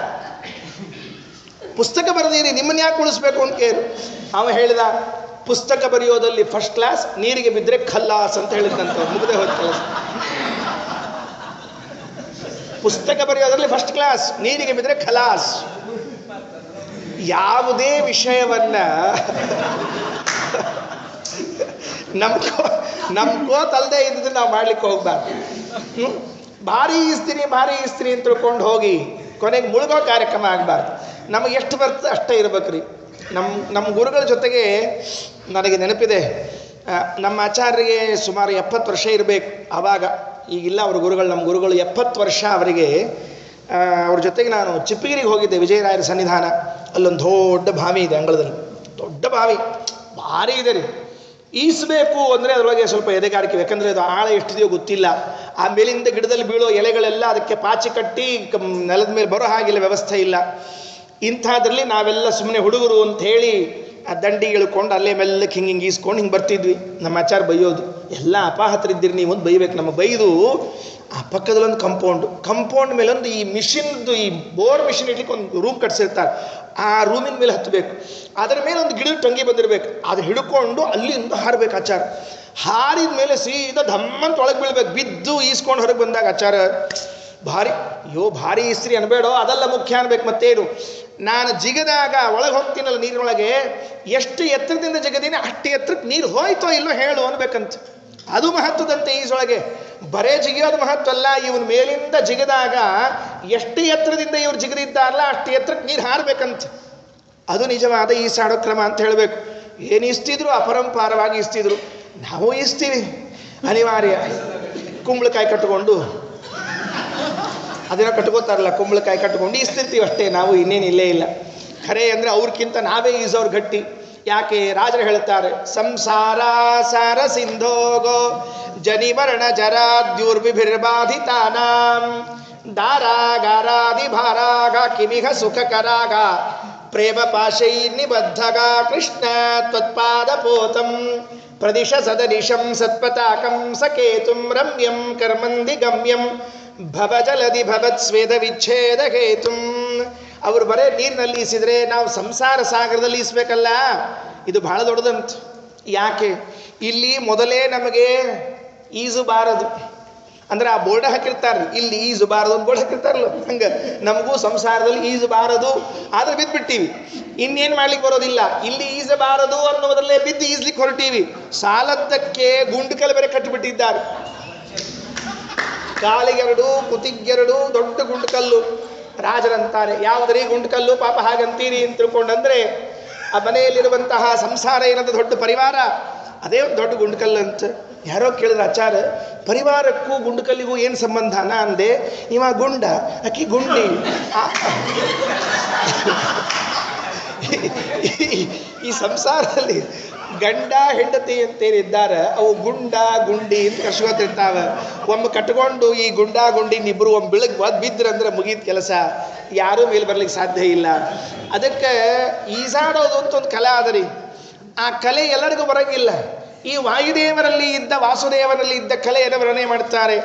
ಪುಸ್ತಕ ಬರೆದೀರಿ, ನಿಮ್ಮನ್ನ ಯಾಕೆ ಉಳಿಸ್ಬೇಕು ಅಂತ ಕೇಳು. ಅವ ಹೇಳಿದ, ಪುಸ್ತಕ ಬರೆಯೋದಲ್ಲಿ ಫಸ್ಟ್ ಕ್ಲಾಸ್, ನೀರಿಗೆ ಬಿದ್ದರೆ ಖಲ್ಲಾಸ್ ಅಂತ ಹೇಳಿದಂಥವ್ರು. ಮುಗದೆ ಹೋದ ಕೆಲಸ. ಪುಸ್ತಕ ಬರೆಯೋದ್ರಲ್ಲಿ ಫಸ್ಟ್ ಕ್ಲಾಸ್, ನೀರಿಗೆ ಬಿದ್ದರೆ ಖಲಾಸ್. ಯಾವುದೇ ವಿಷಯವನ್ನ ನಮ್ಗೋತಲ್ಲದೆ ಇದ್ದಿದ್ರೆ ನಾವು ಮಾಡ್ಲಿಕ್ಕೆ ಹೋಗ್ಬಾರ್ದು. ಭಾರಿ ಈಸ್ತೀನಿ ಅಂತ ತಿಳ್ಕೊಂಡು ಹೋಗಿ ಕೊನೆಗೆ ಮುಳುಗೋ ಕಾರ್ಯಕ್ರಮ ಆಗಬಾರ್ದು. ನಮಗೆ ಎಷ್ಟು ಬರ್ತದೆ ಅಷ್ಟೇ ಇರ್ಬೇಕ್ರಿ. ನಮ್ಮ ಗುರುಗಳ ಜೊತೆಗೆ ನನಗೆ ನೆನಪಿದೆ, ನಮ್ಮ ಆಚಾರ್ಯರಿಗೆ ಸುಮಾರು 70 ವರ್ಷ ಇರಬೇಕು ಆವಾಗ. ಈಗಿಲ್ಲ ಅವ್ರ ಗುರುಗಳು. ನಮ್ಮ ಗುರುಗಳು 70 ವರ್ಷ ಅವರಿಗೆ. ಅವ್ರ ಜೊತೆಗೆ ನಾನು ಚಿಪ್ಪಗಿರಿಗೆ ಹೋಗಿದ್ದೆ, ವಿಜಯರಾಯರ ಸನ್ನಿಧಾನ. ಅಲ್ಲೊಂದು ದೊಡ್ಡ ಬಾವಿ ಇದೆ ಅಂಗಳದಲ್ಲಿ, ದೊಡ್ಡ ಬಾವಿ, ಭಾರಿ ಇದೆ ರೀ. ಈಸಬೇಕು ಅಂದರೆ ಅದರೊಳಗೆ ಸ್ವಲ್ಪ ಎದೆಗಾರಿಕೆ, ಯಾಕಂದರೆ ಅದು ಆಳ ಎಷ್ಟಿದೆಯೋ ಗೊತ್ತಿಲ್ಲ. ಆ ಮೇಲಿಂದ ಗಿಡದಲ್ಲಿ ಬೀಳೋ ಎಲೆಗಳೆಲ್ಲ ಅದಕ್ಕೆ ಪಾಚಿ ಕಟ್ಟಿ ನೆಲದ ಮೇಲೆ ಬರೋ ಹಾಗಿಲ್ಲ, ವ್ಯವಸ್ಥೆ ಇಲ್ಲ. ಇಂಥದ್ರಲ್ಲಿ ನಾವೆಲ್ಲ ಸುಮ್ಮನೆ ಹುಡುಗರು ಅಂತ ಹೇಳಿ ಆ ದಂಡಿ ಇಳ್ಕೊಂಡು ಅಲ್ಲೇ ಮೆಲ್ಲಕ್ಕೆ ಹಿಂಗೆ ಈಸ್ಕೊಂಡು ಹಿಂಗೆ ಬರ್ತಿದ್ವಿ. ನಮ್ಮ ಆಚಾರ ಬೈಯೋದು, ಎಲ್ಲ ಅಪಾಹತರಿದ್ದೀರಿ ನೀವು ಅಂತ ಬೈಬೇಕು. ನಮಗೆ ಬೈದು ಆ ಪಕ್ಕದಲ್ಲೊಂದು ಕಂಪೌಂಡ್ ಮೇಲೊಂದು ಈ ಮಿಷಿನ್ದು, ಈ ಬೋರ್ ಮಿಷಿನ್ ಇಡ್ಲಿಕ್ಕೆ ಒಂದು ರೂಮ್ ಕಟ್ಸಿರ್ತಾರೆ. ಆ ರೂಮಿನ ಮೇಲೆ ಹತ್ತಬೇಕು. ಅದರ ಮೇಲೆ ಒಂದು ಗಿಡದ ಟಂಗಿ ಬಂದಿರಬೇಕು. ಅದು ಹಿಡ್ಕೊಂಡು ಅಲ್ಲಿಂದ ಹಾರಬೇಕು ಆಚಾರ. ಹಾರಿದ ಮೇಲೆ ಸೀದಾ ಧಮ್ಮಂತ ಒಳಗೆ ಬೀಳ್ಬೇಕು. ಬಿದ್ದು ಈಸ್ಕೊಂಡು ಹೊರಗೆ ಬಂದಾಗ ಆಚಾರ ಭಾರಿ ಇಸ್ತ್ರಿ ಅನ್ಬೇಡೋ, ಅದೆಲ್ಲ ಮುಖ್ಯ ಅನ್ಬೇಕು. ಮತ್ತೇನು, ನಾನು ಜಿಗದಾಗ ಒಳಗೆ ಹೋಗ್ತೀನಲ್ಲ ನೀರಿನೊಳಗೆ, ಎಷ್ಟು ಎತ್ತರದಿಂದ ಜಿಗದೀನಿ ಅಷ್ಟು ಎತ್ತರಕ್ಕೆ ನೀರು ಹೋಯ್ತೋ ಇಲ್ಲೋ ಹೇಳು ಅನ್ಬೇಕಂತ. ಅದು ಮಹತ್ವದಂತೆ ಈಜೊಳಗೆ. ಬರೇ ಜಿಗಿಯೋದು ಮಹತ್ವ ಅಲ್ಲ, ಇವನ ಮೇಲಿಂದ ಜಿಗದಾಗ ಎಷ್ಟು ಎತ್ತರದಿಂದ ಇವ್ರು ಜಿಗದಿದ್ದಾರಲ್ಲ ಅಷ್ಟು ಎತ್ತರಕ್ಕೆ ನೀರು ಹಾರಬೇಕಂತ. ಅದು ನಿಜವಾದ ಈಸಾಡೋ ಕ್ರಮ ಅಂತ ಹೇಳಬೇಕು. ಏನು ಈಸ್ತಿದ್ರು ಅಪರಂಪಾರವಾಗಿ ಈಸ್ತಿದ್ರು. ನಾವು ಈಸ್ತೀವಿ ಅನಿವಾರ್ಯ. ಕುಂಬಳಕಾಯಿ ಕಟ್ಕೊಂಡು, ಅದೇನೋ ಕಟ್ಕೋತಾರಲ್ಲ, ಕುಂಬಳಕಾಯಿ ಕಟ್ಕೊಂಡು ಈಸ್ತಿರ್ತೀವಿ ಅಷ್ಟೇ ನಾವು, ಇನ್ನೇನು ಇಲ್ಲೇ ಇಲ್ಲ. ಖರೆ ಅಂದರೆ ಅವ್ರಿಗಿಂತ ನಾವೇ ಈಸೋರು ಗಟ್ಟಿ. ಯಾಕೆ? ರಾಜರು ಹೇಳ್ತಾರೆ, ಸಂಸಾರ ಸಾರ ಸಿಂಧೋಗೋ ಜನಿಮರಣ ಜರಾದ್ಯೂರ್ವಿಭಿರ್ಬಾಧಿತಾನಾಂ ದಾರಾಗಾರಾದಿ ಭಾರಾಗ ಕಿಮಿಹ ಸುಖಕರಾಗ ಪ್ರೇಮ ಪಾಶೈ ನಿಬದ್ಧಗ ಕೃಷ್ಣ ತ್ವತ್ಪಾದ ಪೋತಂ ಪ್ರದಿಶ ಸದನಿಶಂ ಸತ್ಪತಾಕಂ ಸಕೇತುಂ ರಮ್ಯಂ ಕರ್ಮಂದಿ ಗಮ್ಯಂ ಭವಜಲದಿ ಭವತ್ ಸ್ವೇದ ವಿಚ್ಛೇದ ಹೇತುಂ. ಅವರು ಬರೇ ನೀರಿನಲ್ಲಿ ಈಸಿದ್ರೆ ನಾವು ಸಂಸಾರ ಸಾಗರದಲ್ಲಿ ಈಸಬೇಕಲ್ಲ. ಇದು ಬಹಳ ದೊಡ್ಡದಂತ. ಯಾಕೆ? ಇಲ್ಲಿ ಮೊದಲೇ ನಮಗೆ ಈಜುಬಾರದು ಅಂದ್ರೆ ಆ ಬೋರ್ಡ್ ಹಾಕಿರ್ತಾರೆ, ಇಲ್ಲಿ ಈಜುಬಾರದು ಒಂದು ಬೋರ್ಡ್ ಹಾಕಿರ್ತಾರಲ್ಲ, ಹಂಗೆ ನಮಗೂ ಸಂಸಾರದಲ್ಲಿ ಈಜಬಾರದು. ಆದ್ರೆ ಬಿದ್ದುಬಿಟ್ಟಿವಿ, ಇನ್ನೇನು ಮಾಡ್ಲಿಕ್ಕೆ ಬರೋದಿಲ್ಲ. ಇಲ್ಲಿ ಈಜಬಾರದು ಅನ್ನೋದ್ರಲ್ಲೇ ಬಿದ್ದು ಈಜ್ಲಿಕ್ಕೆ ಹೊರಟೀವಿ. ಸಾಲದ್ದಕ್ಕೆ ಗುಂಡುಕಲ್ ಬೇರೆ ಕಟ್ಟಿಬಿಟ್ಟಿದ್ದಾರೆ. ಕಾಲಿಗೆರಡು ಕುತ್ತಿಗೆರಡು ದೊಡ್ಡ ಗುಂಡುಕಲ್ಲು. ರಾಜರಂತಾರೆ, ಯಾವುದರೀ ಗುಂಡುಕಲ್ಲು ಪಾಪ ಹಾಗಂತೀರಿ ಅಂತ ತಿಳ್ಕೊಂಡಂದ್ರೆ ಆ ಮನೆಯಲ್ಲಿರುವಂತಹ ಸಂಸಾರ ಏನಂತ ದೊಡ್ಡ ಪರಿವಾರ, ಅದೇ ಒಂದು ದೊಡ್ಡ ಗುಂಡುಕಲ್ಲು ಅಂತ. ಯಾರೋ ಕೇಳಿದ್ರೆ ಆಚಾರ ಪರಿವಾರಕ್ಕೂ ಗುಂಡುಕಲ್ಲಿಗೂ ಏನು ಸಂಬಂಧ? ನಾ ಅಂದೆ ಇವ ಗುಂಡ ಅಕ್ಕಿ ಗುಂಡಿ. ಈ ಸಂಸಾರದಲ್ಲಿ ಗಂಡ ಹೆಂಡತಿ ಅಂತೇನಿದ್ದಾರೆ ಅವು ಗುಂಡ ಗುಂಡಿ ಅಂತ ಕರ್ಸ್ಕೊತಿರ್ತಾವ. ಒಮ್ಮೆ ಕಟ್ಕೊಂಡು ಈ ಗುಂಡ ಗುಂಡಿನಿಬ್ಬರು ಒಮ್ಮೆ ಬೆಳಗ್ಗೆ ಬಿದ್ರಂದ್ರೆ ಮುಗೀತು ಕೆಲಸ, ಯಾರೂ ಮೇಲೆ ಬರ್ಲಿಕ್ಕೆ ಸಾಧ್ಯ ಇಲ್ಲ. ಅದಕ್ಕೆ ಈಸಾಡೋದು ಅಂತ ಒಂದು ಕಲೆ ಅದರಿ. ಆ ಕಲೆ ಎಲ್ಲರಿಗೂ ಬರಂಗಿಲ್ಲ. ಈ ವಾಯುದೇವರಲ್ಲಿ ಇದ್ದ ವಾಸುದೇವರಲ್ಲಿ ಇದ್ದ ಕಲೆಯನ್ನು ವರ್ಣನೆ ಮಾಡ್ತಾರೆ.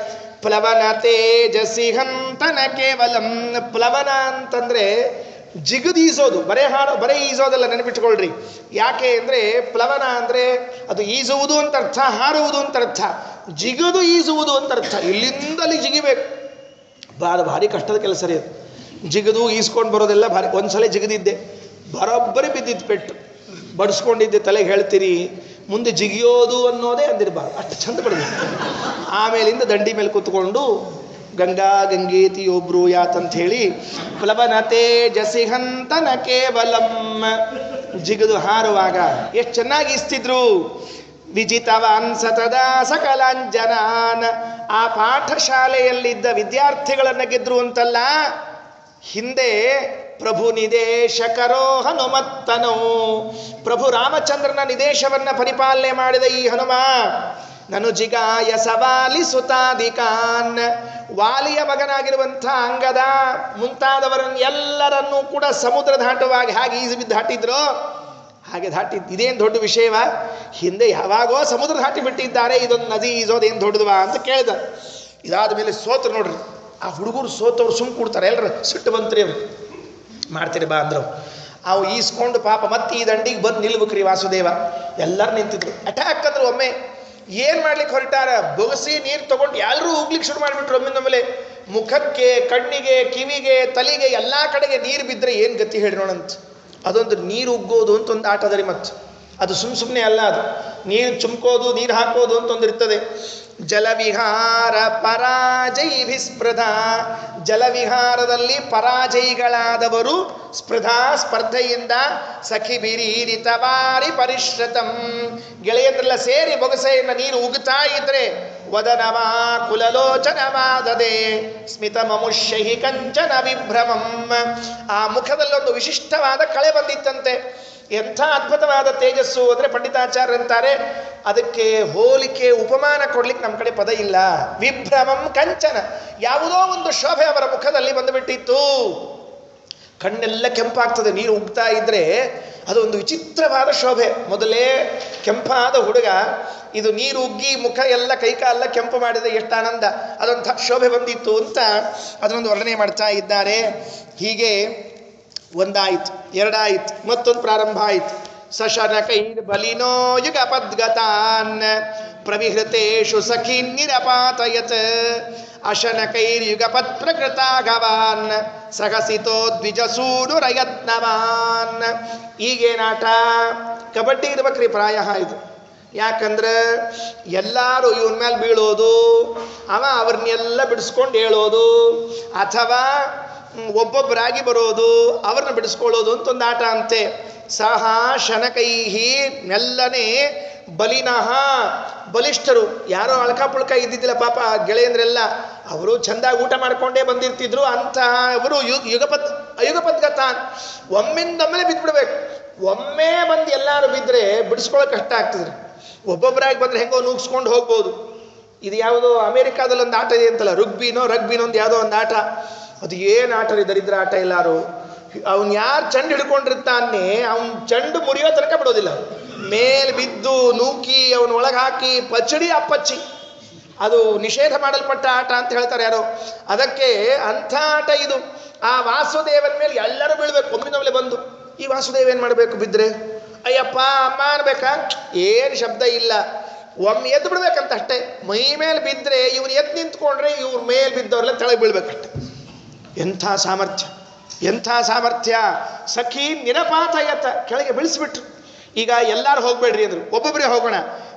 ಪ್ಲವನ ತೇಜಸಿ ಹಂತನ ಕೇವಲಂ. ಪ್ಲವನ ಅಂತಂದ್ರೆ ಜಿಗಿದು ಈಸೋದು, ಬರೇ ಈಸೋದಲ್ಲ, ನೆನಪಿಟ್ಕೊಳ್ರಿ. ಯಾಕೆ ಅಂದರೆ ಪ್ಲವನ ಅಂದರೆ ಅದು ಈಸುವುದು ಅಂತ ಅರ್ಥ, ಹಾರುವುದು ಅಂತ ಅರ್ಥ. ಜಿಗಿದು ಈಸುವುದು ಅಂತ ಅರ್ಥ. ಇಲ್ಲಿಂದಲ್ಲಿ ಜಿಗಿಬೇಕು. ಅದು ಭಾರಿ ಕಷ್ಟದ ಕೆಲಸ ರೀ. ಅದು ಜಿಗಿದು ಈಸ್ಕೊಂಡು ಬರೋದೆಲ್ಲ ಭಾರಿ. ಒಂದ್ಸಲ ಜಿಗಿದಿದ್ದೆ, ಬರೋಬ್ಬರಿ ಬಿದ್ದಿದ್ದು ಪೆಟ್ಟು, ಬಡಿಸ್ಕೊಂಡಿದ್ದೆ, ತಲೆಗೆ ಹೇಳ್ತೀರಿ. ಮುಂದೆ ಜಿಗಿಯೋದು ಅನ್ನೋದೇ ಅಂದಿರಬಾರ್ದು, ಅಷ್ಟು ಚಂದ ಪಡೆದಿತ್ತು. ಆಮೇಲಿಂದ ದಂಡಿ ಮೇಲೆ ಕೂತ್ಕೊಂಡು ಗಂಗಾ ಗಂಗೇತಿ ಒಬ್ರು ಯಾತಂತ ಹೇಳಿ ಪ್ಲವನ ತೇಜಸಿ ಹಂತನ ಕೇವಲಂ ಜಿಗಿದು ಹಾರುವಾಗ ಎಷ್ಟು ಚೆನ್ನಾಗಿ ಇಸ್ತಿದ್ರು. ವಿಜಿತವಾನ್ ಸತದಾ ಸಕಲಾಂಜನಾನ್. ಆ ಪಾಠಶಾಲೆಯಲ್ಲಿದ್ದ ವಿದ್ಯಾರ್ಥಿಗಳನ್ನು ಗೆದ್ರು ಅಂತಲ್ಲ, ಹಿಂದೆ ಪ್ರಭು ನಿದೇಶಕರೋ ಹನುಮತ್ತನೋ, ಪ್ರಭು ರಾಮಚಂದ್ರನ ನಿದೇಶವನ್ನ ಪರಿಪಾಲನೆ ಮಾಡಿದ ಈ ಹನುಮ ನನು ಜಿಗಾಯ ಸವಾಲಿ ಸುತಾದಿಕಾನ್. ವಾಲಿಯ ಮಗನಾಗಿರುವಂಥ ಅಂಗದ ಮುಂತಾದವರನ್ನು ಎಲ್ಲರನ್ನೂ ಕೂಡ ಸಮುದ್ರ ದಾಟುವಾಗ ಹಾಗೆ ಈಜು ಬಿದ್ದು ದಾಟಿದ್ರು, ಹಾಗೆ ದಾಟಿದ್ದು. ಇದೇನು ದೊಡ್ಡ ವಿಷಯವ? ಹಿಂದೆ ಯಾವಾಗೋ ಸಮುದ್ರ ದಾಟಿ ಬಿಟ್ಟಿದ್ದಾರೆ, ಇದೊಂದು ನದಿ ಈಜೋದೇನು ದೊಡ್ಡದವಾ ಅಂತ ಕೇಳ್ದ. ಇದಾದ ಮೇಲೆ ಸೋತರು ನೋಡ್ರಿ. ಆ ಹುಡುಗರು ಸೋತವ್ರು ಸುಮ್ ಕೊಡ್ತಾರೆ, ಎಲ್ಲರೂ ಸಿಟ್ಟು ಬಂತ್ರಿ. ಅವ್ರು ಮಾಡ್ತೀರಿ ಬಾ ಅಂದ್ರು. ಅವು ಈಸ್ಕೊಂಡು ಪಾಪ ಮತ್ತೆ ಈ ದಂಡಿಗೆ ಬಂದು ನಿಲ್ಬೇಕ್ರಿ ವಾಸುದೇವ. ಎಲ್ಲರೂ ನಿಂತಿದ್ರು. ಅಟ್ಯಾಕ್ ಅಂದ್ರು. ಒಮ್ಮೆ ಏನು ಮಾಡ್ಲಿಕ್ಕೆ ಹೊರಟಾರ, ಬೊಗಸಿ ನೀರು ತಗೊಂಡು ಎಲ್ಲರೂ ಹೋಗ್ಲಿಕ್ಕೆ ಶುರು ಮಾಡಿಬಿಟ್ರು. ಒಮ್ಮಿಂದೊಮ್ಮೆಲೆ ಮುಖಕ್ಕೆ, ಕಣ್ಣಿಗೆ, ಕಿವಿಗೆ, ತಲೆಗೆ ಎಲ್ಲ ಕಡೆಗೆ ನೀರು ಬಿದ್ದರೆ ಏನು ಗತಿ ಹೇಳಿ ನೋಡಂತ. ಅದೊಂದು ನೀರು ಉಗ್ಗೋದು ಅಂತ ಒಂದು ಆಟ ಅದರಿ. ಮತ್ತು ಅದು ಸುಮ್ಮನೆ ಅಲ್ಲ, ಅದು ನೀರು ಚುಮ್ಕೋದು, ನೀರು ಹಾಕೋದು ಅಂತ ಒಂದು ಇರ್ತದೆ. ಜಲವಿಹಾರ ಪರಾಜೈಭಿ ಸ್ಪೃಧಾ. ಜಲವಿಹಾರದಲ್ಲಿ ಪರಾಜಯಿಗಳಾದವರು ಸ್ಪರ್ಧೆಯಿಂದ ಸಖಿಬಿರೀರಿತವಾರಿ ಪರಿಶ್ರತಂ. ಗೆಳೆಯರೆಲ್ಲ ಸೇರಿ ಬೊಗಸೆಯನ್ನು ನೀರು ಉಗುತ್ತಾ ಇದ್ರೆ ವದನವಾ ಕುಲಲೋಚನವಾದದೆ ಸ್ಮಿತ ಮಮುಷ್ಯಹಿ ಕಂಚನ ವಿಭ್ರಮಂ. ಆ ಮುಖದಲ್ಲೊಂದು ವಿಶಿಷ್ಟವಾದ ಕಳೆ ಬಂದಿತ್ತಂತೆ. ಎಂಥ ಅದ್ಭುತವಾದ ತೇಜಸ್ಸು ಅಂದರೆ ಪಂಡಿತಾಚಾರ್ಯರಂತಾರೆ, ಅದಕ್ಕೆ ಹೋಲಿಕೆ ಉಪಮಾನ ಕೊಡ್ಲಿಕ್ಕೆ ನಮ್ಮ ಕಡೆ ಪದ ಇಲ್ಲ. ವಿಭ್ರಮಂ ಕಂಚನ, ಯಾವುದೋ ಒಂದು ಶೋಭೆ ಅವರ ಮುಖದಲ್ಲಿ ಬಂದುಬಿಟ್ಟಿತ್ತು. ಕಣ್ಣೆಲ್ಲ ಕೆಂಪಾಗ್ತದೆ ನೀರು ಉಗ್ತಾ ಇದ್ರೆ, ಅದೊಂದು ವಿಚಿತ್ರವಾದ ಶೋಭೆ. ಮೊದಲೇ ಕೆಂಪಾದ ಹುಡುಗ, ಇದು ನೀರು ಉಗ್ಗಿ ಮುಖ ಎಲ್ಲ ಕೈಕಾಲ ಕೆಂಪು ಮಾಡಿದರೆ ಎಷ್ಟು ಆನಂದ. ಅದೊಂಥ ಶೋಭೆ ಬಂದಿತ್ತು ಅಂತ ಅದನ್ನೊಂದು ವರ್ಣನೆ ಮಾಡ್ತಾ ಇದ್ದಾರೆ. ಹೀಗೆ ಒಂದಾಯಿತು, ಎರಡಾಯಿತು, ಮತ್ತೊಂದು ಪ್ರಾರಂಭ ಆಯಿತು. ಸಶನಕೈರ್ ಬಲಿನೋ ಯುಗಪದ್ಗತಾನ್ ಪ್ರವಿಹೃತೇಷು ಸಖಿ ನಿರಪಾತಯತ್ ಅಶನಕೈರ್ ಯುಗಪತ್ ಪ್ರಕೃತಾಗವಾನ್ ಸಹಸಿತೋ ದ್ವಿಜಸೂನುರಯತ್ನವಾನ್. ಈಗೇನಾಟ? ಕಬಡ್ಡಿ ಇರ್ಬೇಕ್ರಿ ಪ್ರಾಯ ಇದು. ಯಾಕಂದ್ರೆ ಎಲ್ಲರೂ ಇವನ ಮೇಲೆ ಬೀಳೋದು, ಅವ್ರನ್ನೆಲ್ಲ ಬಿಡಿಸ್ಕೊಂಡು ಹೇಳೋದು, ಅಥವಾ ಒಬ್ಬೊಬ್ಬರಾಗಿ ಬರೋದು, ಅವ್ರನ್ನ ಬಿಡಿಸ್ಕೊಳ್ಳೋದು ಅಂತ ಒಂದು ಆಟ ಅಂತೆ. ಸಹ ಶನಕೈಹಿ, ನೆಲ್ಲನೇ ಬಲಿನಃ, ಬಲಿಷ್ಠರು. ಯಾರೋ ಅಳ್ಕಾಪುಳ್ಕ ಇದ್ದಿದ್ದಿಲ್ಲ ಪಾಪ ಗೆಳೆಯಂದ್ರೆಲ್ಲ, ಅವರು ಚೆಂದಾಗಿ ಊಟ ಮಾಡ್ಕೊಂಡೇ ಬಂದಿರ್ತಿದ್ರು. ಅಂತಹ ಅವರು ಅಯುಗಪದ್ಗತ, ಒಮ್ಮಿಂದೊಮ್ಮೆಲೆ ಬಿದ್ದುಬಿಡ್ಬೇಕು. ಒಮ್ಮೆ ಬಂದು ಎಲ್ಲರೂ ಬಿದ್ದರೆ ಬಿಡಿಸ್ಕೊಳ್ಳೋಕೆ ಕಷ್ಟ ಆಗ್ತದ್ರಿ. ಒಬ್ಬೊಬ್ಬರಾಗಿ ಬಂದರೆ ಹೆಂಗೋ ನೂಗಿಸ್ಕೊಂಡು ಹೋಗ್ಬೋದು. ಇದು ಯಾವುದೋ ಅಮೇರಿಕಾದಲ್ಲಿ ಒಂದು ಆಟ ಇದೆ ಅಂತಲ್ಲ, ರಗ್ಬಿನೋ ಒಂದು ಯಾವುದೋ ಒಂದು ಆಟ. ಅದು ಏನು ಆಟ ರೀ, ದರಿದ್ರ ಆಟ. ಎಲ್ಲಾರು ಅವನು ಯಾರು ಚೆಂಡು ಹಿಡ್ಕೊಂಡಿರ್ತಾನೆ, ಅವನು ಚೆಂಡು ಮುರಿಯೋ ತನಕ ಬಿಡೋದಿಲ್ಲ. ಮೇಲೆ ಬಿದ್ದು ನೂಕಿ ಅವನ ಒಳಗೆ ಹಾಕಿ ಪಚ್ಚಡಿ ಅಪ್ಪಚ್ಚಿ, ಅದು ನಿಷೇಧ ಮಾಡಲ್ಪಟ್ಟ ಆಟ ಅಂತ ಹೇಳ್ತಾರೆ ಯಾರೋ. ಅದಕ್ಕೆ ಅಂಥ ಆಟ ಇದು. ಆ ವಾಸುದೇವನ ಮೇಲೆ ಎಲ್ಲರೂ ಬೀಳ್ಬೇಕು ಒಮ್ಮಿನೊಮ್ಮೆಲೆ ಬಂದು. ಈ ವಾಸುದೇವ ಏನು ಮಾಡಬೇಕು? ಬಿದ್ದರೆ ಅಯ್ಯಪ್ಪ ಅಮ್ಮ ಅನ್ಬೇಕಾ? ಏನು ಶಬ್ದ ಇಲ್ಲ, ಒಮ್ಮೆ ಎದ್ದು ಬಿಡ್ಬೇಕಂತ ಅಷ್ಟೇ. ಮೈ ಮೇಲೆ ಬಿದ್ದರೆ ಇವ್ರು ಎದ್ದು ನಿಂತ್ಕೊಂಡ್ರೆ ಇವ್ರ ಮೇಲೆ ಬಿದ್ದವ್ರೆಲ್ಲ ತೆಳಗೆ ಬೀಳ್ಬೇಕಷ್ಟೆ. ಎಂಥ ಸಾಮರ್ಥ್ಯ, ಎಂಥ ಸಾಮರ್ಥ್ಯ! ಸಖಿ ನಿರಪಾತಯತ, ಕೆಳಗೆ ಬೀಳಿಸ್ಬಿಟ್ರು. ಈಗ ಎಲ್ಲರೂ ಹೋಗ್ಬೇಡ್ರಿ ಅಂದರು, ಒಬ್ಬೊಬ್ಬರೇ ಹೋಗೋಣ.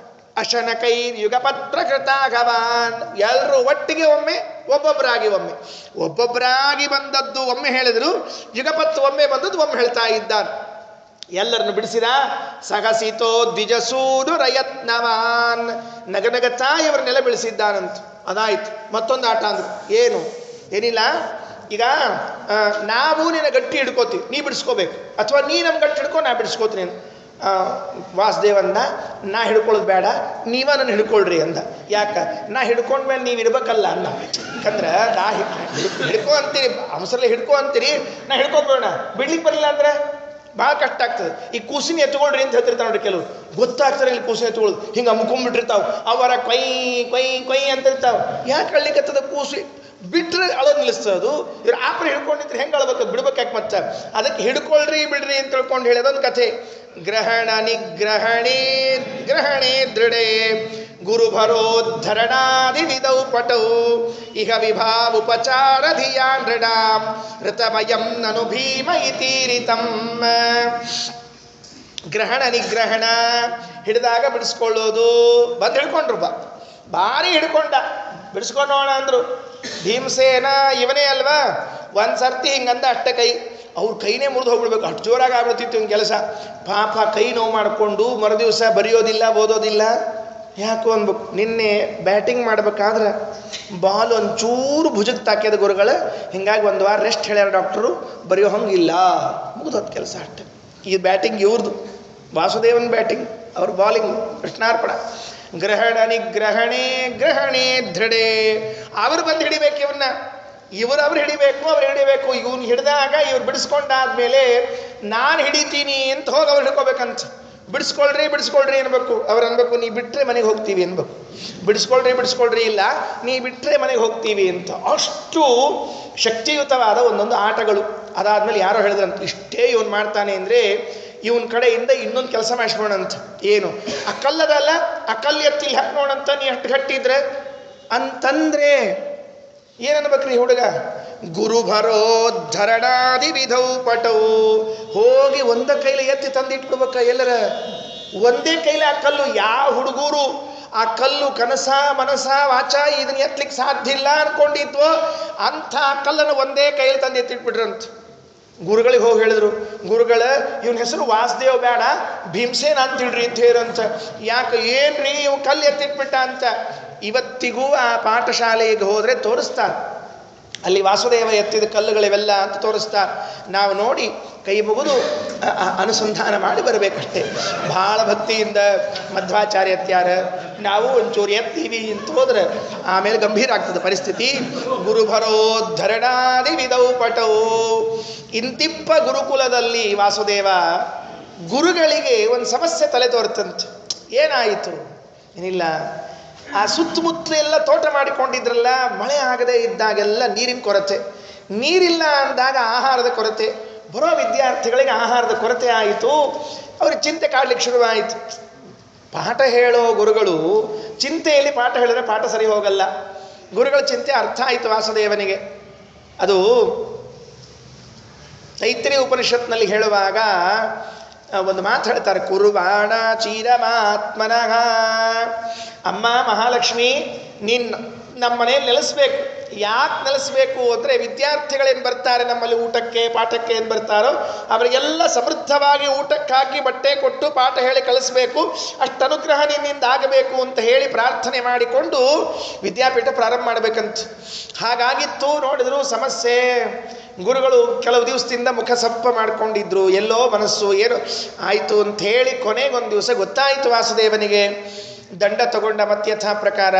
ಅಶನಕೈರ್ ಯುಗಪತ್ ಪ್ರಕೃತಾಗವಾನ್, ಎಲ್ಲರೂ ಒಟ್ಟಿಗೆ ಒಮ್ಮೆ, ಒಬ್ಬೊಬ್ಬರಾಗಿ ಬಂದದ್ದು ಒಮ್ಮೆ ಹೇಳಿದರು. ಯುಗಪತ್ ಒಮ್ಮೆ ಬಂದದ್ದು ಒಮ್ಮೆ ಹೇಳ್ತಾ ಇದ್ದಾನೆ. ಎಲ್ಲರನ್ನು ಬಿಡಿಸಿದ. ಸಹಸಿತೋ ದ್ವಿಜಸೂನು ರಯತ್ನವಾನ್, ನಗನಗತಾ ಇವರನ್ನೆಲ್ಲ ಬೆಳೆಸಿದ್ದಾನಂತ. ಅದಾಯ್ತು. ಮತ್ತೊಂದು ಆಟ ಅಂದ್ರು. ಏನು? ಏನಿಲ್ಲ, ಈಗ ನಾವು ನಿನ್ನ ಗಟ್ಟಿ ಹಿಡ್ಕೋತೀವಿ, ನೀ ಬಿಡಿಸ್ಕೋಬೇಕು, ಅಥವಾ ನೀ ನಮ್ಮ ಗಟ್ಟಿ ಹಿಡ್ಕೊ, ನಾ ಬಿಡಿಸ್ಕೋತೀನಿ. ವಾಸುದೇವಂದ, ನಾ ಹಿಡ್ಕೊಳ್ಳೋದು ಬೇಡ, ನೀವ ನನ್ನ ಹಿಡ್ಕೊಳ್ರಿ ಅಂದ. ಯಾಕ? ನಾ ಹಿಡ್ಕೊಂಡ್ಮೇಲೆ ನೀವು ಇರ್ಬೇಕಲ್ಲ ಅನ್ನ. ಯಾಕಂದ್ರೆ ನಾ ಹಿಡ್ಕೊ ಅಂತೀರಿ, ಅವಸರಲ್ಲೇ ಹಿಡ್ಕೊ ಅಂತೀರಿ, ನಾ ಹಿಡ್ಕೊಬೇಡ, ಬಿಡ್ಲಿಕ್ಕೆ ಬರಲಿಲ್ಲ ಅಂದ್ರೆ ಭಾಳ ಕಷ್ಟ ಆಗ್ತದೆ. ಈ ಕೂಸಿನ ಎತ್ಕೊಳ್ರಿ ಅಂತ ಹೇಳ್ತಿರ್ತಾವೆ ನೋಡ್ರಿ ಕೆಲವರು, ಗೊತ್ತಾಗ್ತಾರೆ ಇಲ್ಲಿ ಕೂಸಿನ ಎತ್ಕೊಳ್ಳೋದು, ಹಿಂಗೆ ಅಮ್ಕೊಂಡ್ಬಿಟ್ಟಿರ್ತಾವೆ, ಅವರ ಕೊಯ್ ಕೊಯ್ ಕೊಯ್ ಅಂತಿರ್ತಾವೆ. ಯಾಕೆ ಅಳ್ಲಿಕ್ಕತ್ತದ ಕೂಸಿ? ಬಿಟ್ರೆ ಅಳೋದು ನಿಲ್ಲಿಸ್ತದು. ಇವ್ರು ಆಪ್ರ ಹಿಡ್ಕೊಂಡಿದ್ರೆ ಹೆಂಗೆ ಅಳ್ಬೇಕು, ಬಿಡ್ಬೇಕು ಯಾಕೆ ಮತ್ತೆ? ಅದಕ್ಕೆ ಹಿಡ್ಕೊಳ್ರಿ ಬಿಡ್ರಿ ಅಂತ ತಿಳ್ಕೊಂಡು ಹೇಳೋದೊಂದು ಕಥೆ. ಗ್ರಹಣ ನಿಗ್ರಹಣೇ ಗ್ರಹಣೇ ದೃಢೇ ಗುರುಭರೋದ್ಧರಣಾದಿ ವಿಧೌ ಪಟೌ ಇಹ ವಿಭಾವುಪಚಾರ ಧಿಯಾ ನೃಡಾಂ ಋತಮಯಂ ನನು ಭೀಮ ಇತೀರಿತಂ. ಗ್ರಹಣ ನಿಗ್ರಹಣ, ಹಿಡಿದಾಗ ಬಿಡಿಸ್ಕೊಳ್ಳೋದು. ಬಂದು ಹಿಡ್ಕೊಂಡ್ರು, ಭಾರಿ ಹಿಡ್ಕೊಂಡ, ಬಿಡಿಸ್ಕೊಂಡೋಣ ಅಂದ್ರು. ಭೀಮಸೇನ ಇವನೇ ಅಲ್ವಾ, ಒಂದು ಸರ್ತಿ ಹಿಂಗಂದ ಅಷ್ಟ ಕೈ, ಅವ್ರ ಕೈನೇ ಮುರಿದು ಹೋಗ್ಬಿಡ್ಬೇಕು, ಅಷ್ಟು ಜೋರಾಗಿ ಆಗ್ಬಿಡ್ತಿತ್ತು ಇವ್ನ ಕೆಲಸ. ಪಾಪ ಕೈ ನೋವು ಮಾಡಿಕೊಂಡು ಮರುದಿವಸ ಬರೆಯೋದಿಲ್ಲ, ಓದೋದಿಲ್ಲ. ಯಾಕೋ ಅನ್ಬೇಕು, ನಿನ್ನೆ ಬ್ಯಾಟಿಂಗ್ ಮಾಡ್ಬೇಕಾದ್ರೆ ಬಾಲ್ ಒಂಚೂರು ಭುಜಕ್ಕೆ ತಾಕ್ಯದ ಗುರುಗಳು, ಹಿಂಗಾಗಿ ಒಂದು ವಾರ ರೆಸ್ಟ್ ಹೇಳ್ಯಾರ ಡಾಕ್ಟರು, ಬರೆಯೋ ಹಂಗಿಲ್ಲ, ಮುಗಿದೋದು ಕೆಲಸ ಅಷ್ಟೆ. ಈ ಬ್ಯಾಟಿಂಗ್ ಇವ್ರದ್ದು, ವಾಸುದೇವನ್ ಬ್ಯಾಟಿಂಗ್, ಅವ್ರ ಬಾಲಿಂಗ್, ಕೃಷ್ಣಾರ್ಪಣ. ಗ್ರಹಣ ನಿಗ್ರಹಣೇ ಗ್ರಹಣೇ ದೃಢೇ, ಅವರು ಬಂದು ಹಿಡಿಬೇಕು ಇವನ್ನ, ಅವ್ರು ಹಿಡಿಬೇಕು. ಇವನು ಹಿಡಿದಾಗ ಇವ್ರು ಬಿಡಿಸ್ಕೊಂಡಾದ್ಮೇಲೆ ನಾನು ಹಿಡಿತೀನಿ ಅಂತ ಹೋಗಿ ಅವ್ರು ಹಿಡ್ಕೋಬೇಕಂತ. ಬಿಡಿಸ್ಕೊಳ್ರಿ ಅನ್ಬೇಕು. ಅವ್ರು ಅನ್ಬೇಕು, ನೀ ಬಿಟ್ಟರೆ ಮನೆಗೆ ಹೋಗ್ತೀವಿ ಅನ್ಬೇಕು. ಬಿಡಿಸ್ಕೊಳ್ರಿ ಇಲ್ಲ, ನೀ ಬಿಟ್ಟರೆ ಮನೆಗೆ ಹೋಗ್ತೀವಿ ಅಂತ. ಅಷ್ಟು ಶಕ್ತಿಯುತವಾದ ಒಂದೊಂದು ಆಟಗಳು. ಅದಾದ್ಮೇಲೆ ಯಾರೋ ಹೇಳಿದ್ರಂತ, ಇಷ್ಟೇ ಇವನು ಮಾಡ್ತಾನೆ ಅಂದರೆ ಇವನ ಕಡೆಯಿಂದ ಇನ್ನೊಂದು ಕೆಲಸ ಮಾಡಿಸ್ಬೋಣಂತ. ಏನು? ಆ ಕಲ್ಲದಲ್ಲ, ಆ ಕಲ್ಲು ಎತ್ತಿಲ್ಲಿ ಹಾಕೋಣಂತ, ನೀ ಅಷ್ಟು ಗಟ್ಟಿದ್ರೆ ಅಂತಂದ್ರೆ ಏನನ್ಬೇಕ್ರಿ ಹುಡುಗ? ಗುರುಭರೋದ್ಧರಣಾದಿ ವಿಧೌ ಪಟವು, ಹೋಗಿ ಒಂದ ಕೈಲಿ ಎತ್ತಿ ತಂದಿಟ್ಬಿಡ್ಬೇಕ. ಎಲ್ಲರ ಒಂದೇ ಕೈಲಿ ಆ ಕಲ್ಲು, ಯಾವ ಹುಡುಗರು ಆ ಕಲ್ಲು ಕನಸ ಮನಸ ವಾಚ ಇದನ್ನ ಎತ್ತಲಿಕ್ಕೆ ಸಾಧ್ಯ ಇಲ್ಲ ಅನ್ಕೊಂಡಿದ್ವೋ ಅಂಥ ಕಲ್ಲನ್ನು ಒಂದೇ ಕೈಲಿ ತಂದು ಎತ್ತಿಟ್ಬಿಟ್ರಂತ. ಗುರುಗಳಿಗೆ ಹೋಗಿ ಹೇಳಿದ್ರು, ಗುರುಗಳ ಇವನ ಹೆಸರು ವಾಸುದೇವ್ ಬೇಡ, ಭೀಮಸೇನ ಅಂತಿಳ್ರಿ ಅಂತ ಹೇಳಂತ. ಯಾಕೆ? ಏನ್ರಿ ಇವ್ ಕಲ್ಲು ಎತ್ತಿಟ್ಬಿಟ್ಟ ಅಂತ. ಇವತ್ತಿಗೂ ಆ ಪಾಠಶಾಲೆಗೆ ಹೋದರೆ ತೋರಿಸ್ತಾರೆ, ಅಲ್ಲಿ ವಾಸುದೇವ ಎತ್ತಿದ ಕಲ್ಲುಗಳಿವೆಲ್ಲ ಅಂತ ತೋರಿಸ್ತಾರೆ. ನಾವು ನೋಡಿ ಕೈ ಮುಗಿದು ಅನುಸಂಧಾನ ಮಾಡಿ ಬರಬೇಕಷ್ಟೇ. ಭಾಳ ಭಕ್ತಿಯಿಂದ ಮಧ್ವಾಚಾರ್ಯ ಎತ್ಯಾರ, ನಾವು ಒಂಚೂರು ಎತ್ತೀವಿ ಅಂತ ಹೋದ್ರೆ ಆಮೇಲೆ ಗಂಭೀರ ಆಗ್ತದೆ ಪರಿಸ್ಥಿತಿ. ಗುರುಭರೋದ್ಧರಣಾದಿ ವಿಧೌ ಪಟವು. ಇಂತಿಪ್ಪ ಗುರುಕುಲದಲ್ಲಿ ವಾಸುದೇವ ಗುರುಗಳಿಗೆ ಒಂದು ಸಮಸ್ಯೆ ತಲೆ ತೋರ್ತಂತೆ. ಏನಾಯಿತು? ಏನಿಲ್ಲ, ಆ ಸುತ್ತಮುತ್ತ ಎಲ್ಲ ತೋಟ ಮಾಡಿಕೊಂಡಿದ್ರಲ್ಲ, ಮಳೆ ಆಗದೆ ಇದ್ದಾಗೆಲ್ಲ ನೀರಿನ ಕೊರತೆ, ನೀರಿಲ್ಲ ಅಂದಾಗ ಆಹಾರದ ಕೊರತೆ, ಬರೋ ವಿದ್ಯಾರ್ಥಿಗಳಿಗೆ ಆಹಾರದ ಕೊರತೆ ಆಯಿತು. ಅವ್ರಿಗೆ ಚಿಂತೆ ಕಾಡ್ಲಿಕ್ಕೆ ಶುರುವಾಯಿತು. ಪಾಠ ಹೇಳೋ ಗುರುಗಳು ಚಿಂತೆಯಲ್ಲಿ ಪಾಠ ಹೇಳಿದ್ರೆ ಪಾಠ ಸರಿ ಹೋಗಲ್ಲ. ಗುರುಗಳ ಚಿಂತೆ ಅರ್ಥ ಆಯಿತು ವಾಸುದೇವನಿಗೆ. ಅದು ತೈತ್ರಿಯ ಉಪನಿಷತ್ನಲ್ಲಿ ಹೇಳುವಾಗ ಒಂದು ಮಾತು ಹೇಳ್ತಾರೆ, ಕುರುವಾಣ ಚೀರಮಾತ್ಮನಃ. ಅಮ್ಮ ಮಹಾಲಕ್ಷ್ಮಿ, ನೀನು ನಮ್ಮ ಮನೆಯಲ್ಲಿ ನೆಲೆಸ್ಬೇಕು. ಯಾಕೆ ನೆಲೆಸ್ಬೇಕು ಅಂದರೆ, ವಿದ್ಯಾರ್ಥಿಗಳೇನು ಬರ್ತಾರೆ ನಮ್ಮಲ್ಲಿ ಊಟಕ್ಕೆ ಪಾಠಕ್ಕೆ ಏನು ಬರ್ತಾರೋ ಅವರಿಗೆಲ್ಲ ಸಮೃದ್ಧವಾಗಿ ಊಟಕ್ಕಾಗಿ ಬಟ್ಟೆ ಕೊಟ್ಟು ಪಾಠ ಹೇಳಿ ಕಳಿಸ್ಬೇಕು. ಅಷ್ಟು ಅನುಗ್ರಹ ನಿನ್ನಿಂದ ಆಗಬೇಕು ಅಂತ ಹೇಳಿ ಪ್ರಾರ್ಥನೆ ಮಾಡಿಕೊಂಡು ವಿದ್ಯಾಪೀಠ ಪ್ರಾರಂಭ ಮಾಡಬೇಕಂತ. ಹಾಗಾಗಿತ್ತು. ನೋಡಿದ್ರು ಸಮಸ್ಯೆ. ಗುರುಗಳು ಕೆಲವು ದಿವಸದಿಂದ ಮುಖ ಸಪ್ಪ ಮಾಡ್ಕೊಂಡಿದ್ರು, ಎಲ್ಲೋ ಮನಸ್ಸು ಏನು ಆಯಿತು ಅಂತ ಹೇಳಿ ಕೊನೆಗೊಂದು ದಿವಸ ಗೊತ್ತಾಯಿತು ವಾಸುದೇವನಿಗೆ. ದಂಡ ತಗೊಂಡ ಮತ್ಯಥಾ ಪ್ರಕಾರ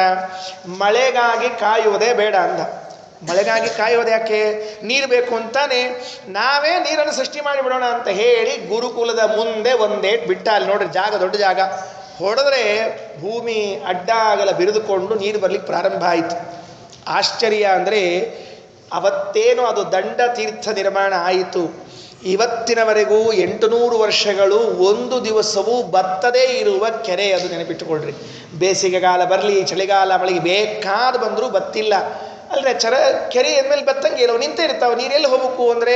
ಮಳೆಗಾಗಿ ಕಾಯುವುದೇ ಬೇಡ ಅಂದ. ಮಳೆಗಾಗಿ ಕಾಯೋದು ಯಾಕೆ? ನೀರು ಬೇಕು ಅಂತಾನೆ, ನಾವೇ ನೀರನ್ನು ಸೃಷ್ಟಿ ಮಾಡಿಬಿಡೋಣ ಅಂತ ಹೇಳಿ ಗುರುಕುಲದ ಮುಂದೆ ಒಂದೇಟ್ ಬಿಟ್ಟ. ಅಲ್ಲಿ ನೋಡ್ರಿ ಜಾಗ, ದೊಡ್ಡ ಜಾಗ. ಹೊಡೆದ್ರೆ ಭೂಮಿ ಅಡ್ಡಾಗಲ ಬಿರಿದುಕೊಂಡು ನೀರು ಬರ್ಲಿಕ್ಕೆ ಪ್ರಾರಂಭ ಆಯಿತು. ಆಶ್ಚರ್ಯ ಅಂದರೆ ಅವತ್ತೇನು ಅದು ದಂಡ ತೀರ್ಥ ನಿರ್ಮಾಣ ಆಯಿತು. ಇವತ್ತಿನವರೆಗೂ 800 ವರ್ಷಗಳು ಒಂದು ದಿವಸವೂ ಬತ್ತದೇ ಇರುವ ಕೆರೆ ಅದು. ನೆನಪಿಟ್ಟುಕೊಳ್ರಿ. ಬೇಸಿಗೆಗಾಲ ಬರಲಿ, ಚಳಿಗಾಲ ಮಳೆಗೆ ಬೇಕಾದ ಬಂದರೂ ಬತ್ತಿಲ್ಲ. ಅಲ್ಲದೆ ಕೆರೆ ಎಂದ್ಮೇಲೆ ಬತ್ತಂಗೆ ಇಲ್ಲವು ನಿಂತೇ ಇರ್ತಾವೆ. ನೀರೆಲ್ಲಿ ಹೋಗಬೇಕು ಅಂದರೆ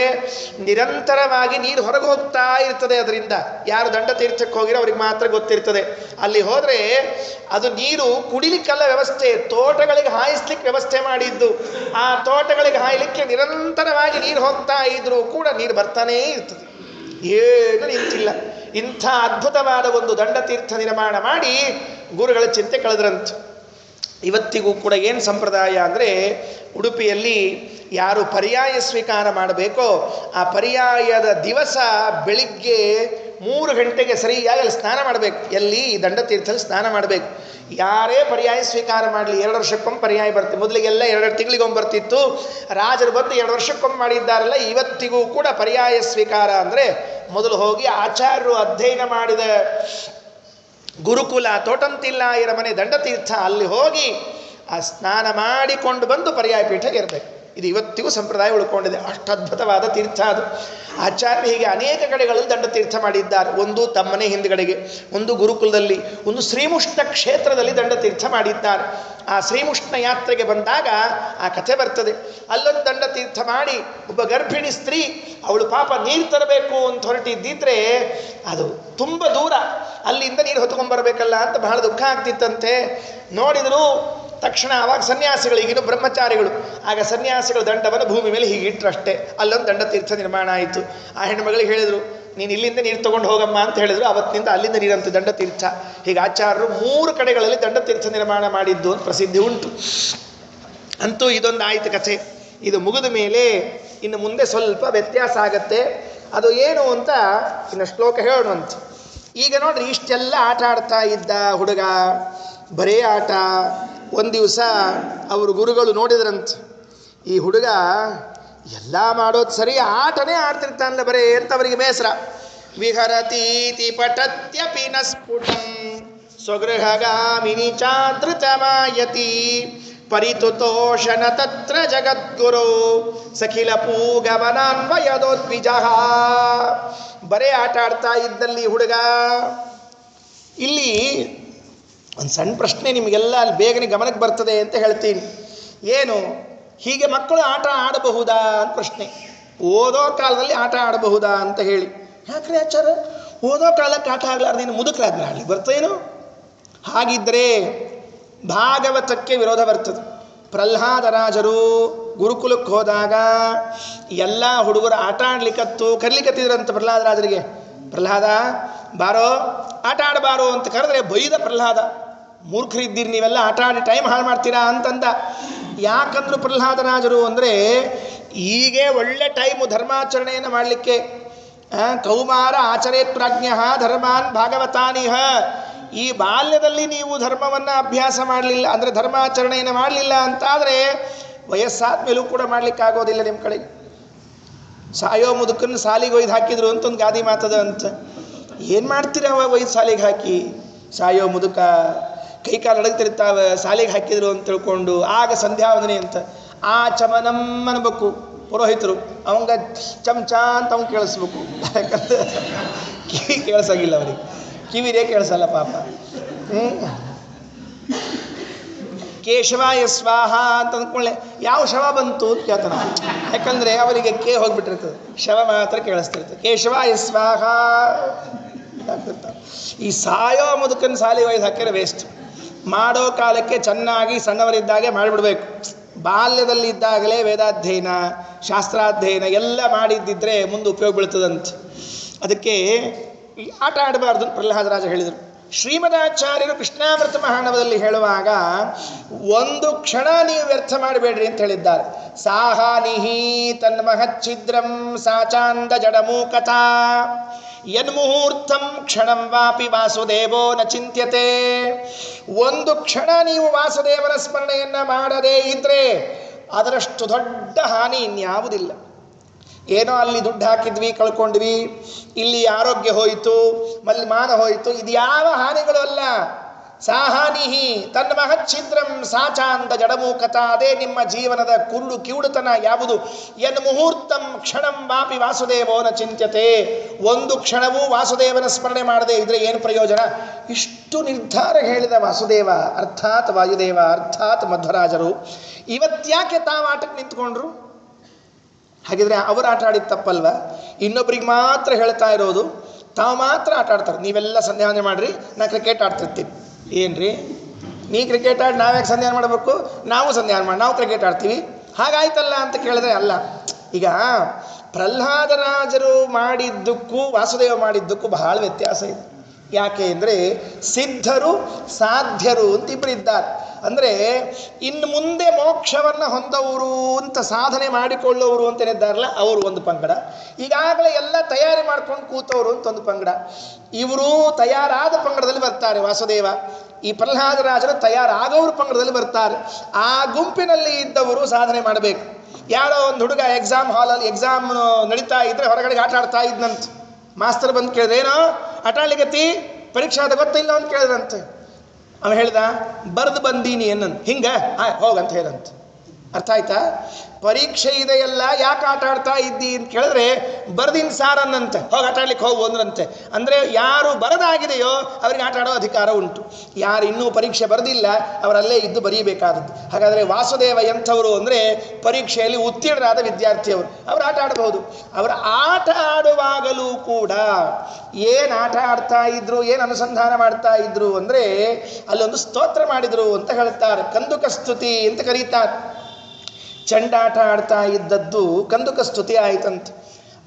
ನಿರಂತರವಾಗಿ ನೀರು ಹೊರಗೆ ಹೋಗ್ತಾ ಇರ್ತದೆ. ಅದರಿಂದ ಯಾರು ದಂಡ ತೀರ್ಥಕ್ಕೆ ಹೋಗಿರೋ ಅವ್ರಿಗೆ ಮಾತ್ರ ಗೊತ್ತಿರ್ತದೆ. ಅಲ್ಲಿ ಹೋದರೆ ಅದು ನೀರು ಕುಡಿಲಿಕ್ಕೆಲ್ಲ ವ್ಯವಸ್ಥೆ, ತೋಟಗಳಿಗೆ ಹಾಯಿಸ್ಲಿಕ್ಕೆ ವ್ಯವಸ್ಥೆ ಮಾಡಿದ್ದು. ಆ ತೋಟಗಳಿಗೆ ಹಾಯಲಿಕ್ಕೆ ನಿರಂತರವಾಗಿ ನೀರು ಹೋಗ್ತಾ ಇದ್ರೂ ಕೂಡ ನೀರು ಬರ್ತಾನೇ ಇರ್ತದೆ. ಏನು ನಿಂತಿಲ್ಲ. ಇಂಥ ಅದ್ಭುತವಾದ ಒಂದು ದಂಡತೀರ್ಥ ನಿರ್ಮಾಣ ಮಾಡಿ ಗುರುಗಳ ಚಿಂತೆ ಕಳೆದ್ರಂತ. ಇವತ್ತಿಗೂ ಕೂಡ ಏನು ಸಂಪ್ರದಾಯ ಅಂದರೆ, ಉಡುಪಿಯಲ್ಲಿ ಯಾರು ಪರ್ಯಾಯ ಸ್ವೀಕಾರ ಮಾಡಬೇಕೋ ಆ ಪರ್ಯಾಯದ ದಿವಸ ಬೆಳಿಗ್ಗೆ 3 ಗಂಟೆಗೆ ಸರಿಯಾಗಿ ಅಲ್ಲಿ ಸ್ನಾನ ಮಾಡಬೇಕು. ಎಲ್ಲಿ? ಈ ದಂಡತೀರ್ಥದಲ್ಲಿ ಸ್ನಾನ ಮಾಡಬೇಕು. ಯಾರೇ ಪರ್ಯಾಯ ಸ್ವೀಕಾರ ಮಾಡಲಿ, 2 ವರ್ಷಕ್ಕೊಮ್ಮೆ ಪರ್ಯಾಯ ಬರ್ತೀವಿ. ಮೊದಲಿಗೆಲ್ಲ 2 ತಿಂಗಳಿಗೊಮ್ಮೆ ಬರ್ತಿತ್ತು. ರಾಜರು ಬಂದು 2 ವರ್ಷಕ್ಕೊಮ್ಮೆ ಮಾಡಿದ್ದಾರಲ್ಲ, ಇವತ್ತಿಗೂ ಕೂಡ ಪರ್ಯಾಯ ಸ್ವೀಕಾರ ಅಂದರೆ ಮೊದಲು ಹೋಗಿ ಆಚಾರ್ಯರು ಅಧ್ಯಯನ ಮಾಡಿದ ಗುರುಕುಲ ತೋಟಂತಿಲ್ಲಾಯರ ಮನೆ ದಂಡತೀರ್ಥ ಅಲ್ಲಿ ಹೋಗಿ ಆ ಸ್ನಾನ ಮಾಡಿಕೊಂಡು ಬಂದು ಪರ್ಯಾಯ ಪೀಠಕ್ಕೆ ಇರಬೇಕು. ಇದು ಇವತ್ತಿಗೂ ಸಂಪ್ರದಾಯ ಉಳ್ಕೊಂಡಿದೆ. ಅಷ್ಟು ಅದ್ಭುತವಾದ ತೀರ್ಥ ಅದು. ಆಚಾರ್ಯ ಹೀಗೆ ಅನೇಕ ಕಡೆಗಳಲ್ಲಿ ದಂಡತೀರ್ಥ ಮಾಡಿದ್ದಾರೆ. ಒಂದು ತಮ್ಮನೆ ಹಿಂದುಗಡೆಗೆ, ಒಂದು ಗುರುಕುಲದಲ್ಲಿ, ಒಂದು ಶ್ರೀಮುಷ್ಣ ಕ್ಷೇತ್ರದಲ್ಲಿ ದಂಡತೀರ್ಥ ಮಾಡಿದ್ದಾರೆ. ಆ ಶ್ರೀಮುಷ್ಣ ಯಾತ್ರೆಗೆ ಬಂದಾಗ ಆ ಕಥೆ ಬರ್ತದೆ. ಅಲ್ಲೊಂದು ದಂಡತೀರ್ಥ ಮಾಡಿ ಒಬ್ಬ ಗರ್ಭಿಣಿ ಸ್ತ್ರೀ ಅವಳು ಪಾಪ ನೀರು ತರಬೇಕು ಅಂತ ಹೊರಟಿದ್ದಿದ್ರೆ ಅದು ತುಂಬ ದೂರ, ಅಲ್ಲಿಂದ ನೀರು ಹೊತ್ಕೊಂಡ್ಬರ್ಬೇಕಲ್ಲ ಅಂತ ಬಹಳ ದುಃಖ ಆಗ್ತಿತ್ತಂತೆ. ನೋಡಿದ್ರು ತಕ್ಷಣ ಆವಾಗ ಸನ್ಯಾಸಿಗಳಿಗಿನ್ನು ಬ್ರಹ್ಮಚಾರಿಗಳು, ಆಗ ಸನ್ಯಾಸಿಗಳು ದಂಡವನ್ನು ಭೂಮಿ ಮೇಲೆ ಹೀಗೆ ಇಟ್ಟರಷ್ಟೇ. ಅಲ್ಲೊಂದು ದಂಡತೀರ್ಥ ನಿರ್ಮಾಣ ಆಯಿತು. ಆ ಹೆಣ್ಣುಮಗಳಿಗೆ ಹೇಳಿದರು, ನೀನು ಇಲ್ಲಿಂದ ನೀರು ತೊಗೊಂಡು ಹೋಗಮ್ಮ ಅಂತ ಹೇಳಿದ್ರು. ಅವತ್ತಿನಿಂದ ಅಲ್ಲಿಂದ ನೀರಂತ ದಂಡತೀರ್ಥ. ಹೀಗೆ ಆಚಾರ್ಯರು 3 ಕಡೆಗಳಲ್ಲಿ ದಂಡತೀರ್ಥ ನಿರ್ಮಾಣ ಮಾಡಿದ್ದು ಅಂತ ಪ್ರಸಿದ್ಧಿ ಉಂಟು. ಅಂತೂ ಇದೊಂದು ಆಯಿತು ಕಥೆ. ಇದು ಮುಗಿದ ಮೇಲೆ ಇನ್ನು ಮುಂದೆ ಸ್ವಲ್ಪ ವ್ಯತ್ಯಾಸ ಆಗತ್ತೆ. ಅದು ಏನು ಅಂತ ಇನ್ನು ಶ್ಲೋಕ ಹೇಳೋಣಂತ. ಈಗ ನೋಡ್ರಿ, ಇಷ್ಟೆಲ್ಲ ಆಟ ಆಡ್ತಾ ಇದ್ದ ಹುಡುಗ, ಬರೇ ಆಟ. ಒಂದು ದಿವಸ ಅವರು ಗುರುಗಳು ನೋಡಿದ್ರಂತ, ಈ ಹುಡುಗ ಎಲ್ಲ ಮಾಡೋದು ಸರಿ, ಆಟನೇ ಆಡ್ತಿರ್ತಾನಲ್ಲ ಬರೇ ಅಂತ ಅವರಿಗೆ ಬೇಸರ. ವಿಹರತೀತಿ ಪಠತ್ಯಪಿ ನ ಸ್ಫುಟಂ ಸ್ವಗೃಹಗಾಮಿನಿ ಚಾದೃತಮಾಯತಿ ಪರಿತುತೋಷಣ ತತ್ರ ಜಗದ್ಗುರು ಸಖಿಲ ಪೂಗವನಾನ್ವಯದೋದ್ವಿಜಃ. ಬರೇ ಆಟ ಆಡ್ತಾ ಇದ್ದಲ್ಲಿ ಹುಡುಗ. ಇಲ್ಲಿ ಒಂದು ಸಣ್ಣ ಪ್ರಶ್ನೆ ನಿಮಗೆಲ್ಲ ಅಲ್ಲಿ ಬೇಗನೆ ಗಮನಕ್ಕೆ ಬರ್ತದೆ ಅಂತ ಹೇಳ್ತೀನಿ. ಏನು? ಹೀಗೆ ಮಕ್ಕಳು ಆಟ ಆಡಬಹುದಾ ಅಂತ ಪ್ರಶ್ನೆ. ಓದೋ ಕಾಲದಲ್ಲಿ ಆಟ ಆಡಬಹುದಾ ಅಂತ ಹೇಳಿ. ಯಾಕ್ರೆ ಆಚಾರ ಓದೋ ಕಾಲಕ್ಕೆ ಆಟ ಆಗ್ಲಾರ್ದೇನು ಮುದುಕರಾದ್ರೆ ಆಡಲಿ ಬರ್ತೇನು? ಹಾಗಿದ್ದರೆ ಭಾಗವತಕ್ಕೆ ವಿರೋಧ ಬರ್ತದೆ. ಪ್ರಹ್ಲಾದರಾಜರು ಗುರುಕುಲಕ್ಕೆ ಹೋದಾಗ ಎಲ್ಲ ಹುಡುಗರು ಆಟ ಆಡ್ಲಿಕ್ಕತ್ತು ಕರ್ಲಿಕ್ಕತ್ತಿದ್ರಂತ ಪ್ರಹ್ಲಾದರಾಜರಿಗೆ. ಪ್ರಹ್ಲಾದ ಬಾರೋ, ಆಟ ಆಡಬಾರೋ ಅಂತ ಕರೆದ್ರೆ ಬೈದ ಪ್ರಹ್ಲಾದ. ಮೂರ್ಖರಿದ್ದೀರಿ ನೀವೆಲ್ಲ, ಆಟ ಆಡಿ ಟೈಮ್ ಹಾಳು ಮಾಡ್ತೀರಾ ಅಂತಂದ. ಯಾಕಂದ್ರು ಪ್ರಹ್ಲಾದರಾಜರು ಅಂದರೆ ಹೀಗೆ ಒಳ್ಳೆ ಟೈಮು ಧರ್ಮಾಚರಣೆಯನ್ನು ಮಾಡಲಿಕ್ಕೆ. ಕೌಮಾರ ಆಚರೇತ್ ಪ್ರಾಜ್ಞ ಧರ್ಮಾನ್ ಭಾಗವತಾನಿಹ. ಈ ಬಾಲ್ಯದಲ್ಲಿ ನೀವು ಧರ್ಮವನ್ನು ಅಭ್ಯಾಸ ಮಾಡಲಿಲ್ಲ ಅಂದರೆ ಧರ್ಮಾಚರಣೆಯನ್ನು ಮಾಡಲಿಲ್ಲ ಅಂತಾದರೆ ವಯಸ್ಸಾದ ಮೇಲೂ ಕೂಡ ಮಾಡಲಿಕ್ಕಾಗೋದಿಲ್ಲ ನಿಮ್ಮ ಕಡೆಗೆ. ಸಾಯೋ ಮುದುಕನ್ನು ಸಾಲಿಗೆ ಒಯ್ದು ಹಾಕಿದ್ರು ಅಂತ ಒಂದು ಗಾದಿ ಮಾತದ ಅಂತ. ಏನು ಮಾಡ್ತೀರ ಒಯ್ದು ಸಾಲಿಗೆ ಹಾಕಿ? ಸಾಯೋ ಮುದುಕ ಕೈಕಾಲು ಅಡಗ್ತಿರ್ತಾವೆ, ಸಾಲಿಗೆ ಹಾಕಿದ್ರು ಅಂತ ತಿಳ್ಕೊಂಡು. ಆಗ ಸಂಧ್ಯಾವಂದನೆ ಅಂತ ಆ ಚಮನಂ ಅನ್ಬೇಕು ಪುರೋಹಿತರು. ಅವಂಗ ಚಮಚ ಅಂತ ಅವ್ನು ಕೇಳಿಸ್ಬೇಕು. ಯಾಕಂದ್ರೆ ಕಿವಿ ಕೇಳಿಸಂಗಿಲ್ಲ ಅವ್ರಿಗೆ, ಕಿವಿರೇ ಕೇಳಿಸಲ್ಲ ಪಾಪ. ಕೇಶವಾಯ ಸ್ವಾಹ ಅಂತ ಅಂದ್ಕೊಳ್ಳೆ ಯಾವ ಶವ ಬಂತು ಅಂತ ಕೇಳ್ತಾನೆ. ಯಾಕಂದರೆ ಅವರಿಗೆ ಹೋಗ್ಬಿಟ್ಟಿರ್ತದೆ, ಶವ ಮಾತ್ರ ಕೇಳಿಸ್ತಿರ್ತದೆ. ಕೇಶವಾಯ ಸ್ವಾಹ ಆಗ್ತಿರ್ತಾರೆ. ಈ ಸಾಯೋ ಮುದುಕನ ಸಾಲಿ ಒಯ್ದು ಹಾಕಿದ್ರೆ ವೇಸ್ಟ್. ಮಾಡೋ ಕಾಲಕ್ಕೆ ಚೆನ್ನಾಗಿ ಸಣ್ಣವರಿದ್ದಾಗೆ ಮಾಡಿಬಿಡ್ಬೇಕು. ಬಾಲ್ಯದಲ್ಲಿದ್ದಾಗಲೇ ವೇದಾಧ್ಯಯನ ಶಾಸ್ತ್ರಾಧ್ಯಯನ ಎಲ್ಲ ಮಾಡಿದ್ದಿದ್ರೆ ಮುಂದೆ ಉಪಯೋಗ ಬೀಳ್ತದಂತೆ. ಅದಕ್ಕೆ ಆಟ ಆಡಬಾರ್ದು ಪ್ರಹ್ಲಾದರಾಜ ಹೇಳಿದರು. ಶ್ರೀಮದಾಚಾರ್ಯರು ಕೃಷ್ಣಾಮೃತ ಮಹಾಣವದಲ್ಲಿ ಹೇಳುವಾಗ ಒಂದು ಕ್ಷಣ ನೀವು ವ್ಯರ್ಥ ಮಾಡಬೇಡ್ರಿ ಅಂತ ಹೇಳಿದ್ದಾರೆ. ಸಾಹಾನಿಹಿ ತನ್ಮಹಚ್ಛಿದ್ರಂ ಸಾಚಾಂದ ಜಡಮೂಕಥಾ ಯನ್ಮುಹೂರ್ತಂ ಕ್ಷಣಂ ವಾಪಿ ವಾಸುದೇವೋ ನ ಚಿಂತ್ಯತೆ. ಒಂದು ಕ್ಷಣ ನೀವು ವಾಸುದೇವನ ಸ್ಮರಣೆಯನ್ನು ಮಾಡದೇ ಇದ್ರೆ ಅದರಷ್ಟು ದೊಡ್ಡ ಹಾನಿ ಇನ್ಯಾವುದಿಲ್ಲ. ಏನೋ ಅಲ್ಲಿ ದುಡ್ಡು ಹಾಕಿದ್ವಿ ಕಳ್ಕೊಂಡ್ವಿ, ಇಲ್ಲಿ ಆರೋಗ್ಯ ಹೋಯಿತು, ಮಾನ ಹೋಯಿತು, ಇದು ಯಾವ ಹಾನಿಗಳು ಅಲ್ಲ. ಸಾಹಾನಿಹಿ ತನ್ನ ಮಹಚ್ಛಿದ್ರಂ ಸಾಚಾಂದ ಜಡಮೂಕಥಾ. ಅದೇ ನಿಮ್ಮ ಜೀವನದ ಕುರುಡು ಕಿವುಡುತನ ಯಾವುದು? ಎನ್ ಮುಹೂರ್ತಂ ಕ್ಷಣಂ ವಾಪಿ ವಾಸುದೇವೋನ ಚಿಂತ್ಯತೆ. ಒಂದು ಕ್ಷಣವೂ ವಾಸುದೇವನ ಸ್ಮರಣೆ ಮಾಡದೇ ಇದ್ರೆ ಏನು ಪ್ರಯೋಜನ? ಇಷ್ಟು ನಿರ್ಧಾರ ಹೇಳಿದ ವಾಸುದೇವ ಅರ್ಥಾತ್ ವಾಯುದೇವ ಅರ್ಥಾತ್ ಮಧ್ವರಾಜರು ಇವತ್ತ್ಯಾಕೆ ತಾವು ಆಟಕ್ಕೆ ನಿಂತ್ಕೊಂಡ್ರು? ಹಾಗಿದ್ರೆ ಅವರು ಆಟ ಆಡಿದ ತಪ್ಪಲ್ವ? ಇನ್ನೊಬ್ರಿಗೆ ಮಾತ್ರ ಹೇಳ್ತಾ ಇರೋದು, ತಾವು ಮಾತ್ರ ಆಟ ಆಡ್ತಾರೆ. ನೀವೆಲ್ಲ ಸಂಧ್ಯಾವಂದನೆ ಮಾಡಿರಿ, ನಾ ಕ್ರಿಕೆಟ್ ಆಡ್ತಿರ್ತೀನಿ. ಏನ್ರಿ ನೀ ಕ್ರಿಕೆಟ್ ಆಡಿ ನಾವ್ಯಾಕೆ ಸಂಧ್ಯಾನ ಮಾಡಬೇಕು? ನಾವು ಸಂಧ್ಯಾನ ಮಾಡಿ ನಾವು ಕ್ರಿಕೆಟ್ ಆಡ್ತೀವಿ, ಹಾಗಾಯ್ತಲ್ಲ ಅಂತ ಕೇಳಿದ್ರೆ ಅಲ್ಲ. ಈಗ ಪ್ರಹ್ಲಾದರಾಜರು ಮಾಡಿದ್ದಕ್ಕೂ ವಾಸುದೇವ ಮಾಡಿದ್ದಕ್ಕೂ ಬಹಳ ವ್ಯತ್ಯಾಸ ಇದೆ. ಯಾಕೆ ಅಂದರೆ ಸಿದ್ಧರು ಸಾಧ್ಯರು ಅಂತ ಇಬ್ಬರಿದ್ದಾರೆ. ಅಂದರೆ ಇನ್ನು ಮುಂದೆ ಮೋಕ್ಷವನ್ನು ಹೊಂದವರು ಅಂತ ಸಾಧನೆ ಮಾಡಿಕೊಳ್ಳೋರು ಅಂತೇನಿದ್ದಾರಲ್ಲ ಅವರು ಒಂದು ಪಂಗಡ, ಈಗಾಗಲೇ ಎಲ್ಲ ತಯಾರಿ ಮಾಡ್ಕೊಂಡು ಕೂತವರು ಅಂತ ಒಂದು ಪಂಗಡ. ಇವರು ತಯಾರಾದ ಪಂಗಡದಲ್ಲಿ ಬರ್ತಾರೆ ವಾಸುದೇವ. ಈ ಪ್ರಹ್ಲಾದರಾಜರು ತಯಾರಾಗೋರು ಪಂಗಡದಲ್ಲಿ ಬರ್ತಾರೆ. ಆ ಗುಂಪಿನಲ್ಲಿ ಇದ್ದವರು ಸಾಧನೆ ಮಾಡಬೇಕು. ಯಾರೋ ಒಂದು ಹುಡುಗ ಎಕ್ಸಾಮ್ ನಡೀತಾ ಇದ್ರೆ ಹೊರಗಡೆಗೆ ಆಟ ಆಡ್ತಾ ಇದ್ನಂತೆ. ಮಾಸ್ತರ್ ಬಂದು ಕೇಳಿದ್ರೆ, ಏನೋ ಆಟ ಆಡ್ಲಿಕ್ಕತ್ತಿ, ಪರೀಕ್ಷೆ ಆದ ಗೊತ್ತಿಲ್ಲ ಅಂತ ಕೇಳಿದ್ರಂತೆ. ಅವ ಹೇಳ್ದ, ಬರೆದು ಬಂದೀನಿ ಏನಂತ. ಹಿಂಗೆ ಹೋಗಂತ ಹೇಳಂತ. ಅರ್ಥ ಆಯ್ತಾ? ಪರೀಕ್ಷೆ ಇದೆಯಲ್ಲ, ಯಾಕೆ ಆಟ ಆಡ್ತಾ ಇದ್ದಿ ಅಂತ ಕೇಳಿದ್ರೆ ಬರ್ದಿನ ಸಾರನ್ನಂತೆ, ಹೋಗಿ ಆಟ ಆಡ್ಲಿಕ್ಕೆ ಹೋಗು ಅಂದ್ರಂತೆ. ಅಂದರೆ ಯಾರು ಬರದಾಗಿದೆಯೋ ಅವರಿಗೆ ಆಟ ಆಡೋ ಅಧಿಕಾರ ಉಂಟು. ಯಾರು ಇನ್ನೂ ಪರೀಕ್ಷೆ ಬರೆದಿಲ್ಲ ಅವರಲ್ಲೇ ಇದ್ದು ಬರೀಬೇಕಾದದ್ದು. ಹಾಗಾದರೆ ವಾಸುದೇವ ಎಂಥವರು ಅಂದರೆ ಪರೀಕ್ಷೆಯಲ್ಲಿ ಉತ್ತೀರ್ಣರಾದ ವಿದ್ಯಾರ್ಥಿಯವರು, ಅವರು ಆಟ ಆಡಬಹುದು. ಅವರು ಆಟ ಆಡುವಾಗಲೂ ಕೂಡ ಏನು ಆಟ ಆಡ್ತಾ ಇದ್ರು, ಏನು ಅನುಸಂಧಾನ ಮಾಡ್ತಾ ಇದ್ರು ಅಂದರೆ ಅಲ್ಲೊಂದು ಸ್ತೋತ್ರ ಮಾಡಿದರು ಅಂತ ಹೇಳ್ತಾರೆ. ಕಂದುಕ ಸ್ತುತಿ ಅಂತ ಕರೀತಾರೆ. ಚಂಡಾಟ ಆಡ್ತಾ ಇದ್ದದ್ದು ಕಂದುಕ ಸ್ತುತಿ ಆಯ್ತಂತೆ.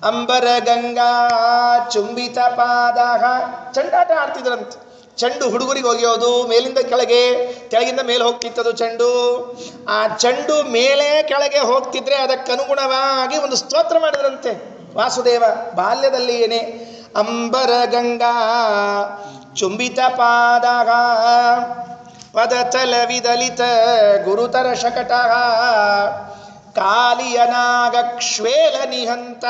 ಅಂಬರ ಗಂಗಾ ಚುಂಬಿತ ಪಾದಃ, ಚಂಡಾಟ ಆಡ್ತಿದ್ರಂತೆ. ಚೆಂಡು ಹುಡುಗರಿಗೆ ಒಗೆಯೋದು, ಮೇಲಿಂದ ಕೆಳಗೆ, ಕೆಳಗಿಂದ ಮೇಲೆ ಹೋಗ್ತಿತ್ತದು ಚೆಂಡು. ಆ ಚೆಂಡು ಮೇಲೆ ಕೆಳಗೆ ಹೋಗ್ತಿದ್ರೆ ಅದಕ್ಕನುಗುಣವಾಗಿ ಒಂದು ಸ್ತೋತ್ರ ಮಾಡಿದ್ರಂತೆ ವಾಸುದೇವ ಬಾಲ್ಯದಲ್ಲಿ. ಏನೇ ಅಂಬರ ಗಂಗಾ ಚುಂಬಿತ ಪಾದಃ ಪದತಲ ವಿದಲಿತ ಗುರುತರ ಶಕಟ ಕಾಲಿಯನಾಗಕ್ಷ್ವೇಲ ನಿಹಂತ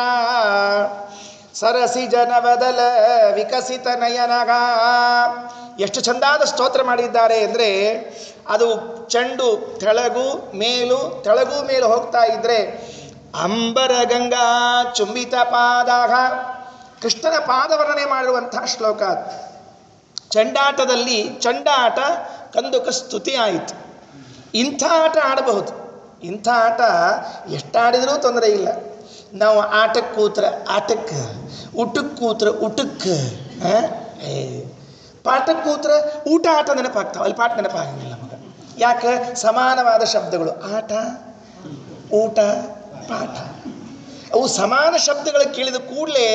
ಸರಸಿ ಜನವದಲ ವಿಕಸಿತ ನಯನಗ. ಎಷ್ಟು ಚಂದಾದ ಸ್ತೋತ್ರ ಮಾಡಿದ್ದಾರೆ ಅಂದರೆ ಅದು ಚೆಂಡು ತೆಳಗು ಮೇಲು ತೆಳಗು ಮೇಲು ಹೋಗ್ತಾ ಇದ್ರೆ ಅಂಬರ ಗಂಗಾ ಚುಂಬಿತ ಪಾದಃ, ಕೃಷ್ಣನ ಪಾದವರ್ಣನೆ ಮಾಡಿರುವಂತಹ ಶ್ಲೋಕ. ಚಂಡಾಟದಲ್ಲಿ ಚಂಡಾಟ ಕಂದುಕ ಸ್ತುತಿ ಆಯಿತು. ಇಂಥ ಆಟ ಆಡಬಹುದು. ಇಂಥ ಆಟ ಎಷ್ಟಾಡಿದರೂ ತೊಂದರೆ ಇಲ್ಲ. ನಾವು ಆಟಕ್ಕೆ ಕೂತ್ರೆ ಆಟಕ್ಕೆ, ಊಟಕ್ಕೆ ಕೂತ್ರೆ ಊಟಕ್ಕೆ, ಪಾಠಕ್ಕೆ ಕೂತ್ರೆ ಊಟ ಆಟ ನೆನಪಾಗ್ತಾವೆ, ಅಲ್ಲಿ ಪಾಠ ನೆನಪಾಗಂಗಿಲ್ಲ ನಮಗೆ. ಯಾಕೆ? ಸಮಾನವಾದ ಶಬ್ದಗಳು. ಆಟ, ಊಟ, ಪಾಠ ಅವು ಸಮಾನ ಶಬ್ದಗಳು ಕೇಳಿದ ಕೂಡಲೇ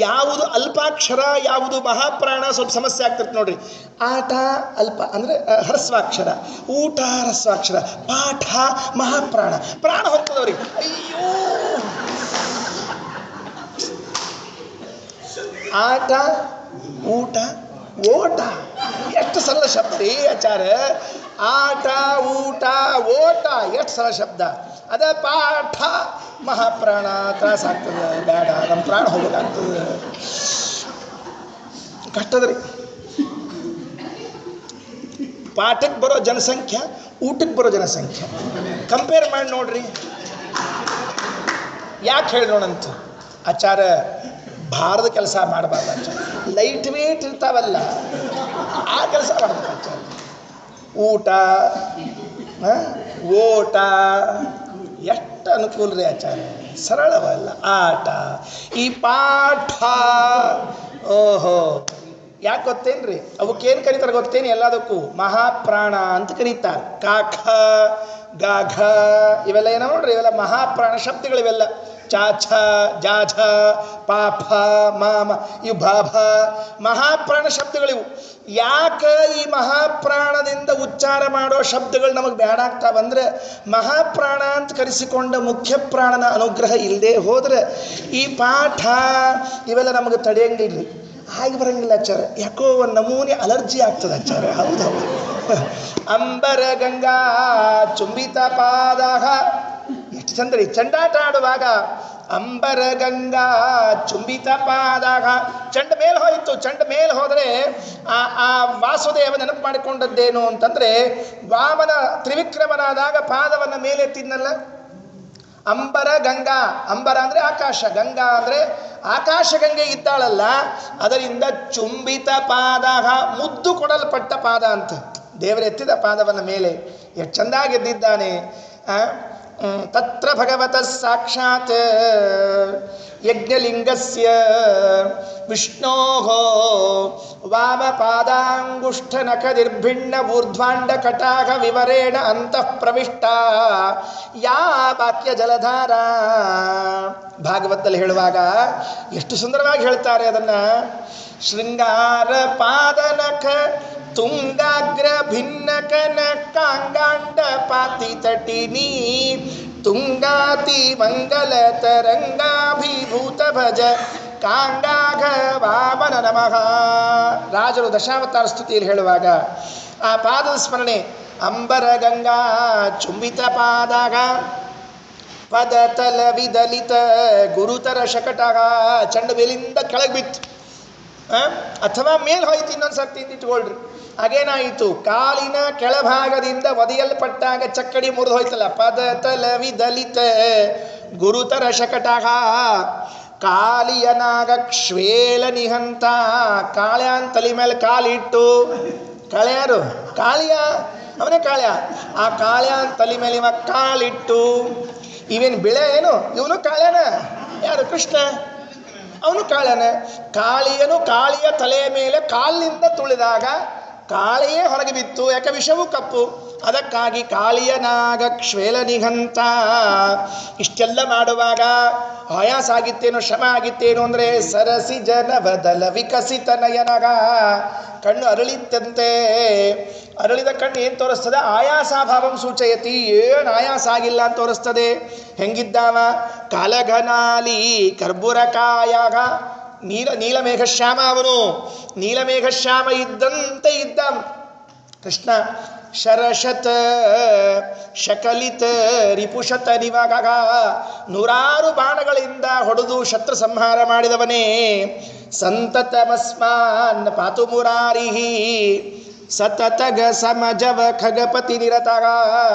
ಯಾವುದು ಅಲ್ಪಾಕ್ಷರ ಯಾವುದು ಮಹಾಪ್ರಾಣ ಸ್ವಲ್ಪ ಸಮಸ್ಯೆ ಆಗ್ತಿರ್ತೆ ನೋಡ್ರಿ. ಆಟ ಅಲ್ಪ ಅಂದರೆ ಹ್ರಸ್ವಾಕ್ಷರ, ಊಟ ಹ್ರಸ್ವಾಕ್ಷರ, ಪಾಠ ಮಹಾಪ್ರಾಣ, ಪ್ರಾಣ ಹೋಗ್ತದವ್ರಿ. ಅಯ್ಯೋ, ಆಟ ಊಟ ಓಟ ಎಷ್ಟು ಸರಳ ಶಬ್ದ ರೀ ಆಚಾರ್ಯ. ಆಟ ಊಟ ಓಟ ಎಷ್ಟು ಸರಳ ಶಬ್ದ. ಅದ ಪಾಠ ಮಹಾಪ್ರಾಣ, ತ್ರಾಸ ಆಗ್ತದೆ, ಬೇಡ, ನಮ್ಮ ಪ್ರಾಣ ಹೋಗ್ಬೇಕಾಗ್ತದೆ, ಕಷ್ಟದ್ರಿ. ಪಾಠಕ್ಕೆ ಬರೋ ಜನಸಂಖ್ಯೆ ಊಟಕ್ಕೆ ಬರೋ ಜನಸಂಖ್ಯೆ ಕಂಪೇರ್ ಮಾಡಿ ನೋಡ್ರಿ. ಯಾಕೆ ಹೇಳಿ ನೋಡಂತ ಆಚಾರ ಭಾರದ ಕೆಲಸ ಮಾಡಬಾರ್ದು ಆಚಾರ. ಲೈಟ್ ವೇಟ್ ಇರ್ತಾವಲ್ಲ ಆ ಕೆಲಸ ಮಾಡಬೇಕು ಆಚಾರ. ಊಟ ಓಟ ಎಷ್ಟು ಅನುಕೂಲ ರೀ ಆಚಾರ, ಸರಳವಲ್ಲ. ಆಟ, ಈ ಪಾಠ, ಓಹೋ, ಯಾಕೆ ಗೊತ್ತೇನ್ರಿ? ಅವಕ್ಕೇನು ಕರೀತಾರೆ ಗೊತ್ತೇನು? ಎಲ್ಲದಕ್ಕೂ ಮಹಾಪ್ರಾಣ ಅಂತ ಕರೀತಾರೆ. ಕಾಖ ಗಾಘ ಇವೆಲ್ಲ ಏನೋ ನೋಡ್ರಿ, ಇವೆಲ್ಲ ಮಹಾಪ್ರಾಣ ಶಬ್ದಗಳಿವೆಲ್ಲ. ಚಾಛ ಜಾಝ ಪಾಫ ಮಾಮ ಇವು ಭಾಭ ಮಹಾಪ್ರಾಣ ಶಬ್ದಗಳಿವು. ಯಾಕೆ ಈ ಮಹಾಪ್ರಾಣದಿಂದ ಉಚ್ಚಾರ ಮಾಡೋ ಶಬ್ದಗಳು ನಮಗೆ ಬೇಡಾಗ್ತಾವಂದ್ರೆ ಮಹಾಪ್ರಾಣ ಅಂತ ಕರೆಸಿಕೊಂಡ ಮುಖ್ಯ ಪ್ರಾಣನ ಅನುಗ್ರಹ ಇಲ್ಲದೆ ಹೋದ್ರೆ ಈ ಪಾಠ ಇವೆಲ್ಲ ನಮಗೆ ತಡೆಯಂಗಿಲ್ಲ, ಆಗಿ ಬರಂಗಿಲ್ಲ ಆಚಾರ. ಯಾಕೋ ಒಂದು ನಮೂನೆ ಅಲರ್ಜಿ ಆಗ್ತದೆ ಆಚಾರ. ಹೌದೌದು. ಅಂಬರ ಗಂಗಾ ಚುಂಬಿತ ಪಾದಃ, ಎಷ್ಟು ಚಂದ ರೀ. ಚಂಡಾಟ ಆಡುವಾಗ ಅಂಬರ ಗಂಗಾ ಚುಂಬಿತ ಪಾದಃ, ಚಂಡ ಮೇಲೆ ಹೋಯಿತು. ಚಂಡ ಮೇಲೆ ಹೋದರೆ ಆ ವಾಸುದೇವ ನೆನಪು ಮಾಡಿಕೊಂಡದ್ದೇನು ಅಂತಂದರೆ ವಾಮನ ತ್ರಿವಿಕ್ರಮನಾದಾಗ ಪಾದವನ್ನು ಮೇಲೆತ್ತಿದ್ನಲ್ಲ. ಅಂಬರ ಗಂಗಾ, ಅಂಬರ ಅಂದರೆ ಆಕಾಶ, ಗಂಗಾ ಅಂದರೆ ಆಕಾಶ ಗಂಗೆ ಇದ್ದಾಳಲ್ಲ, ಅದರಿಂದ ಚುಂಬಿತ ಪಾದಃ, ಮುದ್ದು ಕೊಡಲ್ಪಟ್ಟ ಪಾದ ಅಂತ. ದೇವರೆತ್ತಿದ ಪಾದವನ್ನು ಮೇಲೆ ಎಷ್ಟು ಚೆಂದಾಗಿ ಎದ್ದಿದ್ದಾನೆ. ತತ್ರ ಭಗವತಃ ಸಾಕ್ಷಾತ್ ಯಜ್ಞಲಿಂಗಸ್ಯ ವಿಷ್ಣೋಃ ವಾಮಪಾದಾಂಗುಷ್ಠನಖನಿರ್ಭಿಣ್ಣ ಊರ್ಧ್ವಾಂಡ ಕಟಾಹ ವಿವರೇಣ ಅಂತಃ ಪ್ರವಿಷ್ಟ ಯಾ ವಾಕ್ಯ ಜಲಧಾರ. ಭಾಗವತದಲ್ಲಿ ಹೇಳುವಾಗ ಎಷ್ಟು ಸುಂದರವಾಗಿ ಹೇಳ್ತಾರೆ ಅದನ್ನು. ಶೃಂಗಾರ ಪಾದನಖ ತುಂಗಾಗ್ರ ಭಿನ್ನಕನ ಕಾಂಗಾಂಡ ಪಾತಿ ತಟಿನಿ ತುಂಗಾತಿ ಮಂಗಲ ತರಂಗಾಭಿಭೂತ ಭಜ ಕಾಂಗಾಘ ವಾಮನ ನಮಃ. ರಾಜರು ದಶಾವತಾರ ಸ್ತುತಿಯಲ್ಲಿ ಹೇಳುವಾಗ ಆ ಪಾದದ ಸ್ಮರಣೆ. ಅಂಬರ ಗಂಗಾ ಚುಂಬಿತ ಪಾದಾಗ ಪದತಲ ವಿದಲಿತ ಗುರುತರ ಶಕಟಗ. ಚಂಡ ಮೇಲಿಂದ ಕೆಳಗೆ ಬಿತ್ತು, ಅಥವಾ ಮೇಲ್ ಹೋಯ್ತು. ಇನ್ನೊಂದು ಸರ್ತಿ ಇಟ್ಕೊಳ್ರಿ. ಹಾಗೇನಾಯಿತು, ಕಾಲಿನ ಕೆಳಭಾಗದಿಂದ ಒದೆಯಲ್ಪಟ್ಟಾಗ ಚಕ್ಕಡಿ ಮುರಿದು ಹೋಯ್ತಲ್ಲ. ಪದ ತಲ ವಿದಲಿತ ಗುರುತರ ಶಕಟಗ ಕಾಲಿಯನಾಗ ಕ್ಷೇಲ ನಿಹಂತ. ಕಾಳ್ಯಾನ್ ತಲೆ ಮೇಲೆ ಕಾಲಿಟ್ಟು, ಕಾಳ್ಯಾರು ಕಾಳಿಯ ಅವನೇ ಕಾಳ್ಯ. ಆ ಕಾಳ್ಯಾನ್ ತಲೆ ಮೇಲೆ ಇವ ಕಾಲಿಟ್ಟು, ಇವೇನು ಬಿಳೆ ಏನು, ಇವನು ಕಾಳ್ಯನ. ಯಾರು? ಕೃಷ್ಣ. ಅವನು ಕಾಳ್ಯನ. ಕಾಳಿಯನು ಕಾಳಿಯ ತಲೆಯ ಮೇಲೆ ಕಾಲಿನಿಂದ ತುಳಿದಾಗ ಕಾಳಿಯೇ ಹೊರಗೆ ಬಿತ್ತು. ಯಾಕೆ? ವಿಷವು ಕಪ್ಪು. ಅದಕ್ಕಾಗಿ ಕಾಳಿಯನಾಗ ಕ್ಷೇಲ ನಿಘಂತ. ಇಷ್ಟೆಲ್ಲ ಮಾಡುವಾಗ ಆಯಾಸ ಆಗಿತ್ತೇನೋ, ಶ್ರಮ ಆಗಿತ್ತೇನೋ ಅಂದರೆ ಸರಸಿ ಜನ ಬದಲ ವಿಕಸಿತ ನಯನಗ. ಕಣ್ಣು ಅರಳಿತ್ತಂತೆ. ಅರಳಿದ ಕಣ್ಣು ಏನು ತೋರಿಸ್ತದೆ? ಆಯಾಸಾಭಾವಂ ಸೂಚಯತಿ. ಏನು ಆಯಾಸ ಆಗಿಲ್ಲ ಅಂತ ತೋರಿಸ್ತದೆ. ಹೆಂಗಿದ್ದಾವ? ಕಾಲಘನಾಲಿ ಕರ್ಬುರಕಾಯಾಗ. ನೀಲಮೇಘಶ್ಯಾಮ. ಅವನು ನೀಲಮೇಘಶ್ಯಾಮ ಇದ್ದಂತೆ ಇದ್ದ ಕೃಷ್ಣ. ಶರಶತ ಶಕಲಿತ ರಿಪುಷತ ನಿವಾಗ. ನೂರಾರು ಬಾಣಗಳಿಂದ ಹೊಡೆದು ಶತ್ರು ಸಂಹಾರ ಮಾಡಿದವನೇ. ಸಂತತಮಸ್ಮಾನ್ ಪಾತು ಮುರಾರಿಹಿ ಸತತಗ ಸಮಜವ ಖಗಪತಿ ನಿರತಗ.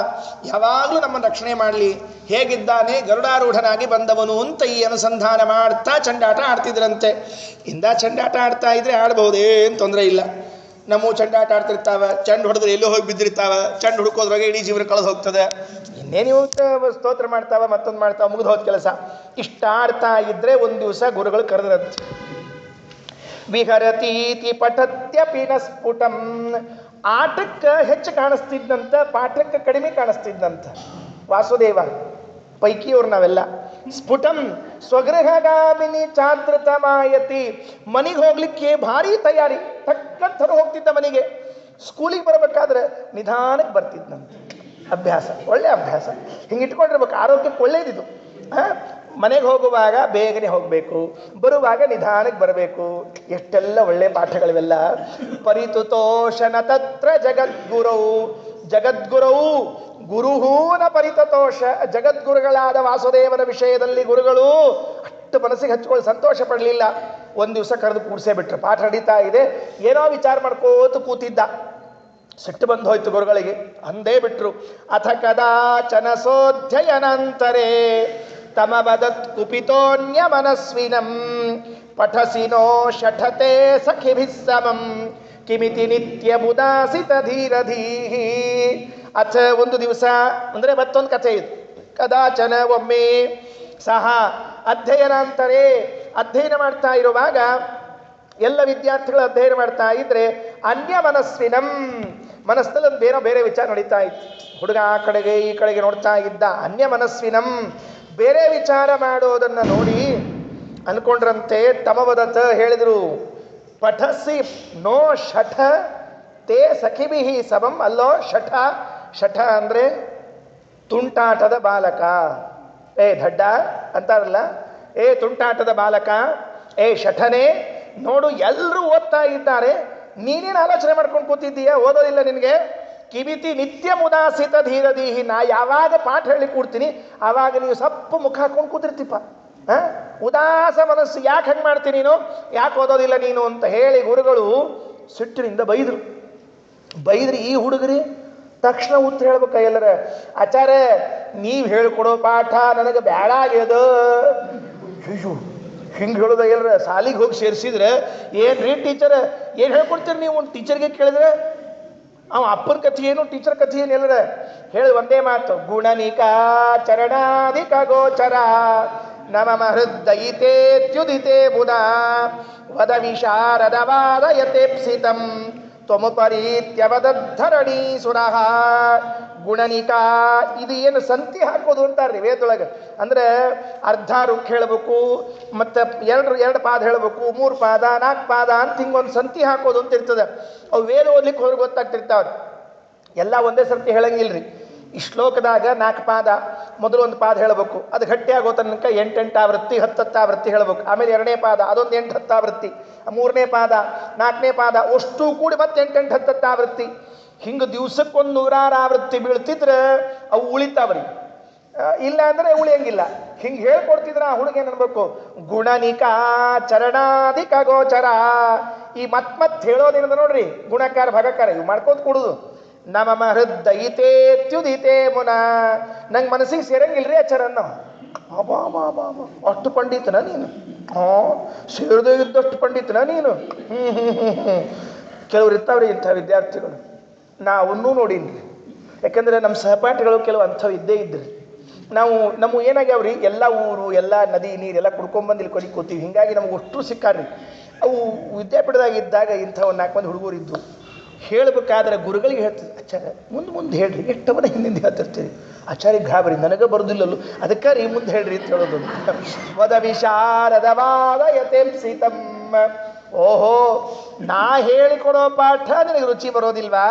ಯಾವಾಗಲೂ ನಮ್ಮನ್ನು ರಕ್ಷಣೆ ಮಾಡಲಿ. ಹೇಗಿದ್ದಾನೆ? ಗರುಡಾರೂಢನಾಗಿ ಬಂದವನು ಅಂತ ಈ ಅನುಸಂಧಾನ ಮಾಡ್ತಾ ಚಂಡಾಟ ಆಡ್ತಿದ್ರಂತೆ. ಇಂದ ಚಂಡಾಟ ಆಡ್ತಾ ಇದ್ರೆ ಆಡ್ಬಹುದೇನು ತೊಂದರೆ ಇಲ್ಲ. ನಮ್ಮ ಚಂಡಾಟ ಆಡ್ತಿರ್ತಾವೆ, ಚಂಡು ಹೊಡೆದ್ರೆ ಎಲ್ಲೋ ಹೋಗಿ ಬಿದ್ದಿರ್ತಾವೆ. ಚಂಡು ಹುಡುಕೋದ್ರಾಗೆ ಇಡೀ ಜೀವನ ಕಳೆದು ಹೋಗ್ತದೆ. ಇನ್ನೇನು ಸ್ತೋತ್ರ ಮಾಡ್ತಾವ, ಮತ್ತೊಂದು ಮಾಡ್ತಾವ, ಮುಗಿದು ಹೋದ ಕೆಲಸ. ಇಷ್ಟ ಆಡ್ತಾ ಇದ್ರೆ ಒಂದು ದಿವಸ ಗುರುಗಳು ಕರೆದ್ರಂತೆ. ವಿಹರತೀತಿ ಪಠತ್ಯಪಿ ನ ಸ್ಫುಟಂ. ಆಟಕ್ಕೆ ಹೆಚ್ಚು ಕಾಣಿಸ್ತಿದ್ದಂತ, ಪಾಠಕ್ಕೆ ಕಡಿಮೆ ಕಾಣಿಸ್ತಿದ್ದಂತ. ವಾಸುದೇವ ಪೈಕಿಯವ್ರು ನಾವೆಲ್ಲ. ಸ್ಫುಟಂ ಸ್ವಗೃಹಗಾಮಿನಿ ಚಾತೃತಮಾಯತಿ. ಮನೆಗೆ ಹೋಗ್ಲಿಕ್ಕೆ ಭಾರಿ ತಯಾರಿ, ತಕ್ಕಂತ ಹೋಗ್ತಿದ್ದ ಮನೆಗೆ. ಸ್ಕೂಲಿಗೆ ಬರಬೇಕಾದ್ರೆ ನಿಧಾನಕ್ಕೆ ಬರ್ತಿದ್ದಂತೆ. ಅಭ್ಯಾಸ, ಒಳ್ಳೆ ಅಭ್ಯಾಸ. ಹಿಂಗೆ ಇಟ್ಕೊಂಡಿರ್ಬೇಕು, ಆರೋಗ್ಯಕ್ಕೆ ಒಳ್ಳೇದಿದು. ಮನೆಗೆ ಹೋಗುವಾಗ ಬೇಗನೆ ಹೋಗಬೇಕು, ಬರುವಾಗ ನಿಧಾನಕ್ಕೆ ಬರಬೇಕು. ಎಷ್ಟೆಲ್ಲ ಒಳ್ಳೆ ಪಾಠಗಳಿವೆಲ್ಲ. ಪರಿತುತೋಷನ ತತ್ರ ಜಗದ್ಗುರವು. ಜಗದ್ಗುರವು ಗುರುಹೂನ ಪರಿತತೋಷ. ಜಗದ್ಗುರುಗಳಾದ ವಾಸುದೇವನ ವಿಷಯದಲ್ಲಿ ಗುರುಗಳು ಅಷ್ಟು ಮನಸ್ಸಿಗೆ ಹಚ್ಕೊಳ್ಳಿ ಸಂತೋಷ ಪಡಲಿಲ್ಲ. ಒಂದು ದಿವಸ ಕರೆದು ಕೂಡಿಸೇ ಬಿಟ್ರು. ಪಾಠ ನಡೀತಾ ಇದೆ, ಏನೋ ವಿಚಾರ ಮಾಡ್ಕೋತು ಕೂತಿದ್ದ. ಸಿಟ್ಟು ಬಂದು ಹೋಯ್ತು ಗುರುಗಳಿಗೆ. ಅಂದೇ ಬಿಟ್ರು. ಅಥ ಕದಾಚನ ಸೋಧ್ಯಯನಂತರೇ ತಮವದತ್ ಕುಪಿತೋನ್ಯ ಮನಸ್ವಿನಂ ಪಠಸಿನೋ ಶಠತೆ ಸಖಿಭಿಃ ಸಮಂ ಕಿಮಿತಿ ನಿತ್ಯ ಮುದಾಸಿತ ಧೀರಧೀಹಿ. ಅಥ ಒಂದು ದಿವಸ ಅಂದರೆ ಮತ್ತೊಂದು ಕಥೆ ಇದು. ಕದಾಚನ ಒಮ್ಮೆ ಸಹ ಅಧ್ಯಯನಾಂತರೇ ಅಧ್ಯಯನ ಮಾಡ್ತಾ ಇರುವಾಗ, ಎಲ್ಲ ವಿದ್ಯಾರ್ಥಿಗಳು ಅಧ್ಯಯನ ಮಾಡ್ತಾ ಇದ್ರೆ ಅನ್ಯ ಮನಸ್ವಿನಂ ಮನಸ್ಸಲ್ಲಿ ಒಂದು ಬೇರೆ ವಿಚಾರ ನಡೀತಾ ಇತ್ತು. ಹುಡುಗ ಆ ಕಡೆಗೆ ಈ ಕಡೆಗೆ ನೋಡ್ತಾ ಇದ್ದ. ಅನ್ಯ ಮನಸ್ವಿನಂ ಬೇರೆ ವಿಚಾರ ಮಾಡೋದನ್ನು ನೋಡಿ ಅನ್ಕೊಂಡ್ರಂತೆ. ತಮವದತ ಹೇಳಿದರು, ಪಠಸಿ ನೋ ಶಠ ತೇ ಸಖಿಭಿಹಿ ಸಮಂ. ಅಲ್ಲೋ ಶಠ. ಶಠ ಅಂದರೆ ತುಂಟಾಟದ ಬಾಲಕ. ಏ ದಡ್ಡ ಅಂತಾರಲ್ಲ, ಏ ತುಂಟಾಟದ ಬಾಲಕ, ಏ ಶಠನೇ, ನೋಡು ಎಲ್ಲರೂ ಓದ್ತಾ ಇದ್ದಾರೆ, ನೀನೇನು ಆಲೋಚನೆ ಮಾಡ್ಕೊಂಡು ಕೂತಿದ್ದೀಯ? ಓದೋದಿಲ್ಲ ನಿನಗೆ? ಕಿವಿತಿ ನಿತ್ಯ ಮುದಾಸಿತ ಧೀರದೀಹಿ. ನಾ ಯಾವಾಗ ಪಾಠ ಹೇಳಿ ಕೂಡ್ತೀನಿ ಆವಾಗ ನೀವು ಸಪ್ಪು ಮುಖ ಹಾಕೊಂಡು ಕೂತಿರ್ತೀಪ. ಉದಾಸ ಮನಸ್ಸು. ಯಾಕೆ ಹಂಗೆ ಮಾಡ್ತೀನಿ ನೀನು? ಯಾಕೆ ಓದೋದಿಲ್ಲ ನೀನು ಅಂತ ಹೇಳಿ ಗುರುಗಳು ಸಿಟ್ಟಿನಿಂದ ಬೈದರು. ಈ ಹುಡುಗರಿ ತಕ್ಷಣ ಉತ್ತರ ಹೇಳ್ಬೇಕ ಎಲ್ಲರ. ಆಚಾರ್ಯ ನೀವು ಹೇಳ್ಕೊಡೋ ಪಾಠ ನನಗೆ ಬೇಡ ಆಗ್ಯದ. ಅಯ್ಯೋ ಹಿಂಗೆ ಹೇಳೋದ ಎಲ್ಲರ? ಸಾಲಿಗೆ ಹೋಗಿ ಸೇರಿಸಿದ್ರೆ ಏನು ರೀ ಟೀಚರ್ ಏನು ಹೇಳ್ಕೊಡ್ತೀರಿ ನೀವು? ಒಂದು ಟೀಚರ್ಗೆ ಕೇಳಿದ್ರೆ ಅವ ಅಪ್ಪನ ಕಥೆ ಏನು ಟೀಚರ್ ಕಥೆ ಏನು ಎಲ್ಲರ ಹೇಳಿ ಒಂದೇ ಮಾತು ಗುಣನಿಕಾ ಚರಣಾಧಿಕ ಗೋಚರ ನಮಮ ಹೃದಯಿತೇತ್ಯುದಿತೆ ಬುಧ ವದ ವಿಶಾರದವಾದಯತೆಪ್ಸಿತಂ ತ್ವಮುಪರೀತ್ಯವದಧರಣಿ ಸುರಃ. ಗುಣನಿಕಾ ಇದು ಏನು ಸಂತಿ ಹಾಕೋದು ಅಂತಾರ್ರಿ ವೇದೊಳಗೆ. ಅಂದ್ರೆ ಅರ್ಧ ರುಕ್ ಹೇಳಬೇಕು, ಮತ್ತು ಎರಡು ಪಾದ ಹೇಳಬೇಕು, 3 ಪಾದ 4 ಪಾದ ಅಂತ ಹಿಂಗೊಂದು ಸಂತಿ ಹಾಕೋದು ಅಂತ ಇರ್ತದೆ. ಅವು ವೇದ ಓದ್ಲಿಕ್ಕೆ ಹೋದ್ರೆ ಗೊತ್ತಾಗ್ತಿರ್ತಾವ್ರಿ. ಎಲ್ಲ ಒಂದೇ ಸರ್ತಿ ಹೇಳಂಗಿಲ್ರಿ. ಈ ಶ್ಲೋಕದಾಗ 4 ಪಾದ, ಮೊದಲು ಒಂದು ಪಾದ ಹೇಳಬೇಕು, ಅದು ಗಟ್ಟಿಯಾಗೋ ತನಕ 8 ಆವೃತ್ತಿ 10 ಆವೃತ್ತಿ ಹೇಳಬೇಕು. ಆಮೇಲೆ 2ನೇ ಪಾದ ಅದೊಂದು 8-10 ಆವೃತ್ತಿ, 3ನೇ ಪಾದ 4ನೇ ಪಾದ ಅಷ್ಟು ಕೂಡಿ ಮತ್ತೆ 8-10 ಆವೃತ್ತಿ. ಹಿಂಗೆ ದಿವ್ಸಕ್ಕೊಂದು 100 ಆವೃತ್ತಿ ಬೀಳ್ತಿದ್ರೆ ಅವು ಉಳಿತಾವ್ರಿ. ಇಲ್ಲ ಅಂದರೆ ಉಳಿಯಂಗಿಲ್ಲ. ಹಿಂಗೆ ಹೇಳ್ಕೊಡ್ತಿದ್ರೆ ಆ ಹುಡುಗ ಏನು ಅನ್ಬೇಕು, ಗುಣನಿಕಾ ಚರಣಾಧಿಕ ಗೋಚರ. ಈ ಮತ್ ಹೇಳೋದೇನದ ನೋಡ್ರಿ, ಗುಣಕಾರ ಭಾಗಕಾರ ಇವು ಮಾಡ್ಕೋತ ಕೊಡುದು. ನಮಮ ಹೃದಯಿತೇತ್ಯುದಿತೆ ಮುನ. ನಂಗೆ ಮನಸ್ಸಿಗೆ ಸೇರಂಗಿಲ್ರಿ ಆಚಾರನ್ನ. ಅಬಾ ಅಷ್ಟು ಪಂಡಿತನ ನೀನು? ಸೇರದೇ ಇದ್ದಷ್ಟು ಪಂಡಿತನ ನೀನು? ಕೆಲವ್ರು ಇರ್ತಾವ್ರಿ ಇಂಥ ವಿದ್ಯಾರ್ಥಿಗಳು, ನಾವನ್ನೂ ನೋಡೀನಿ. ಯಾಕಂದರೆ ನಮ್ಮ ಸಹಪಾಠಿಗಳು ಕೆಲವು ಅಂಥವು ಇದ್ದೇ ಇದ್ರಿ. ನಾವು ಏನಾಗ್ಯಾವ್ರಿ, ಎಲ್ಲ ಊರು ಎಲ್ಲ ನದಿ ನೀರೆಲ್ಲ ಕುಡ್ಕೊಂಬಂದು ಇಲ್ಲಿ ಕೊಡಿ ಕೂತೀವಿ. ಹೀಗಾಗಿ ನಮ್ಗೆ ಅಷ್ಟು ಸಿಕ್ಕಾರ್ರಿ. ಅವು ವಿದ್ಯಾಪೀಠದಾಗ ಇದ್ದಾಗ ಇಂಥ ಒಂದು 4 ಮಂದಿ ಹುಡುಗರು ಇದ್ದು ಹೇಳಬೇಕಾದ್ರೆ ಗುರುಗಳಿಗೆ ಹೇಳ್ತೀವಿ, ಆಚಾರ್ಯ ಮುಂದೆ ಹೇಳ್ರಿ, ಎಷ್ಟವನ್ನ ಹಿಂದಿಂದ ಹೇಳ್ತಿರ್ತೀರಿ. ಆಚಾರ್ಯ ಗಾಬರಿ, ನನಗೆ ಬರೋದಿಲ್ಲಲ್ಲೂ, ಅದಕ್ಕೆ ರೀ ಮುಂದೆ ಹೇಳ್ರಿ ಅಂತ ಹೇಳೋದು. ವದ ವಿಶಾರದವಾದಯತೆಪ್ಸಿತಂ. ಓಹೋ, ನಾ ಹೇಳಿಕೊಡೋ ಪಾಠ ನಿನಗೆ ರುಚಿ ಬರೋದಿಲ್ವಾ?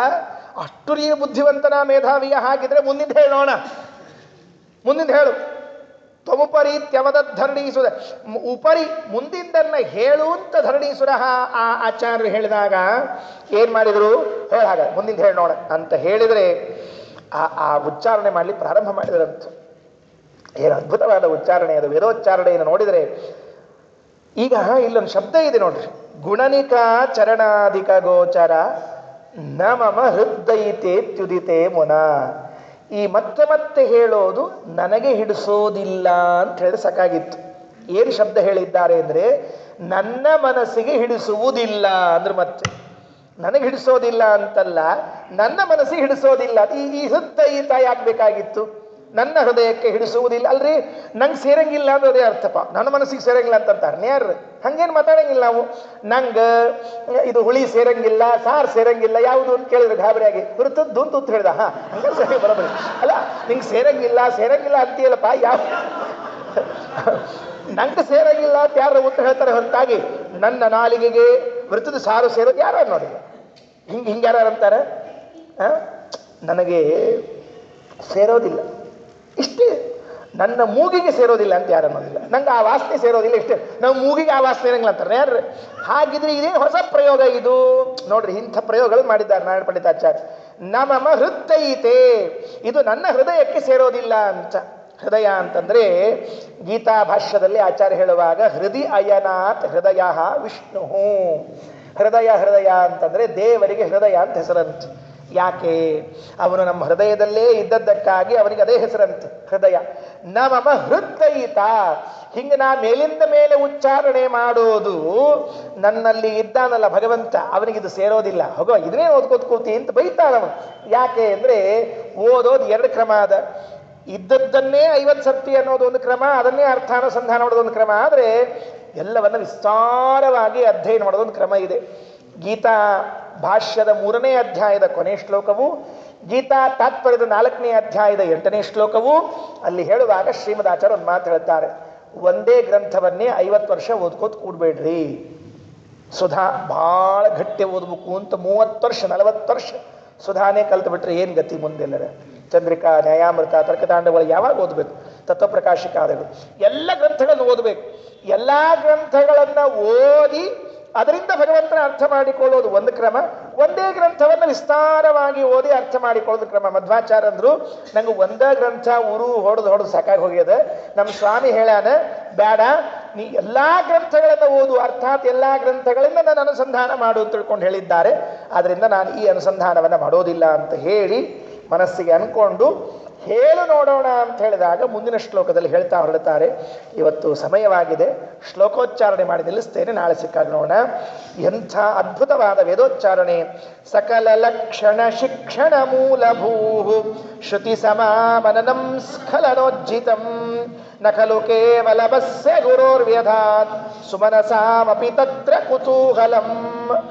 ಅಷ್ಟು ನೀನು ಬುದ್ಧಿವಂತನ ಮೇಧಾವಿಯ ಹಾಗಿದ್ರೆ ಮುಂದಿನ ಹೇಳೋಣ, ಮುಂದಿನ ಹೇಳು. ತ್ವಮುಪರೀತ್ಯವದಧರಣೀಸುರ. ಉಪರಿ ಮುಂದಿಂದನ್ನ ಹೇಳು ಅಂತ ಧರಣೀಸುರ ಆ ಆಚಾರ್ಯರು ಹೇಳಿದಾಗ ಏನು ಮಾಡಿದರು, ಹೇಳಾಗ ಮುಂದಿಂದ ಹೇಳೋಣ ಅಂತ ಹೇಳಿದರೆ ಆ ಉಚ್ಚಾರಣೆ ಮಾಡಲಿ ಪ್ರಾರಂಭ ಮಾಡಿದರಂತ. ಏನು ಅದ್ಭುತವಾದ ಉಚ್ಚಾರಣೆ ಅದು, ವೇದೋಚ್ಚಾರಣೆಯನ್ನು ನೋಡಿದರೆ. ಈಗ ಇಲ್ಲೊಂದು ಶಬ್ದ ಇದೆ ನೋಡ್ರಿ, ಗುಣನಿಕಾ ಚರಣಾಧಿಕ ಗೋಚರ ನಮಮ ಹೃದಯಿತೇತ್ಯುದಿತೆ ಮುನ. ಈ ಮತ್ತೆ ಹೇಳೋದು ನನಗೆ ಹಿಡಿಸೋದಿಲ್ಲ ಅಂತ ಹೇಳಿ ಸಾಕಾಗಿತ್ತು. ಏನು ಶಬ್ದ ಹೇಳಿದ್ದಾರೆ ಅಂದರೆ ನನ್ನ ಮನಸ್ಸಿಗೆ ಹಿಡಿಸುವುದಿಲ್ಲ ಅಂದ್ರೆ, ಮತ್ತೆ ನನಗೆ ಹಿಡಿಸೋದಿಲ್ಲ ಅಂತಲ್ಲ, ನನ್ನ ಮನಸ್ಸಿಗೆ ಹಿಡಿಸೋದಿಲ್ಲ. ಈ ಹೃದಯಿತ ಯಾಕೆ ಬೇಕಾಗಿತ್ತು? ನನ್ನ ಹೃದಯಕ್ಕೆ ಹಿಡಿಸುವುದಿಲ್ಲ ಅಲ್ರಿ, ನಂಗೆ ಸೇರಂಗಿಲ್ಲ ಅನ್ನೋದೇ ಅರ್ಥಪ್ಪ. ನನ್ನ ಮನಸ್ಸಿಗೆ ಸೇರಂಗಿಲ್ಲ ಅಂತಂತಾರೆ ಯಾರು? ಹಂಗೇನು ಮಾತಾಡಂಗಿಲ್ಲ ನಾವು. ನಂಗೆ ಇದು ಹುಳಿ ಸೇರಂಗಿಲ್ಲ, ಸಾರು ಸೇರಂಗಿಲ್ಲ, ಯಾವುದು ಅಂತ ಕೇಳಿದ್ರೆ ಗಾಬರಿಯಾಗಿ ಹುರುತದ್ದು ಅಂತ ಹೇಳ್ದ. ಹಂಗೆ ಸರಿ ಬರೋಬರಿ ಅಲ್ಲ, ನಿಂಗೆ ಸೇರಂಗಿಲ್ಲ ಅಂತೀಯಲ್ಲಪ್ಪ. ಯಾವ ನಂಗೆ ಸೇರಂಗಿಲ್ಲ ಅಂತ ಯಾರು ಉತ್ತರ ಹೇಳ್ತಾರೆ ಹೊರತಾಗಿ ನನ್ನ ನಾಲಿಗೆಗೆ ವೃತ್ತದ ಸಾರು ಸೇರೋದು ಯಾರು ನೋಡಿ. ಹಿಂಗೆ ಯಾರು ಅಂತಾರೆ, ನನಗೆ ಸೇರೋದಿಲ್ಲ ಇಷ್ಟೇ, ನನ್ನ ಮೂಗಿಗೆ ಸೇರೋದಿಲ್ಲ ಅಂತ ಯಾರು ಅನ್ನೋದಿಲ್ಲ, ನಂಗೆ ಆ ವಾಸನೆ ಸೇರೋದಿಲ್ಲ ಇಷ್ಟೇ, ನಾವು ಮೂಗಿಗೆ ಆ ವಾಸನೆ ಇರಂಗಿಲ್ಲ ಅಂತಾರೆ ಯಾರು. ಹಾಗಿದ್ರೆ ಇದೇನು ಹೊಸ ಪ್ರಯೋಗ ಇದು ನೋಡ್ರಿ. ಇಂಥ ಪ್ರಯೋಗಗಳು ಮಾಡಿದ್ದಾರೆ ನಾರಾಯಣ ಪಂಡಿತಾಚಾರ್ಯ. ನಮಮ ಹೃದಯಿತೆ, ಇದು ನನ್ನ ಹೃದಯಕ್ಕೆ ಸೇರೋದಿಲ್ಲ ಅಂತ. ಹೃದಯ ಅಂತಂದ್ರೆ ಗೀತಾ ಭಾಷ್ಯದಲ್ಲಿ ಆಚಾರ್ಯ ಹೇಳುವಾಗ ಹೃದಯ ಅಯನಾತ್ ಹೃದಯ ವಿಷ್ಣು. ಹೃದಯ ಅಂತಂದ್ರೆ ದೇವರಿಗೆ ಹೃದಯ ಅಂತ ಹೆಸರಂತೆ. ಯಾಕೆ? ಅವನು ನಮ್ಮ ಹೃದಯದಲ್ಲೇ ಇದ್ದದ್ದಕ್ಕಾಗಿ ಅವನಿಗೆ ಅದೇ ಹೆಸರಂತೆ, ಹೃದಯ. ನಮಮ ಹೃದಯಿತ. ಹಿಂಗೆ ನಾ ಮೇಲಿಂದ ಮೇಲೆ ಉಚ್ಚಾರಣೆ ಮಾಡೋದು, ನನ್ನಲ್ಲಿ ಇದ್ದಾನಲ್ಲ ಭಗವಂತ, ಅವನಿಗಿದು ಸೇರೋದಿಲ್ಲ. ಹೋಗೋ ಇದನ್ನೇ ಓದ್ಕೋತ ಕೂತಿ ಅಂತ ಬೈತಾಳವನು. ಯಾಕೆ ಅಂದರೆ ಓದೋದು 2 ಕ್ರಮ ಅದ. ಇದ್ದದ್ದನ್ನೇ 50 ಸರ್ತಿ ಅನ್ನೋದು ಒಂದು ಕ್ರಮ, ಅದನ್ನೇ ಅರ್ಥಾನುಸಂಧಾನ ಮಾಡೋದೊಂದು ಕ್ರಮ. ಆದರೆ ಎಲ್ಲವನ್ನು ವಿಸ್ತಾರವಾಗಿ ಅಧ್ಯಯನ ಮಾಡೋದೊಂದು ಕ್ರಮ ಇದೆ. ಗೀತಾ ಭಾಷ್ಯದ 3ನೇ ಅಧ್ಯಾಯದ ಕೊನೆ ಶ್ಲೋಕವು, ಗೀತಾ ತಾತ್ಪರ್ಯದ 4ನೇ ಅಧ್ಯಾಯದ 8ನೇ ಶ್ಲೋಕವು ಅಲ್ಲಿ ಹೇಳುವಾಗ ಶ್ರೀಮದಾಚಾರ್ಯ ಒಂದು ಮಾತು ಹೇಳ್ತಾರೆ, ಒಂದೇ ಗ್ರಂಥವನ್ನೇ 50 ವರ್ಷ ಓದ್ಕೋತ ಕೂಡಬೇಡ್ರಿ. ಸುಧಾ ಭಾಳ ಗಟ್ಟಿ ಓದ್ಬೇಕು ಅಂತ 30 ವರ್ಷ 40 ವರ್ಷ ಸುಧಾನೇ ಕಲ್ತು ಬಿಟ್ರೆ ಏನು ಗತಿ ಮುಂದೆಲ್ಲರ? ಚಂದ್ರಿಕಾ, ನ್ಯಾಯಾಮೃತ, ತರ್ಕತಾಂಡಗಳು ಯಾವಾಗ ಓದಬೇಕು? ತತ್ವಪ್ರಕಾಶಿಕಾದಿಗಳು ಎಲ್ಲ ಗ್ರಂಥಗಳನ್ನು ಓದಬೇಕು. ಎಲ್ಲ ಗ್ರಂಥಗಳನ್ನು ಓದಿ ಅದರಿಂದ ಭಗವಂತನ ಅರ್ಥ ಮಾಡಿಕೊಳ್ಳೋದು ಒಂದು ಕ್ರಮ. ಒಂದೇ ಗ್ರಂಥವನ್ನು ವಿಸ್ತಾರವಾಗಿ ಓದಿ ಅರ್ಥ ಮಾಡಿಕೊಳ್ಳೋದು ಕ್ರಮ. ಮಧ್ವಾಚಾರ್ಯ ಅಂದ್ರು, ನಂಗೆ ಒಂದೇ ಗ್ರಂಥ ಹೊಡೆದು ಸಾಕಾಗಿ ಹೋಗ್ಯದ. ನಮ್ಮ ಸ್ವಾಮಿ ಹೇಳ್ಯಾನ, ಬೇಡ, ನೀ ಎಲ್ಲ ಗ್ರಂಥಗಳನ್ನು ಓದು, ಅರ್ಥಾತ್ ಎಲ್ಲ ಗ್ರಂಥಗಳಿಂದ ನಾನು ಅನುಸಂಧಾನ ಮಾಡು ಅಂತ ತಿಳ್ಕೊಂಡು ಹೇಳಿದ್ದಾರೆ. ಆದ್ದರಿಂದ ನಾನು ಈ ಅನುಸಂಧಾನವನ್ನು ಮಾಡೋದಿಲ್ಲ ಅಂತ ಹೇಳಿ ಮನಸ್ಸಿಗೆ ಅಂದ್ಕೊಂಡು ಹೇಳು ನೋಡೋಣ ಅಂತ ಹೇಳಿದಾಗ ಮುಂದಿನ ಶ್ಲೋಕದಲ್ಲಿ ಹೇಳ್ತಾ ಹೊರಡುತ್ತಾರೆ. ಇವತ್ತು ಸಮಯವಾಗಿದೆ, ಶ್ಲೋಕೋಚ್ಚಾರಣೆ ಮಾಡಿ ನಿಲ್ಲಿಸ್ತೇನೆ, ನಾಳೆ ಸಿಕ್ಕಾಗ ನೋಡೋಣ. ಎಂಥ ಅದ್ಭುತವಾದ ವೇದೋಚ್ಚಾರಣೆ. ಸಕಲ ಲಕ್ಷಣ ಶಿಕ್ಷಣ ಮೂಲಭೂ ಶ್ರುತಿ ಸಮಾಮನನಂ ಸ್ಖಲನೋಜ್ಜಿತಂ ನ ಖಲು ಕೇವಲ ಬಸ್ಯ ಗುರೋರ್ವ್ಯಧಾತ್ ಸುಮನಸಾಮಪಿ ತತ್ರ ಕುತೂಹಲಂ.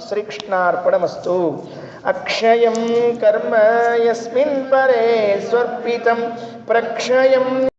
ಶ್ರೀಕೃಷ್ಣಾರ್ಪಣಮಸ್ತು. ಅಕ್ಷಯಂ ಕರ್ಮ ಯಸ್ಮಿನ್ ಪರೇ ಸ್ವರ್ಪಿತಂ ಪ್ರಕ್ಷಯಂ